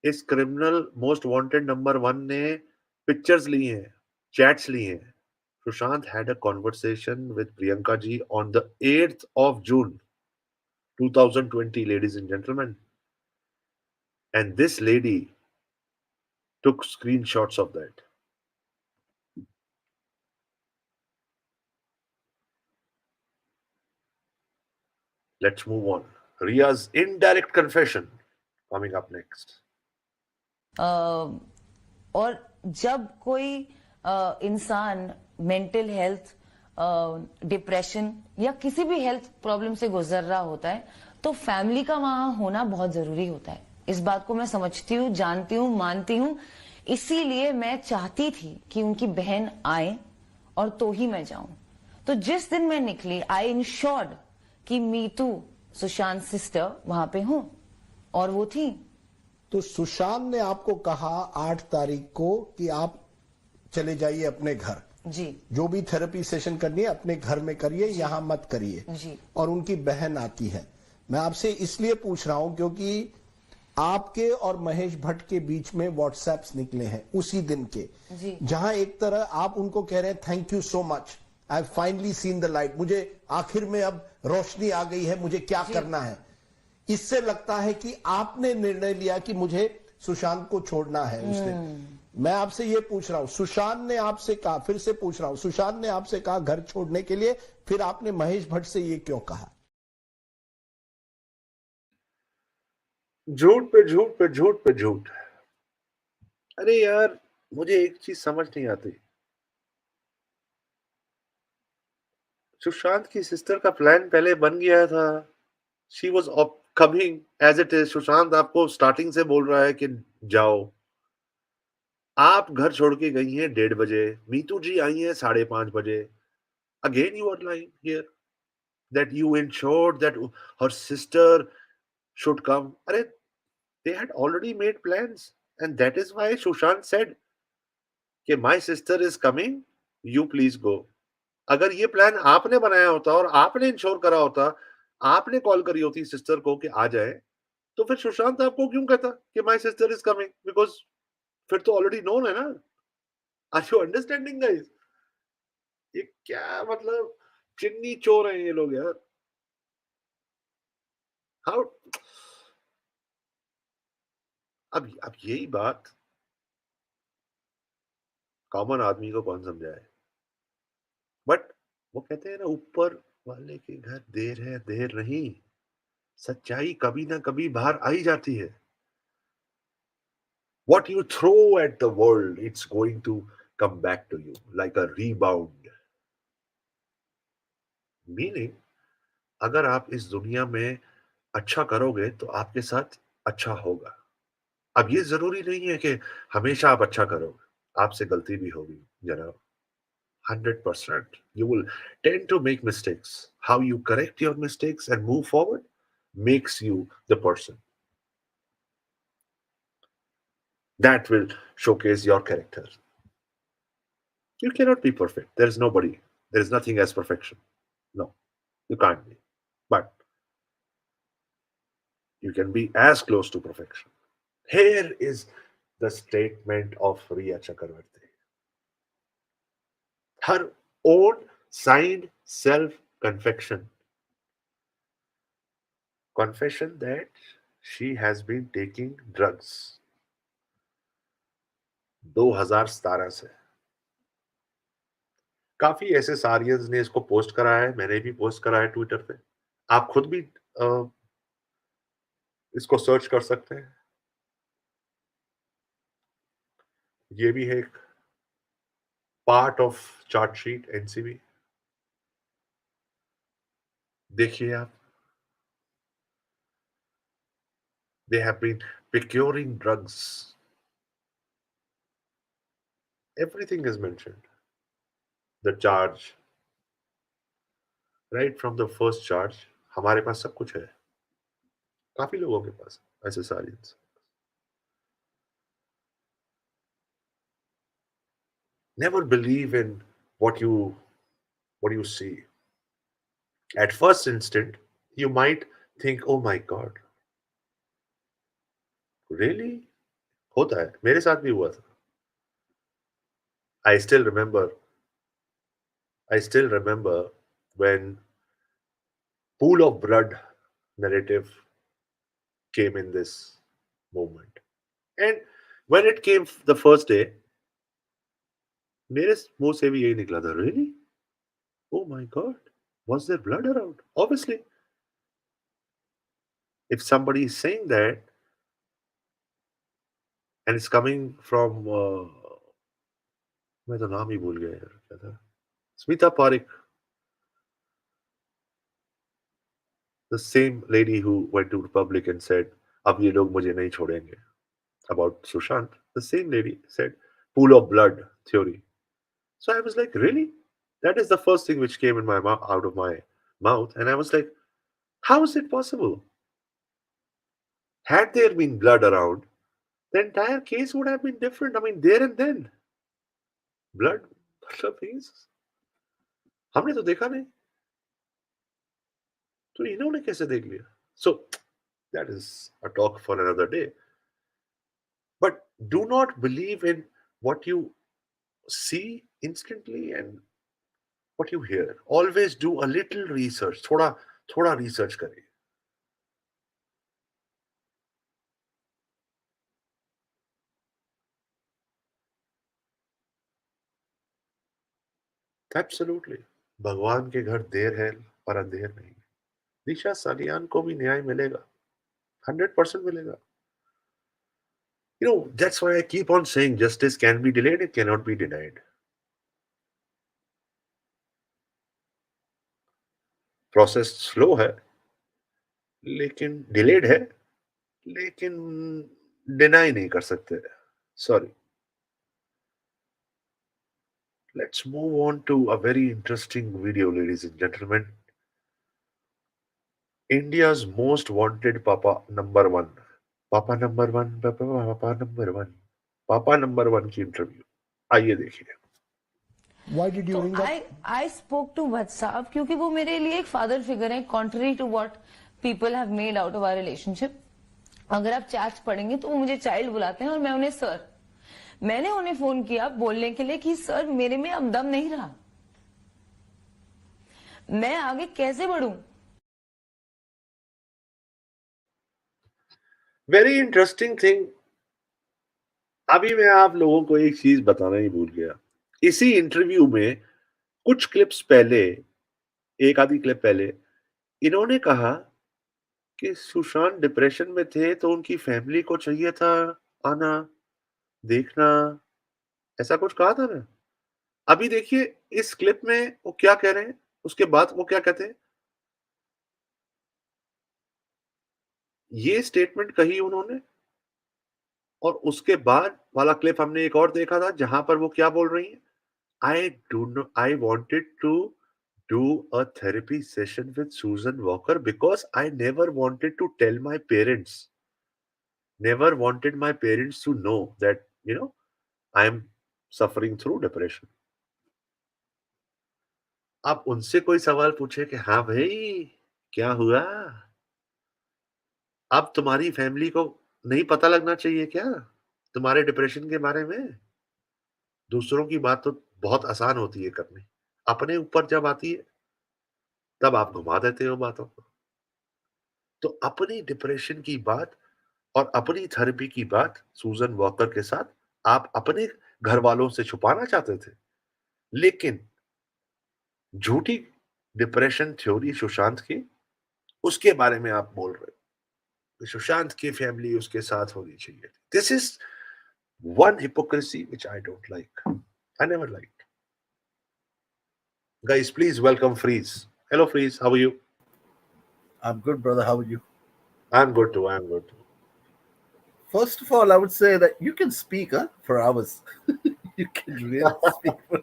[SPEAKER 1] इस क्रिमिनल मोस्ट वांटेड नंबर 1 ने पिक्चर्स ली हैं, चैट्स ली हैं. Sushant had a conversation with Priyanka ji on the 8th of June 2020, ladies and gentlemen. And this lady took screenshots of that. Let's move on. Rhea's indirect confession coming up next.
[SPEAKER 3] और जब कोई इंसान mental health, depression या किसी भी health problem से गुजर रहा होता है तो फैमिली का वहां होना बहुत जरूरी होता है. इस बात को मैं समझती हूँ, जानती हूँ, मानती हूँ. इसीलिए मैं चाहती थी कि उनकी बहन आए और तो ही मैं जाऊं. तो जिस दिन मैं निकली, आई इंश्योर्ड कि मीतू, सुशांत सिस्टर वहां पे हूं, और वो थी.
[SPEAKER 2] तो सुशांत ने आपको कहा 8 तारीख को कि आप चले जाइए अपने घर.
[SPEAKER 3] जी.
[SPEAKER 2] जो भी थेरेपी सेशन करनी है अपने घर में करिए, यहां मत करिए.
[SPEAKER 3] जी.
[SPEAKER 2] और उनकी बहन आती है. मैं आपसे इसलिए पूछ रहा हूं क्योंकि आपके और महेश भट्ट के बीच में व्हाट्सएप्स निकले हैं उसी दिन के, जहां एक तरह आप उनको कह रहे हैं thank you so much, I finally seen the light, मुझे आखिर में अब रोशनी आ गई है, मुझे क्या करना है. इससे लगता है कि आपने निर्णय लिया कि मुझे सुशांत को छोड़ना है उस दिन. मैं आपसे ये पूछ रहा हूं, सुशांत ने आपसे कहा, फिर से पूछ रहा हूं, सुशांत ने आपसे कहा घर छोड़ने के लिए, फिर आपने महेश भट्ट से ये क्यों कहा?
[SPEAKER 1] झूठ पे झूठ पे झूठ पे झूठ. अरे यार, मुझे एक चीज समझ नहीं आती. सुशांत की सिस्टर का प्लान पहले बन गया था. She was coming as it is. Sushant आपको स्टार्टिंग से बोल रहा है कि जाओ. आप घर छोड़ के गई हैं 1:30 बजे, मीतू जी आई हैं 5:30 बजे. Again you are lying here that you ensured that her sister should come. अरे they had already made plans, and that is why Sushant said कि my sister is coming, you please go. अगर ये plan आपने बनाया होता और आपने ensure करा होता, आपने कॉल करी होती सिस्टर को कि आ जाए, तो फिर सुशांत आपको क्यों कहता कि my sister is coming? Because फिर तो ऑलरेडी नोन है ना. Are you understanding guys? ये क्या मतलब चिन्नी चोर हैं ये लोग यार. हाउ अब यही बात कॉमन आदमी को कौन समझाए. बट वो कहते हैं ना, ऊपर वाले के घर देर है देर नहीं, सच्चाई कभी ना कभी बाहर आई जाती है. What you throw at the world, it's going to come back to you like a rebound. Meaning, अगर आप इस दुनिया में अच्छा करोगे तो आपके साथ अच्छा होगा. अब ये जरूरी नहीं है कि हमेशा आप अच्छा करोगे, आपसे गलती भी होगी जनाब. 100%. You will tend to make mistakes. How you correct your mistakes and move forward makes you the person. That will showcase your character. You cannot be perfect. There is nobody. There is nothing as perfection. No, you can't be. But you can be as close to perfection. Here is the statement of Rhea Chakraborty. Her own signed self confession that she has been taking drugs 2017 से. काफी ऐसे सारियंस ने इसको post करा है, मैंने भी post करा है ट्विटर पे. आप खुद भी इसको सर्च कर सकते हैं. ये भी है एक पार्ट ऑफ चार्टशीट एनसीबी. देखिए आप. They have been procuring drugs. Everything is mentioned. The charge, right from the first charge, हमारे पास सब कुछ है. काफी लोगों के पास ऐसे सारियंस. Never believe in what you see. At first instant, you might think, "Oh my God, really?" होता है. मेरे साथ भी हुआ था. I still remember. I still remember when pool of blood narrative came in this movement. And when it came the first day, मेरे मुंह से भी यही निकला था. Really? Oh my God. Was there blood around? Obviously. If somebody is saying that and it's coming from मैं तो नाम ही भूल गया यार, क्या था? Smita Pareek, the same lady who went to the public and said, अब ये लोग मुझे नहीं छोड़ेंगे. About Sushant, the same lady said, pool of blood theory. So I was like, really? That is the first thing which came in my out of my mouth, and I was like, how is it possible? Had there been blood around, the entire case would have been different. I mean, there and then. Blood, मतलब means हमने तो देखा नहीं, तो इन्होंने कैसे देख लिया? So that is a talk for another day. But do not believe in what you see instantly and what you hear. Always do a little research. थोड़ा थोड़ा research करिए. Absolutely. भगवान के घर देर है पर अंधेर नहीं. दिशा सालियान को भी न्याय मिलेगा. 100% मिलेगा. That's why I keep on saying justice can be delayed, it cannot be denied. Process slow है, लेकिन डिलेड है, लेकिन डिनाई नहीं कर सकते. Sorry. Let's move on to a very interesting video, ladies and gentlemen. India's most wanted Papa number one. Papa number one, Papa number one. Papa number one की interview. आइए देखिए.
[SPEAKER 2] Why did you ring up?
[SPEAKER 3] I spoke to WhatsApp क्योंकि वो मेरे लिए एक father figure है, contrary to what people have made out of our relationship. अगर आप चैट्स पढ़ेंगे तो वो मुझे चाइल्ड बुलाते हैं और मैं उन्हें सर. मैंने उन्हें फोन किया बोलने के लिए कि सर मेरे में अब दम नहीं रहा, मैं आगे कैसे बढ़ूं.
[SPEAKER 1] Very interesting thing. अभी मैं आप लोगों को एक चीज बताना ही भूल गया. इसी इंटरव्यू में कुछ क्लिप्स पहले, एक आधी क्लिप पहले, इन्होंने कहा कि सुशांत डिप्रेशन में थे तो उनकी फैमिली को चाहिए था आना, देखना, ऐसा कुछ कहा था ना? अभी देखिए इस क्लिप में वो क्या कह रहे हैं, उसके बाद वो क्या कहते हैं। ये स्टेटमेंट कही उन्होंने और उसके बाद वाला क्लिप हमने एक और देखा था जहां पर वो क्या बोल रही हैं, I wanted to do a therapy session with Susan Walker because I never wanted to tell my parents, never wanted my parents to know that, I am suffering through depression. आप उनसे कोई सवाल पूछे कि हाँ भाई, क्या हुआ? अब तुम्हारी फैमिली को नहीं पता लगना चाहिए क्या? तुम्हारे डिप्रेशन के बारे में? दूसरों की बात तो बहुत आसान होती है करनी। अपने ऊपर जब आती है, तब आप घुमा देते हो बातों को। तो अपनी डिप्रेशन की बात और अपनी थेरेपी की बात सूजन वॉकर के साथ आप अपने घर वालों से छुपाना चाहते थे, लेकिन झूठी डिप्रेशन थ्योरी सुशांत की, उसके बारे में आप बोल रहे हो कि सुशांत की फैमिली उसके साथ होनी चाहिए। This is one hypocrisy which I don't like, I never like. Guys please welcome Freeze. Hello Freeze, how are you?
[SPEAKER 4] I'm good, brother. How are you?
[SPEAKER 1] I am good too, I am good too.
[SPEAKER 4] First of all, I would say that you can speak, for hours. You can really speak for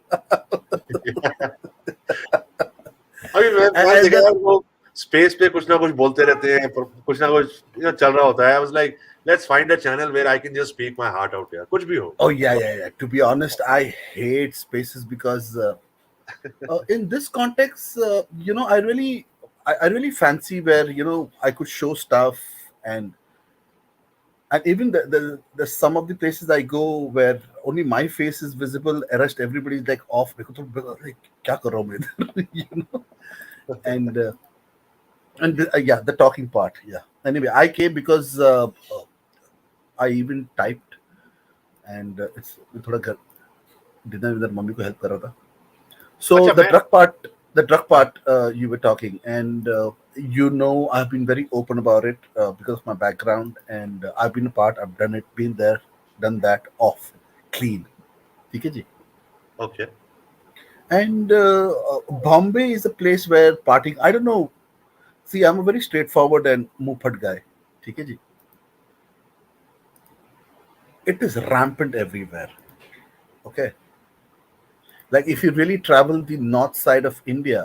[SPEAKER 1] अभी मैं
[SPEAKER 4] and
[SPEAKER 1] देखा
[SPEAKER 4] then,
[SPEAKER 1] यार, वो space पे कुछ ना कुछ बोलते रहते हैं, कुछ ना कुछ चल रहा होता है। I was like let's find a channel where I can just speak my heart out यार, कुछ भी हो।
[SPEAKER 4] oh yeah. To be honest, I hate spaces because in this context, I really fancy where I could show stuff and even the some of the places I go where only my face is visible, the rest everybody's like off. Like, "Kya kar raha hu main idhar?" And yeah, the talking part. Yeah. Anyway, I came because I even typed, and it's thoda dinner with mummy ko help kar raha tha. So
[SPEAKER 1] अच्छा मैं
[SPEAKER 4] the drug part you were talking, and I've been very open about it because of my background, and I've been a part. I've done it, been there, done that. Off, clean, ठीक है जी.
[SPEAKER 1] Okay
[SPEAKER 4] And Bombay is a place where partying. I don't know. See, I'm a very straightforward and mupad guy. ठीक है जी. It is rampant everywhere. Okay. Like if you really travel the north side of India,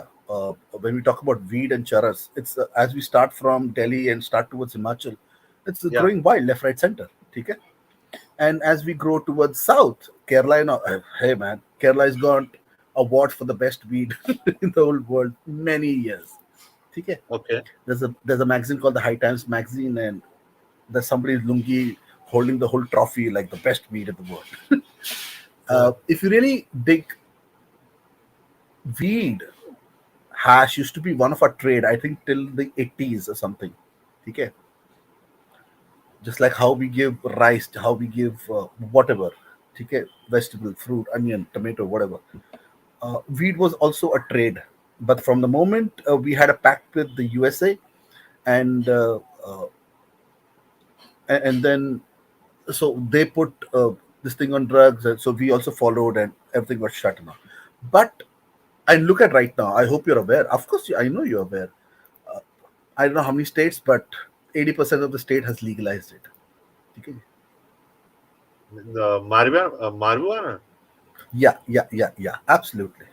[SPEAKER 4] when we talk about weed and charas, it's as we start from Delhi and start towards Himachal, it's
[SPEAKER 1] या
[SPEAKER 4] growing wild left, right, center. Okay? And as we grow towards south, Kerala, hey man, Kerala has got awards for the best weed in the whole world many years. Okay?
[SPEAKER 1] Okay
[SPEAKER 4] There's a magazine called the High Times magazine, and there's somebody's lungi holding the whole trophy like the best weed in the world. If you really dig, weed hash used to be one of our trade, I think, till the 80s or something. Okay? Just like how we give rice, how we give whatever, okay, vegetable, fruit, onion, tomato, whatever. Weed was also a trade. But from the moment we had a pact with the USA, and and then so they put this thing on drugs, and so we also followed, and everything was shut down. But I look at right now. I hope you're aware. Of course, I know you're aware. I don't know how many states, but 80% of the state has legalized it. Okay?
[SPEAKER 1] मारवाना
[SPEAKER 4] Yeah. Absolutely.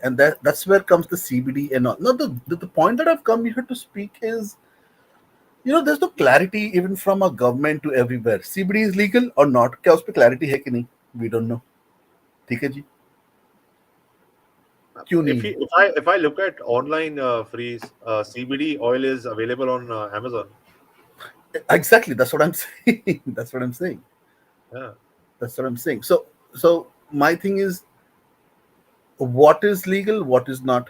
[SPEAKER 4] And that's where comes the CBD and all. No, the point that I've come here to speak is, there's no clarity even from a government to everywhere. CBD is legal or not? क्या उस पे clarity है कि नहीं? We don't know. ठीक है जी. क्यों
[SPEAKER 1] if
[SPEAKER 4] नहीं?
[SPEAKER 1] you, if I look at online freeze, CBD oil is available on Amazon.
[SPEAKER 4] Exactly. That's what I'm saying. That's what I'm saying.
[SPEAKER 1] Yeah,
[SPEAKER 4] That's what I'm saying. So my thing is, what is legal, what is not?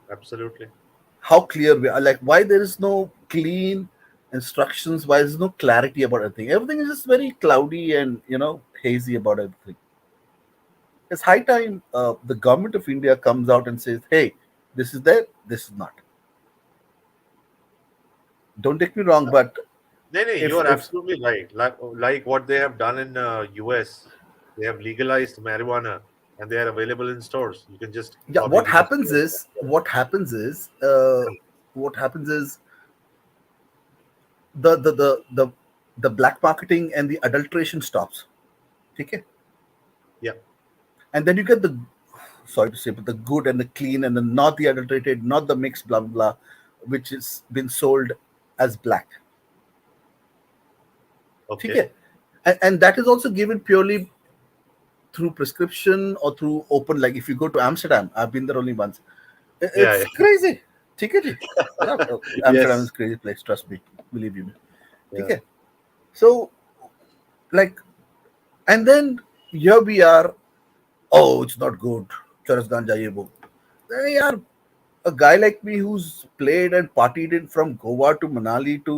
[SPEAKER 1] absolutely.
[SPEAKER 4] How clear we are, like why there is no clean instructions, why there's no clarity about everything is just very cloudy and hazy about everything. It's high time the government of India comes out and says, "Hey, this is there, this is not." Don't take me wrong, but
[SPEAKER 5] No, no, you
[SPEAKER 4] if
[SPEAKER 5] are
[SPEAKER 4] if
[SPEAKER 5] absolutely right. Like what they have done in US, they have legalized marijuana and they are available in stores. You can just
[SPEAKER 4] yeah,
[SPEAKER 5] probably just
[SPEAKER 4] what happens is the the black marketing and the adulteration stops. Okay,
[SPEAKER 5] yeah,
[SPEAKER 4] and then you get the, sorry to say, but the good and the clean and the not the adulterated, not the mixed, blah blah blah, which is been sold as black.
[SPEAKER 5] okay,
[SPEAKER 4] Okay, and that is also given purely through prescription or through open. Like if you go to Amsterdam, I've been there only once.
[SPEAKER 5] yeah,
[SPEAKER 4] It's
[SPEAKER 5] yeah.
[SPEAKER 4] crazy. ठीक है जी. Yeah, Amsterdam is
[SPEAKER 5] Yes,
[SPEAKER 4] a crazy place. Trust me, believe you me.
[SPEAKER 5] yeah,
[SPEAKER 4] Okay, so like, and then here we are. Oh, it's not good. Charas ganja ye wo. Yeah, a guy like me who's played and partied in from Goa to Manali to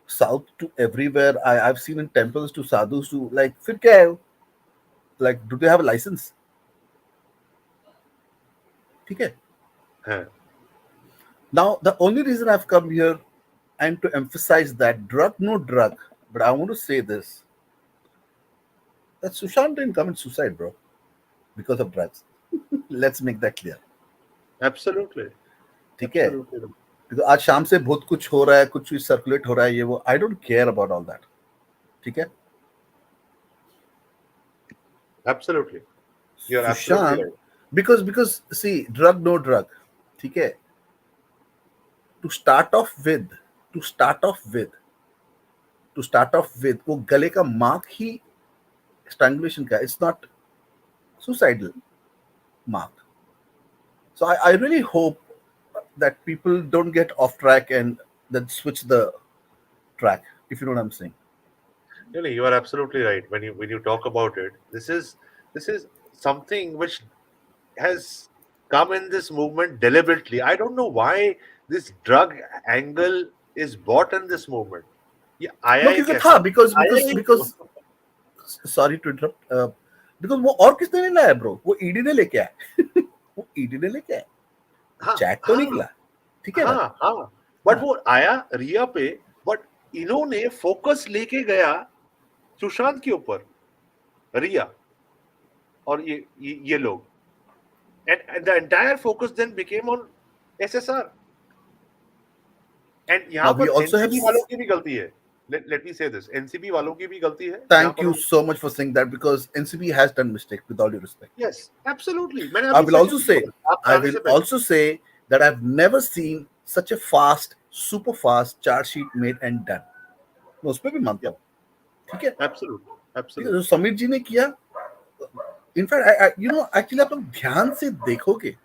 [SPEAKER 4] south to everywhere. I've seen in temples to sadhus to like. फिर क्या है? Like, do they have a license? ठीक है.
[SPEAKER 5] huh.
[SPEAKER 4] Now, the only reason I've come here and to emphasize that drug, no drug, but I want to say this, that Sushant didn't commit suicide, bro, because of drugs. Let's make that clear.
[SPEAKER 5] Absolutely,
[SPEAKER 4] ठीक है?
[SPEAKER 5] absolutely,
[SPEAKER 4] Because आज शाम से बहुत कुछ हो रहा है, कुछ चीज सर्कुलेट हो रहा है, ये वो. I don't care about all that. ठीक है?
[SPEAKER 5] absolutely. You are absolutely
[SPEAKER 4] Sushant,
[SPEAKER 5] right.
[SPEAKER 4] because see, drug, no drug. ठीक है? To start off with, to start off with, to start off with, वो गले का mark ही strangulation का. It's not suicidal mark. So I really hope that people don't get off track and then switch the track, if you know what I'm saying.
[SPEAKER 5] Really, you are absolutely right. When you talk about it, this is something which has come in this movement deliberately. I don't know why this drug angle is bought in this movement. Yeah, आया
[SPEAKER 4] No,
[SPEAKER 5] ही
[SPEAKER 4] क्योंकि
[SPEAKER 5] कैसे?
[SPEAKER 4] था
[SPEAKER 5] आया ही क्यों?
[SPEAKER 4] because sorry to interrupt, because वो और किसने नहीं लाया ब्रो, वो ईडी ने लेके आया. वो ईडी ने लेके आया,
[SPEAKER 5] हाँ
[SPEAKER 4] चैट तो
[SPEAKER 5] हाँ
[SPEAKER 4] निकला. ठीक है ना?
[SPEAKER 5] हाँ हाँ, बट
[SPEAKER 4] हाँ.
[SPEAKER 5] वो आया रिया पे, बट इन्होंने फोकस लेके गया सुशांत के ऊपर, रिया और ये लोग, and the entire focus then became on SSR. And यहाँ
[SPEAKER 4] Now we
[SPEAKER 5] पर
[SPEAKER 4] also have.
[SPEAKER 5] एनसीबी वालों की भी गलती है. Let me say this, NCB वालों की भी गलती है यहाँ
[SPEAKER 4] Thank
[SPEAKER 5] पर.
[SPEAKER 4] you so much for saying that, because NCB has done mistake, with all due respect.
[SPEAKER 5] Yes absolutely, मैंने
[SPEAKER 4] I
[SPEAKER 5] अभी
[SPEAKER 4] will also
[SPEAKER 5] सजेस्ट
[SPEAKER 4] say,
[SPEAKER 5] किया आपके आने से पहले.
[SPEAKER 4] say that I've never seen such a fast, super fast charge sheet made and done. मैं उस पर भी मानता हूँ. ठीक है?
[SPEAKER 5] एब्सोल्युटली
[SPEAKER 4] ठीक है,
[SPEAKER 5] एब्सोल्युटली.
[SPEAKER 4] जो समीर जी ने किया, इनफैक्ट यू नो, एक्चुअली आप लोग ध्यान से देखोगे,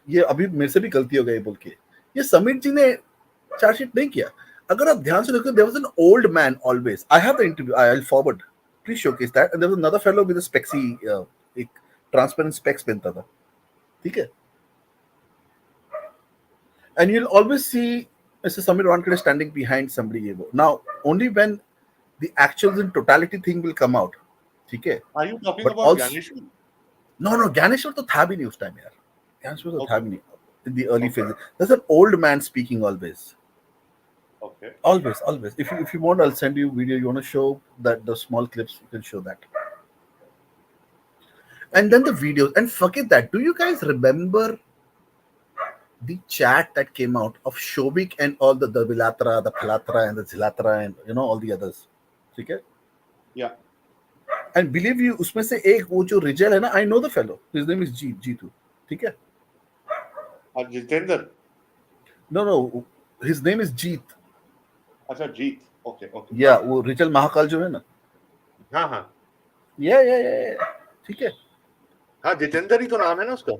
[SPEAKER 4] ये अभी मेरे से भी गलती हो गई बोल के, ये समीर जी ने चार्जशीट नहीं किया. अगर आप ध्यान से देखो, there was an old man always. I have the interview, I will forward, please showcase that. And there was another fellow with a specsy, एक ट्रांसपेरेंट स्पेक्स पहनता था. ठीक है? And you'll always see Mr. Samir Wankhede standing behind somebody. Now, only when the actuals in totality thing will come out. Okay?
[SPEAKER 5] Are you talking
[SPEAKER 4] But
[SPEAKER 5] about
[SPEAKER 4] also,
[SPEAKER 5] Gyaneshwar?
[SPEAKER 4] no, Ganeshwar to tha bhi nahi us time, yaar. Ganeshwar to tha
[SPEAKER 5] Okay.
[SPEAKER 4] bhi nahi in the early phases. There's an old man speaking always.
[SPEAKER 5] Okay,
[SPEAKER 4] Always. If you want, I'll send you a video. You want to show that the small clips, you can show that. And then the videos. And forget that. Do you guys remember the chat that came out of Shobik and all the Vilatra, the Palatra, and the Zilatra, and you know all the others? Okay?
[SPEAKER 5] या
[SPEAKER 4] And believe you, उसमें से एक वो जो रिजल है ना, I know the fellow. His name is Jeetu. ठीक है?
[SPEAKER 5] और Jitendra.
[SPEAKER 4] No. His name is Jeet.
[SPEAKER 5] अच्छा जीत. Okay okay.
[SPEAKER 4] Yeah, वो रिजल महाकाल जो है ना.
[SPEAKER 5] हाँ हाँ
[SPEAKER 4] Yeah. ठीक है?
[SPEAKER 5] हाँ, जितेंद्र ही तो नाम है ना उसका.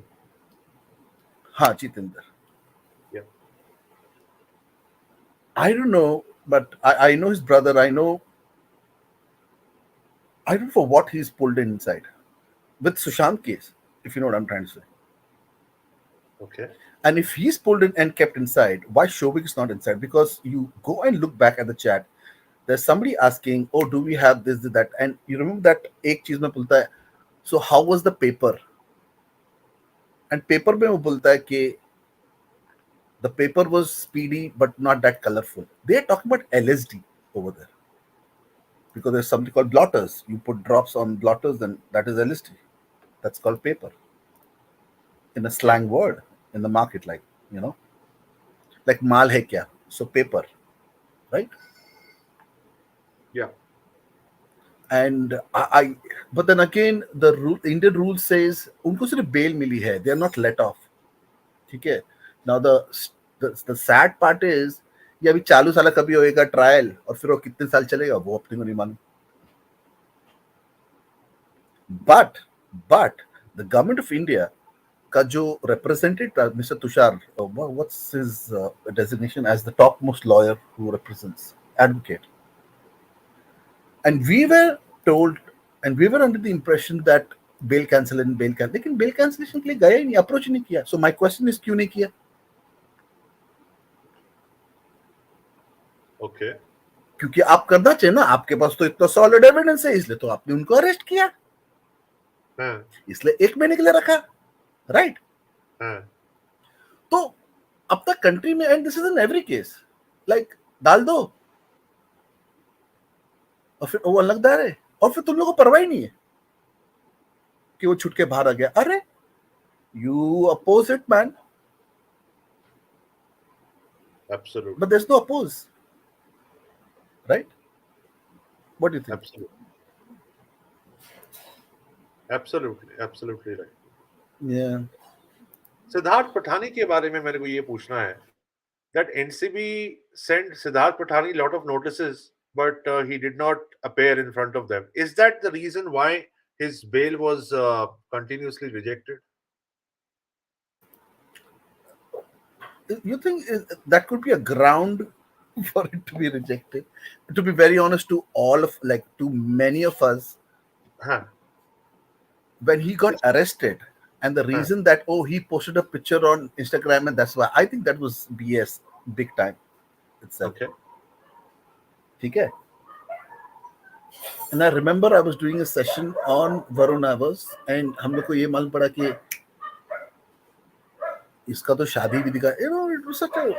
[SPEAKER 4] हाँ, Jitendra.
[SPEAKER 5] Yeah.
[SPEAKER 4] I don't know, but I know his brother. I don't know for what he's pulled in inside. With Sushant case, if you know what I'm trying to say.
[SPEAKER 5] Okay.
[SPEAKER 4] And if he's pulled in and kept inside, why Shobik is not inside? Because you go and look back at the chat. there's somebody asking, oh, do we have this, that, and you remember that एक चीज में बोलता है, so how was the paper? And paper में वो बोलता है कि the paper was speedy but not that colorful. They are talking about LSD over there because there's something called blotters. You put drops on blotters, then that is LSD. That's called paper in a slang word in the market, like like माल है क्या? So paper, right?
[SPEAKER 5] Yeah.
[SPEAKER 4] And I but then again, the rule, Indian rule says उनको सिर्फ bail मिली है. They are not let off. ठीक है? Now the sad part is ये अभी चालू साला कभी होएगा ट्रायल और फिर वो कितने साल चलेगा वो अपने को नहीं मालूम. But the government of India का जो represented Mr. Tushar, what's his designation as the topmost lawyer who represents advocate, and we were told and we were under the impression that bail लेकिन bail cancellation के लिए गया ही नहीं, approach नहीं किया. So my question is क्यों नहीं किया?
[SPEAKER 5] Okay.
[SPEAKER 4] क्योंकि आप करना चाहिए ना, आपके पास तो इतना सॉलिड एविडेंस है, इसलिए तो आपने उनको अरेस्ट किया, इसलिए 1 महीने के लिए रखा, राइट? तो अब तक कंट्री में, and this is in every case, like डाल दो और फिर वो अलगदार है और फिर तुम लोगों को परवाह ही नहीं है कि वो छूट के बाहर आ गया. अरे you oppose it man,
[SPEAKER 5] Absolutely.
[SPEAKER 4] but there's no oppose, right? What do you think?
[SPEAKER 5] Absolutely right.
[SPEAKER 4] Yeah.
[SPEAKER 5] Siddharth Pathani के बारे में मेरे को ये पूछना है that NCB sent Siddharth Pathani lot of notices, but he did not appear in front of them. Is that the reason why his bail was continuously rejected?
[SPEAKER 4] You think that could be a ground for it to be rejected? To be very honest, to many of us, when he got arrested, and the reason that he posted a picture on Instagram, and that's why I think that was BS big time itself.
[SPEAKER 5] Okay.
[SPEAKER 4] Okay. And I remember I was doing a session on Varun Avas, and हम लोग को ये मालूम पड़ा कि इसका तो शादी भी दिखा, it was such a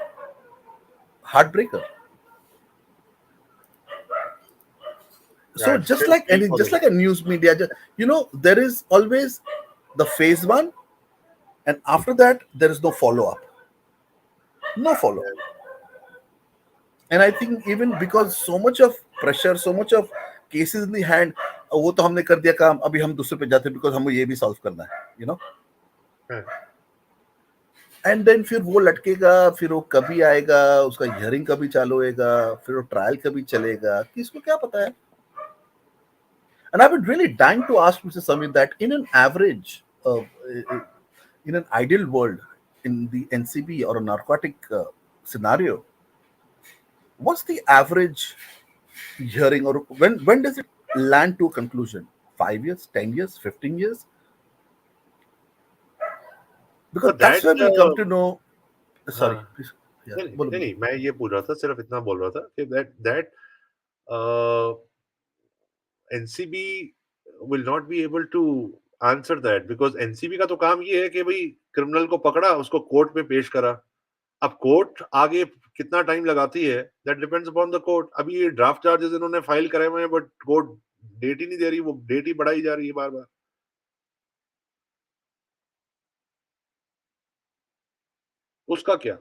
[SPEAKER 4] heartbreaker. So
[SPEAKER 5] Yeah,
[SPEAKER 4] just like a news media, there is always the phase 1, and after that there is no follow-up. No follow-up. And I think even because so much of pressure, so much of cases in the hand, वो तो हमने कर दिया काम, अभी हम दूसरे पे जाते because हमको ये भी solve करना है, And then फिर वो लटकेगा, फिर वो कभी आएगा, उसका हियरिंग कभी चालू होएगा, फिर वो ट्रायल कभी चलेगा, किसको क्या पता है? And I would really dying to ask Mr. Samir that in an average, in an ideal world, in the NCB or a narcotic scenario, what's the average hearing, or when does it land to a conclusion? 5 years, 10 years, 15 years? Because that's where we come to know. Sorry, please.
[SPEAKER 5] नहीं, मैं ये पूछ रहा था, सिर्फ इतना बोल रहा था कि that NCB will not be able to answer that, because NCB का तो काम ये है कि भाई क्रिमिनल को पकड़ा, उसको कोर्ट में पेश करा. अब कोर्ट आगे कितना टाइम लगाती है, that depends upon the court. अभी ये ड्राफ्ट चार्जेस इन्होंने फाइल करे हुए हैं, बट कोर्ट डेट ही नहीं दे रही, वो डेट ही बढ़ाई जा रही है बार बार. उसका क्या?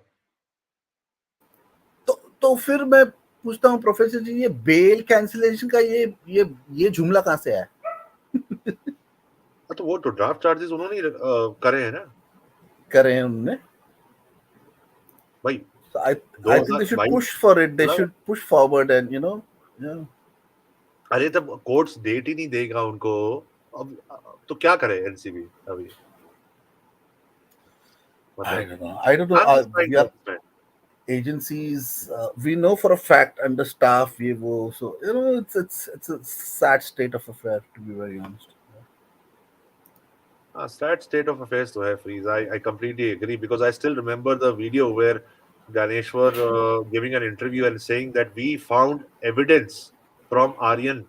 [SPEAKER 4] तो फिर मैं पूछता हूँ प्रोफेसर जी, ये बेल कैंसिलेशन का ये जुमला कहाँ से आया?
[SPEAKER 5] तो वो तो ड्राफ्ट चार्जेस उन्होंने करे हैं ना,
[SPEAKER 4] करे हैं उन्होंने भाई. So I think they should push for it. They should push forward, and yeah.
[SPEAKER 5] अरे तब कोर्ट्स डेट ही नहीं देगा उनको, अब तो क्या करे एनसीबी अभी?
[SPEAKER 4] I don't know. We are agencies. We know for a fact understaff. So it's a sad state of affair, to be very honest.
[SPEAKER 5] Sad state of affairs to have, Freeze. I completely agree, because I still remember the video where Ganeshwar giving an interview and saying that we found evidence from Aryan.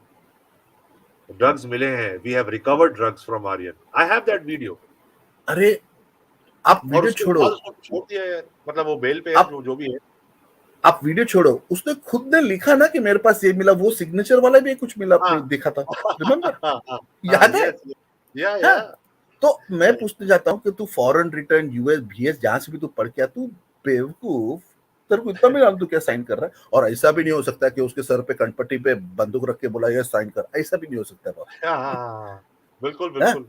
[SPEAKER 5] Drugs मिले हैं. We have recovered drugs from Aryan. I have that video.
[SPEAKER 4] अरे आप
[SPEAKER 5] और
[SPEAKER 4] video
[SPEAKER 5] उसके
[SPEAKER 4] छोड़ो,
[SPEAKER 5] बाद उसको छोड़ दिया यार. मतलब वो बेल पे है
[SPEAKER 4] आप
[SPEAKER 5] जो भी है.
[SPEAKER 4] आप वीडियो छोड़ो, उसने खुद ने लिखा ना कि मेरे पास ये मिला, वो सिग्नेचर वाला भी कुछ मिला,
[SPEAKER 5] हाँ.
[SPEAKER 4] देखा था, रिमेम्बर?
[SPEAKER 5] हाँ,
[SPEAKER 4] याद है?
[SPEAKER 5] yes, yeah,
[SPEAKER 4] हाँ,
[SPEAKER 5] yeah.
[SPEAKER 4] तो मैं पूछते जाता हूँ कि तू फॉरेन रिटर्न यूएस बीएस जहां से भी तू पढ़ के आ, तू बेवकूफ, तेरे को इतना मिला, तू क्या साइन कर रहा है? और ऐसा भी नहीं हो सकता कि उसके सर पे कनपट्टी पे बंदूक रख के बोला ये साइन कर, ऐसा भी नहीं हो सकता बाप।
[SPEAKER 5] हाँ, बिल्कुल
[SPEAKER 4] हाँ?
[SPEAKER 5] बिल्कुल.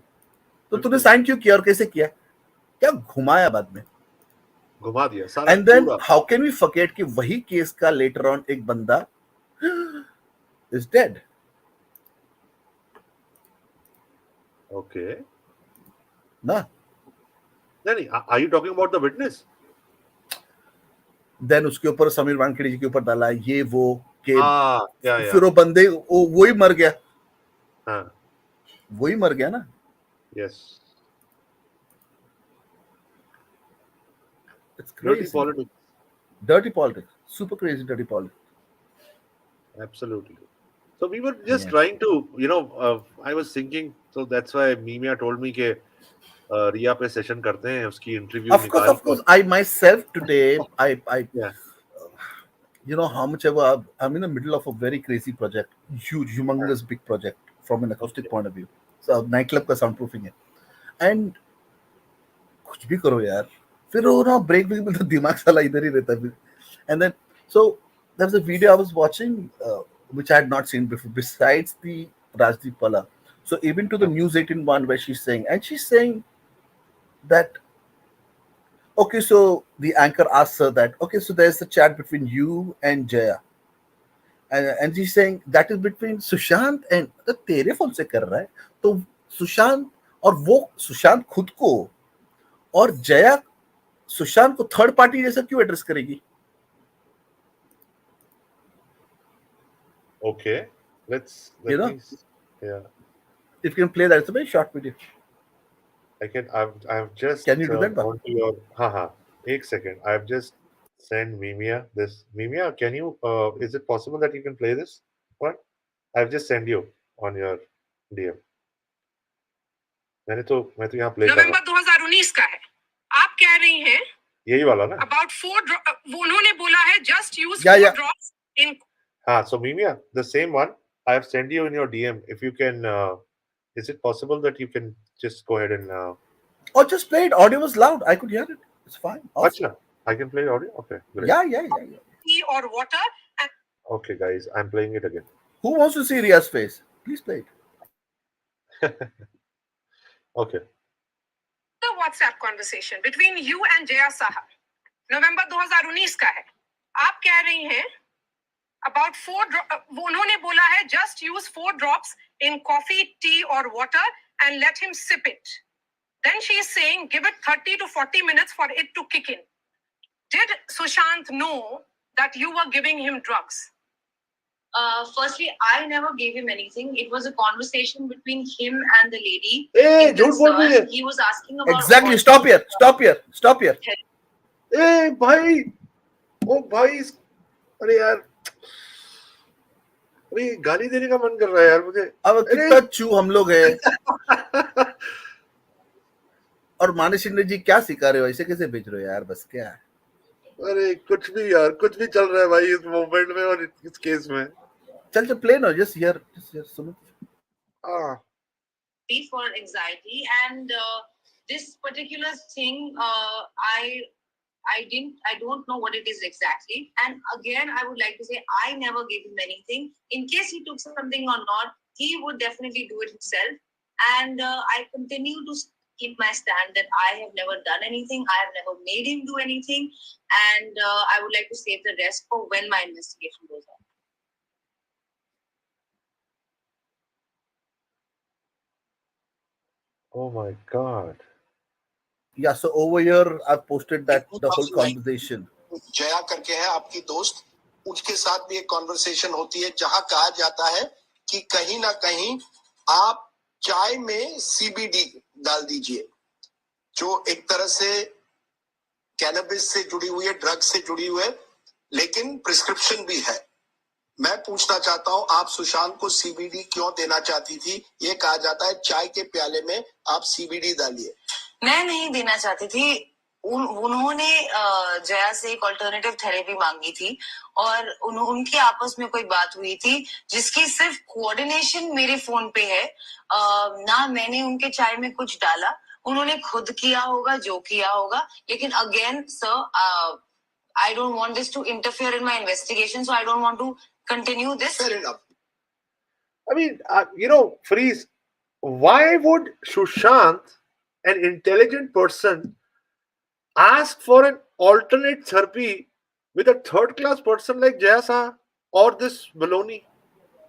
[SPEAKER 4] तो तूने साइन क्यों किया और कैसे किया? क्या घुमाया बाद में?
[SPEAKER 5] घुमा दिया सारा
[SPEAKER 4] एंड देन
[SPEAKER 5] पूरा.
[SPEAKER 4] हाउ कैन वी फॉरगेट कि वही केस का लेटर ऑन एक बंदा इज डेड.
[SPEAKER 5] Okay.
[SPEAKER 4] ना
[SPEAKER 5] नहीं, are you talking about the witness?
[SPEAKER 4] Then उसके ऊपर समीर वानखेड़े जी के ऊपर डाला ये वो के,
[SPEAKER 5] हाँ,
[SPEAKER 4] फिर वो बंदे वही मर गया.
[SPEAKER 5] हाँ,
[SPEAKER 4] वही मर गया ना.
[SPEAKER 5] yes.
[SPEAKER 4] It's
[SPEAKER 5] Dirty
[SPEAKER 4] crazy.
[SPEAKER 5] politics.
[SPEAKER 4] Dirty politics. Super crazy dirty politics.
[SPEAKER 5] Absolutely. So we were just
[SPEAKER 4] Yeah.
[SPEAKER 5] trying to, I was thinking, so that's why Mimia told me कि रिया पे सेशन करते हैं, उसकी interview
[SPEAKER 4] Of course. I myself today, I
[SPEAKER 5] Yeah.
[SPEAKER 4] you know how much ever I'm in the middle of a very crazy project, huge, humongous, big project from an acoustic
[SPEAKER 5] Okay.
[SPEAKER 4] point of view. So nightclub का soundproofing है, and कुछ भी करो यार, फिर वो ना break में तो दिमाग साला इधर ही रहता है. And then so there's a video I was watching which I had not seen before besides the Rajdeep Pala. So even to the News 18 one where she's saying that okay, so the anchor asks her that okay, so there's a chat between you and Jaya, and she's saying that is between Sushant and तो तेरे phone से कर रहा है, तो सुशांत और वो सुशांत खुद को और जया सुशांत को थर्ड पार्टी जैसा क्यों एड्रेस करेगी?
[SPEAKER 5] Okay. Let me. Yeah.
[SPEAKER 4] If you can play that, it's a very short video.
[SPEAKER 5] I've just.
[SPEAKER 4] Can you do that,
[SPEAKER 5] gone to your. Haha. एक second. I've just sent Mimia this. Mimia, can you? Is it possible that you can play this one? I've just sent you on your DM. मैं तो यहाँ play कर रहा हूँ.
[SPEAKER 6] नवंबर 2019 का है. आप कह रही हैं
[SPEAKER 5] यही वाला ना?
[SPEAKER 6] About 4 वो उन्होंने बोला है just use 4 drops in.
[SPEAKER 5] हाँ, so Mimia, the same one I have sent you in your DM. If you can, is it possible that you can just go ahead and?
[SPEAKER 4] Or just play it. Audio was loud. I could hear it. It's fine. Awesome.
[SPEAKER 5] Achha, I can play audio. Okay, great.
[SPEAKER 4] Yeah.
[SPEAKER 6] Tea or water. And
[SPEAKER 5] Okay, guys, I'm playing it again.
[SPEAKER 4] Who wants to see Ria's face? Please play it.
[SPEAKER 5] Okay.
[SPEAKER 6] the WhatsApp conversation between you and Jaya Saha. नवंबर 2019 का है. आप कह रही हैं about 4 वो उन्होंने बोला है just use 4 drops in coffee, tea or water and let him sip it. Then she is saying give it 30 to 40 minutes for it to kick in. Did Sushant know that you were giving him drugs?
[SPEAKER 7] Firstly, I never gave him anything. It was a conversation between him and the lady.
[SPEAKER 5] Hey, झूठ बोल रही है.
[SPEAKER 7] He was asking about
[SPEAKER 4] Exactly. Stop here.
[SPEAKER 5] Hey, भाई. ओ भाई. अरे यार. अरे गाली देने का मन कर रहा है यार मुझे.
[SPEAKER 4] अब कितना चू हम लोग हैं. और मानस शिंदे जी क्या सिखा रहे हो, ऐसे कैसे भेज रहे हो यार, बस क्या?
[SPEAKER 5] अरे कुछ भी यार, कुछ भी चल रहा है भाई इस मूवमेंट में और इस केस में.
[SPEAKER 4] चल प्ले ना, just hear सुनो.
[SPEAKER 7] for anxiety and this particular thing I don't know what it is exactly, and again I would like to say I never gave him anything. In case he took something or not, he would definitely do it himself, and I continue to keep my stand that I have never done anything, I have never made him do anything, and I would like to save the rest for when my investigation goes on.
[SPEAKER 5] Oh my God.
[SPEAKER 4] Yeah, so over here I've posted that the whole conversation.
[SPEAKER 2] Jaya करके है आपकी दोस्त, उसके साथ भी एक conversation होती है जहां कहा जाता है कि कहीं ना कहीं आप चाय में सीबीडी डाल दीजिए, जो एक तरह से कैनबिस से जुड़ी हुई है, ड्रग्स से जुड़ी हुई है, लेकिन प्रिस्क्रिप्शन भी है। मैं पूछना चाहता हूं, आप सुशांत को सीबीडी क्यों देना चाहती थी? ये कहा जाता है चाय के प्याले में आप सीबीडी डालिए। मैं नहीं देना चाहती थी। उन्होंने जया से एक ऑल्टरनेटिव थेरेपी मांगी थी और उनके आपस में कोई बात हुई थी जिसकी सिर्फ कोऑर्डिनेशन मेरे फोन पे है। ना मैंने उनके चाय में कुछ डाला, उन्होंने खुद किया होगा जो किया होगा। लेकिन again sir, I don't want this to interfere in my investigation, so I don't want to continue this. Fair enough.
[SPEAKER 5] I mean, Freeze, why would Sushant, an intelligent person, ask for an alternate therapy with a third-class person like Jayasa or this Baloney?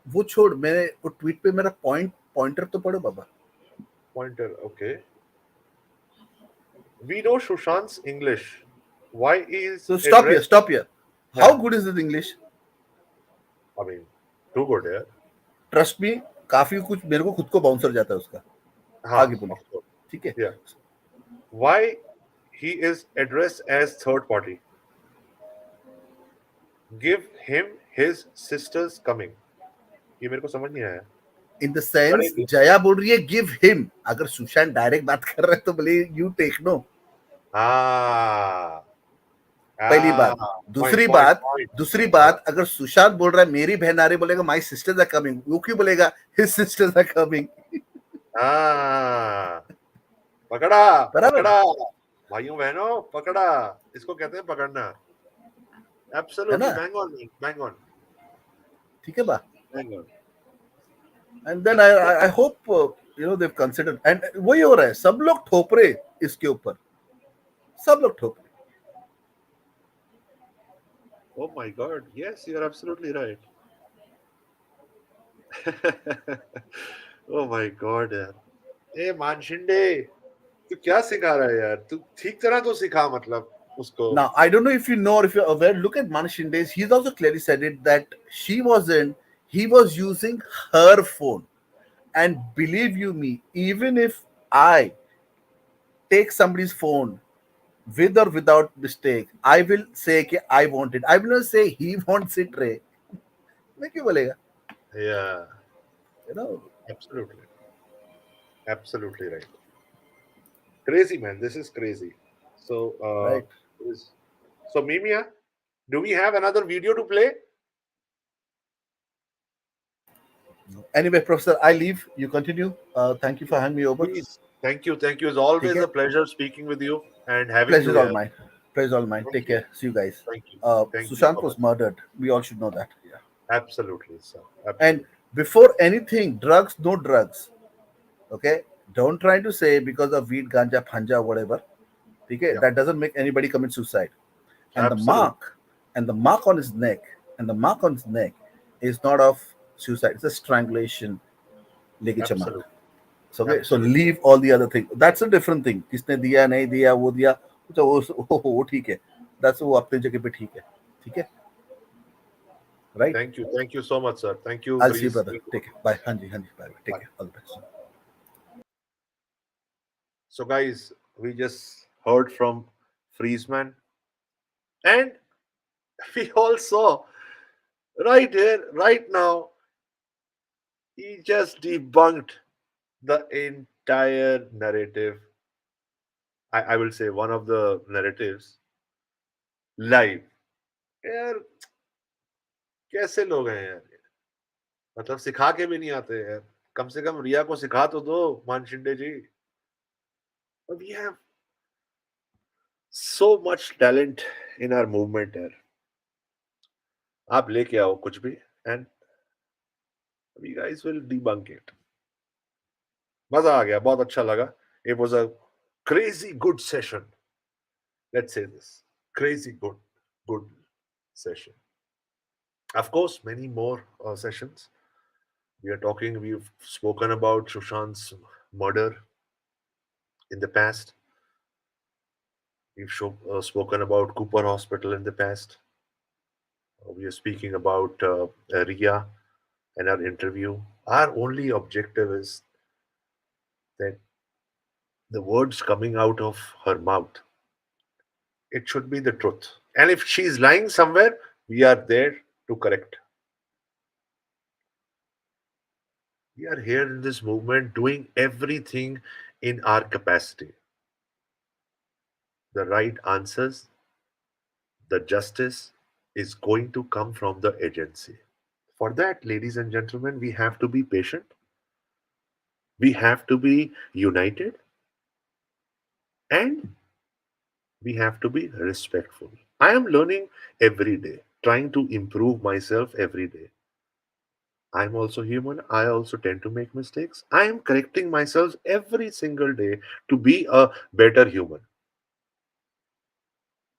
[SPEAKER 4] वो छोड़, मैंने वो tweet पे मेरा pointer तो पढ़ो बाबा।
[SPEAKER 5] Pointer, okay. We know Sushant's English. Why is
[SPEAKER 4] So stop here. How good is his English?
[SPEAKER 5] I mean, too good, yeah.
[SPEAKER 4] Trust me, काफी कुछ मेरे को खुद को बाउंसर जाता है उसका। आगे बोलो, ठीक है?
[SPEAKER 5] Yeah. Why he is addressed as third party? Give him his sister's coming. ये मेरे को समझ नहीं आया।
[SPEAKER 4] In the sense, जया बोल रही है give him. अगर सुशांत डायरेक्ट बात कर रहा है तो बोले you take no. पहली बात। दूसरी बात अगर सुशांत बोल रहा है मेरी बहन आ रही, बोलेगा my sisters are coming, वो क्यों बोलेगा his sisters are coming?
[SPEAKER 5] पकड़ा भाइयों बहनों, पकड़ा, इसको कहते हैं पकड़ना। Absolutely, bang on.
[SPEAKER 4] ठीक है बा? Bang on. And then I hope they've considered, and वही हो रहा है, सब लोग ठोप रहे इसके ऊपर, सब लोग ठोप रहे।
[SPEAKER 5] Oh my God! Yes, you are absolutely right. Oh my God, यार, ए मानशिंडे, तू क्या सिखा रहा है यार? तू ठीक तरह तो सिखा, मतलब उसको।
[SPEAKER 4] Now I don't know if you know or if you're aware. Look at Manshinde's. He's also clearly said it that he was using her phone, and believe you me, even if I take somebody's phone with or without mistake, I will say कि I want it. I will not say he wants it, Ray. मैं क्यों बोलेगा?
[SPEAKER 5] Yeah. Absolutely right. Crazy, man. This is crazy. So,
[SPEAKER 4] right.
[SPEAKER 5] So Mimia, do we have another video to play?
[SPEAKER 4] Anyway, Professor, I leave. You continue. Thank you for having me over.
[SPEAKER 5] Please. Thank you. It's always a pleasure speaking with you and having
[SPEAKER 4] Pleasure
[SPEAKER 5] you.
[SPEAKER 4] Pleasure all mine. Take care. See you guys.
[SPEAKER 5] Thank you.
[SPEAKER 4] Sushant was murdered. We all should know that. Yeah.
[SPEAKER 5] Absolutely, sir. Absolutely.
[SPEAKER 4] And before anything, drugs, no drugs. Okay? Don't try to say because of weed, ganja, phanja, whatever. Okay? Yeah. That doesn't make anybody commit suicide. And the mark on his neck, is not of suicide. It's a strangulation.
[SPEAKER 5] Absolutely.
[SPEAKER 4] So leave all the other things. That's a different thing. किसने दिया नहीं दिया वो दिया वो ठीक है. That's वो अपने जगह पे ठीक है. Right?
[SPEAKER 5] Thank you so much, sir. Thank you.
[SPEAKER 4] I'll see you, brother. Take care. Bye. Hanji. Bye. Take care. All the best.
[SPEAKER 5] So, guys, we just heard from Freezeman, and we all saw right here, right now, he just debunked the entire narrative. I will say one of the narratives live. यार कैसे लोग हैं यार, मतलब सिखा के भी नहीं आते यार, कम से कम रिया को सिखा तो दो मानशिंडे जी। But we have so much talent in our movement यार, आप लेके आओ कुछ भी and we guys will debunk it. मजा आ गया, बहुत अच्छा लगा. It was a crazy good session. Let's say this. Crazy good session. Of course, many more sessions. We've spoken about Sushant's murder in the past. We've spoken about Cooper Hospital in the past. We are speaking about Rhea and our interview. Our only objective is that the words coming out of her mouth It should be the truth. And if she's lying somewhere, we are there to correct. We are here in this movement doing everything in our capacity. The right answers, the justice is going to come from the agency. For that, ladies and gentlemen, we have to be patient. We have to be united. And we have to be respectful. I am learning every day, trying to improve myself every day. I'm also human. I also tend to make mistakes. I am correcting myself every single day to be a better human,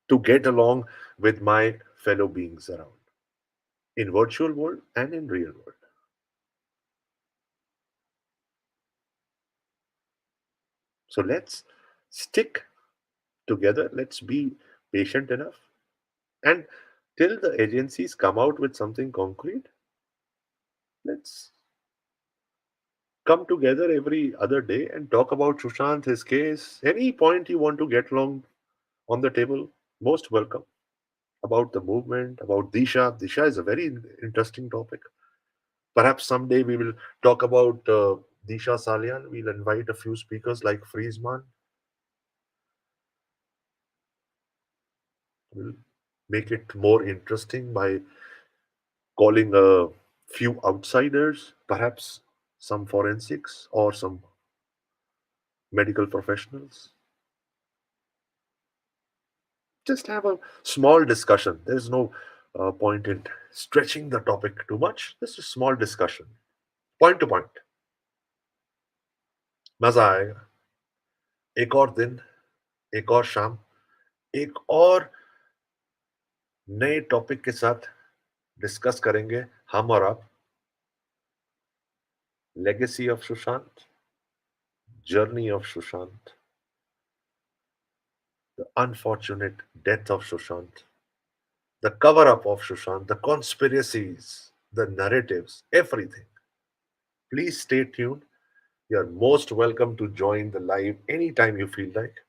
[SPEAKER 5] to get along with my fellow beings around, in virtual world and in real world. So let's stick together. Let's be patient enough. And till the agencies come out with something concrete, let's come together every other day and talk about Sushant, his case, any point you want to get along on the table, most welcome. About the movement, about Disha. Disha is a very interesting topic. Perhaps someday we will talk about Disha Salian. We'll invite a few speakers like Friesman. We'll make it more interesting by calling a few outsiders, perhaps some forensics or some medical professionals. Just have a small discussion. There's no point in stretching the topic too much. Just a small discussion, point to point. मजा आएगा. एक और दिन, एक और शाम, एक और नए टॉपिक के साथ डिस्कस करेंगे हम और आप. Legacy of Sushant, journey of Sushant, the unfortunate death of Sushant, the cover up of Sushant, the conspiracies, the narratives, everything. Please stay tuned. You're most welcome to join the live anytime you feel like.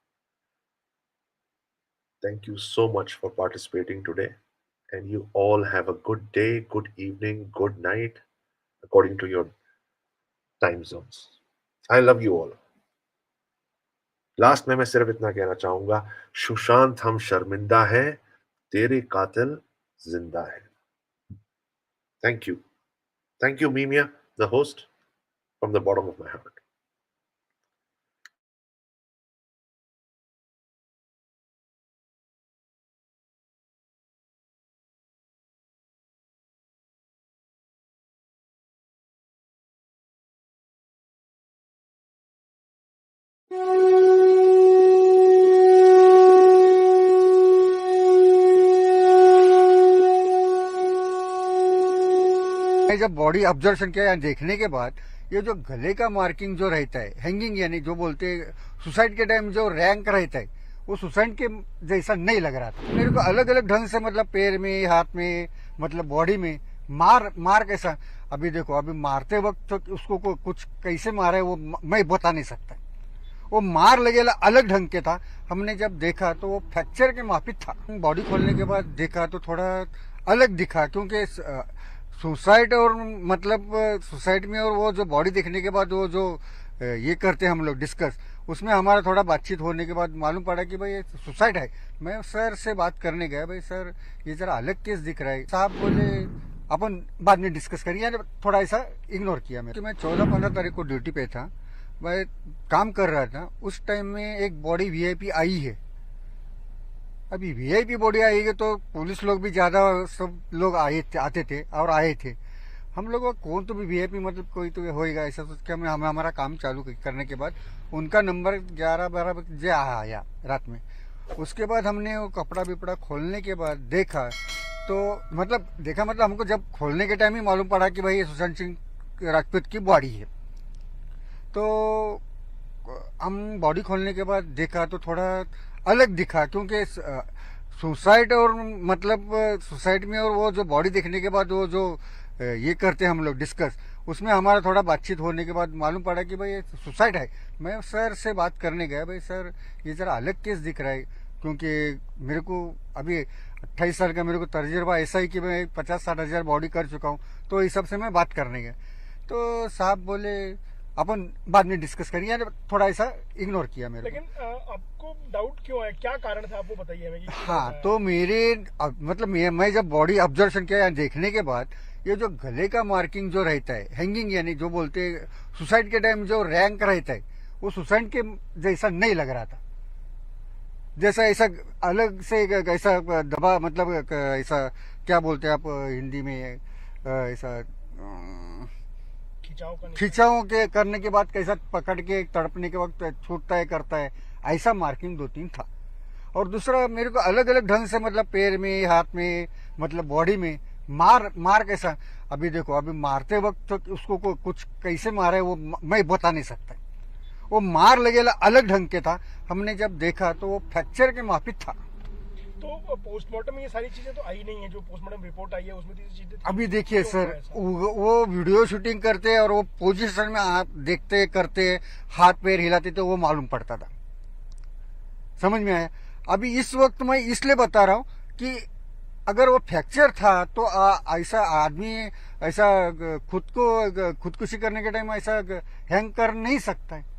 [SPEAKER 5] Thank you so much for participating today. And you all have a good day, good evening, good night, according to your time zones. I love you all. Last में मैं सिर्फ इतना कहना चाहूंगा, सुशांत हम शर्मिंदा हैं, तेरे कातिल जिंदा है. Thank you Mimia, the host, from the bottom of my heart.
[SPEAKER 8] जब बॉडी ऑब्जर्वेशन किया देखने के बाद ये जो गले का मार्किंग जो रहता है, हैंगिंग यानी जो बोलते हैं सुसाइड के टाइम जो रैंक रहता है, वो सुसाइड के जैसा नहीं लग रहा था मेरे को. अलग अलग ढंग से मतलब पैर में, हाथ में, मतलब बॉडी में मार कैसा. अभी देखो, अभी मारते वक्त तो उसको कुछ कैसे मारा है वो मैं बता नहीं सकता. वो मार लगेला अलग ढंग के था. हमने जब देखा तो वो फ्रैक्चर के माफिक था. बॉडी खोलने के बाद देखा तो थोड़ा अलग दिखा, क्योंकि सुसाइड और मतलब सुसाइड में और वो जो बॉडी देखने के बाद वो जो ये करते हैं हम लोग डिस्कस, उसमें हमारा थोड़ा बातचीत होने के बाद मालूम पड़ा कि भाई ये सुसाइड है. मैं सर से बात करने गया, भाई सर ये जरा अलग केस दिख रहा है. साहब बोले अपन बाद में डिस्कस करेंगे. थोड़ा ऐसा इग्नोर किया. मैं 14-15 तारीख को ड्यूटी पे था, मैं काम कर रहा था. उस टाइम में एक बॉडी वीआईपी आई है. अभी वीआईपी बॉडी आएगी तो पुलिस लोग भी ज्यादा सब लोग आते थे और आए थे. हम लोग कौन तो भी वीआईपी मतलब कोई तो होएगा ऐसा सोच के हम हमारा काम चालू करने के बाद उनका नंबर 11-12 बजे आया रात में. उसके बाद हमने वो कपड़ा बिपड़ा खोलने के बाद देखा तो मतलब हमको जब खोलने के टाइम ही मालूम पड़ा कि भाई ये सुशांत सिंह राजपूत की बॉडी है. तो हम बॉडी खोलने के बाद देखा तो थोड़ा अलग दिखा, क्योंकि सुसाइड और मतलब सुसाइड में और वो जो बॉडी देखने के बाद वो जो ये करते हैं हम लोग डिस्कस, उसमें हमारा थोड़ा बातचीत होने के बाद मालूम पड़ा कि भाई ये सुसाइड है. मैं सर से बात करने गया, भाई सर ये जरा अलग केस दिख रहा है. क्योंकि मेरे को अभी 28 साल का मेरे को तजुर्बा ऐसा ही कि मैं 50-60 हजार बॉडी कर चुका हूँ, तो इस सब से मैं बात करने गया तो साहब बोले अपन बाद में डिस्कस करेंगे, थोड़ा ऐसा इग्नोर किया मेरे
[SPEAKER 9] लेकिन आपको डाउट क्यों है, क्या कारण था आपको बताइए हमें।
[SPEAKER 8] हाँ, तो मेरे मतलब मैं जब बॉडी ऑब्जर्वेशन किया देखने के बाद ये जो गले का मार्किंग जो रहता है हैंगिंग, यानी जो बोलते सुसाइड के टाइम जो रैंक रहता है वो सुसाइड के जैसा नहीं लग रहा था, जैसा ऐसा अलग से ऐसा दबा, मतलब ऐसा क्या बोलते हैं आप हिंदी में, ऐसा खिंचाव के करने के बाद कैसा पकड़ के तड़पने के वक्त छूटता है करता है, ऐसा मार्किंग 2-3 था। और दूसरा मेरे को अलग अलग ढंग से, मतलब पैर में, हाथ में, मतलब बॉडी में मार कैसा, अभी देखो अभी मारते वक्त तो उसको कुछ कैसे मारे वो मैं बता नहीं सकता, वो मार लगेला अलग ढंग के था। हमने जब देखा तो वो फ्रैक्चर के माफिक था।
[SPEAKER 9] तो पोस्टमार्टम में ये सारी चीजें तो आई नहीं है, जो पोस्टमार्टम रिपोर्ट आई है उसमें तो चीजें
[SPEAKER 8] अभी देखिए सर, वो वीडियो शूटिंग करते और वो पोजीशन में आप देखते करते हाथ पैर हिलाते तो वो मालूम पड़ता था, समझ में आया। अभी इस वक्त मैं इसलिए बता रहा हूँ कि अगर वो फ्रैक्चर था तो ऐसा आदमी ऐसा खुदकुशी करने के टाइम ऐसा हैंग कर नहीं सकता है।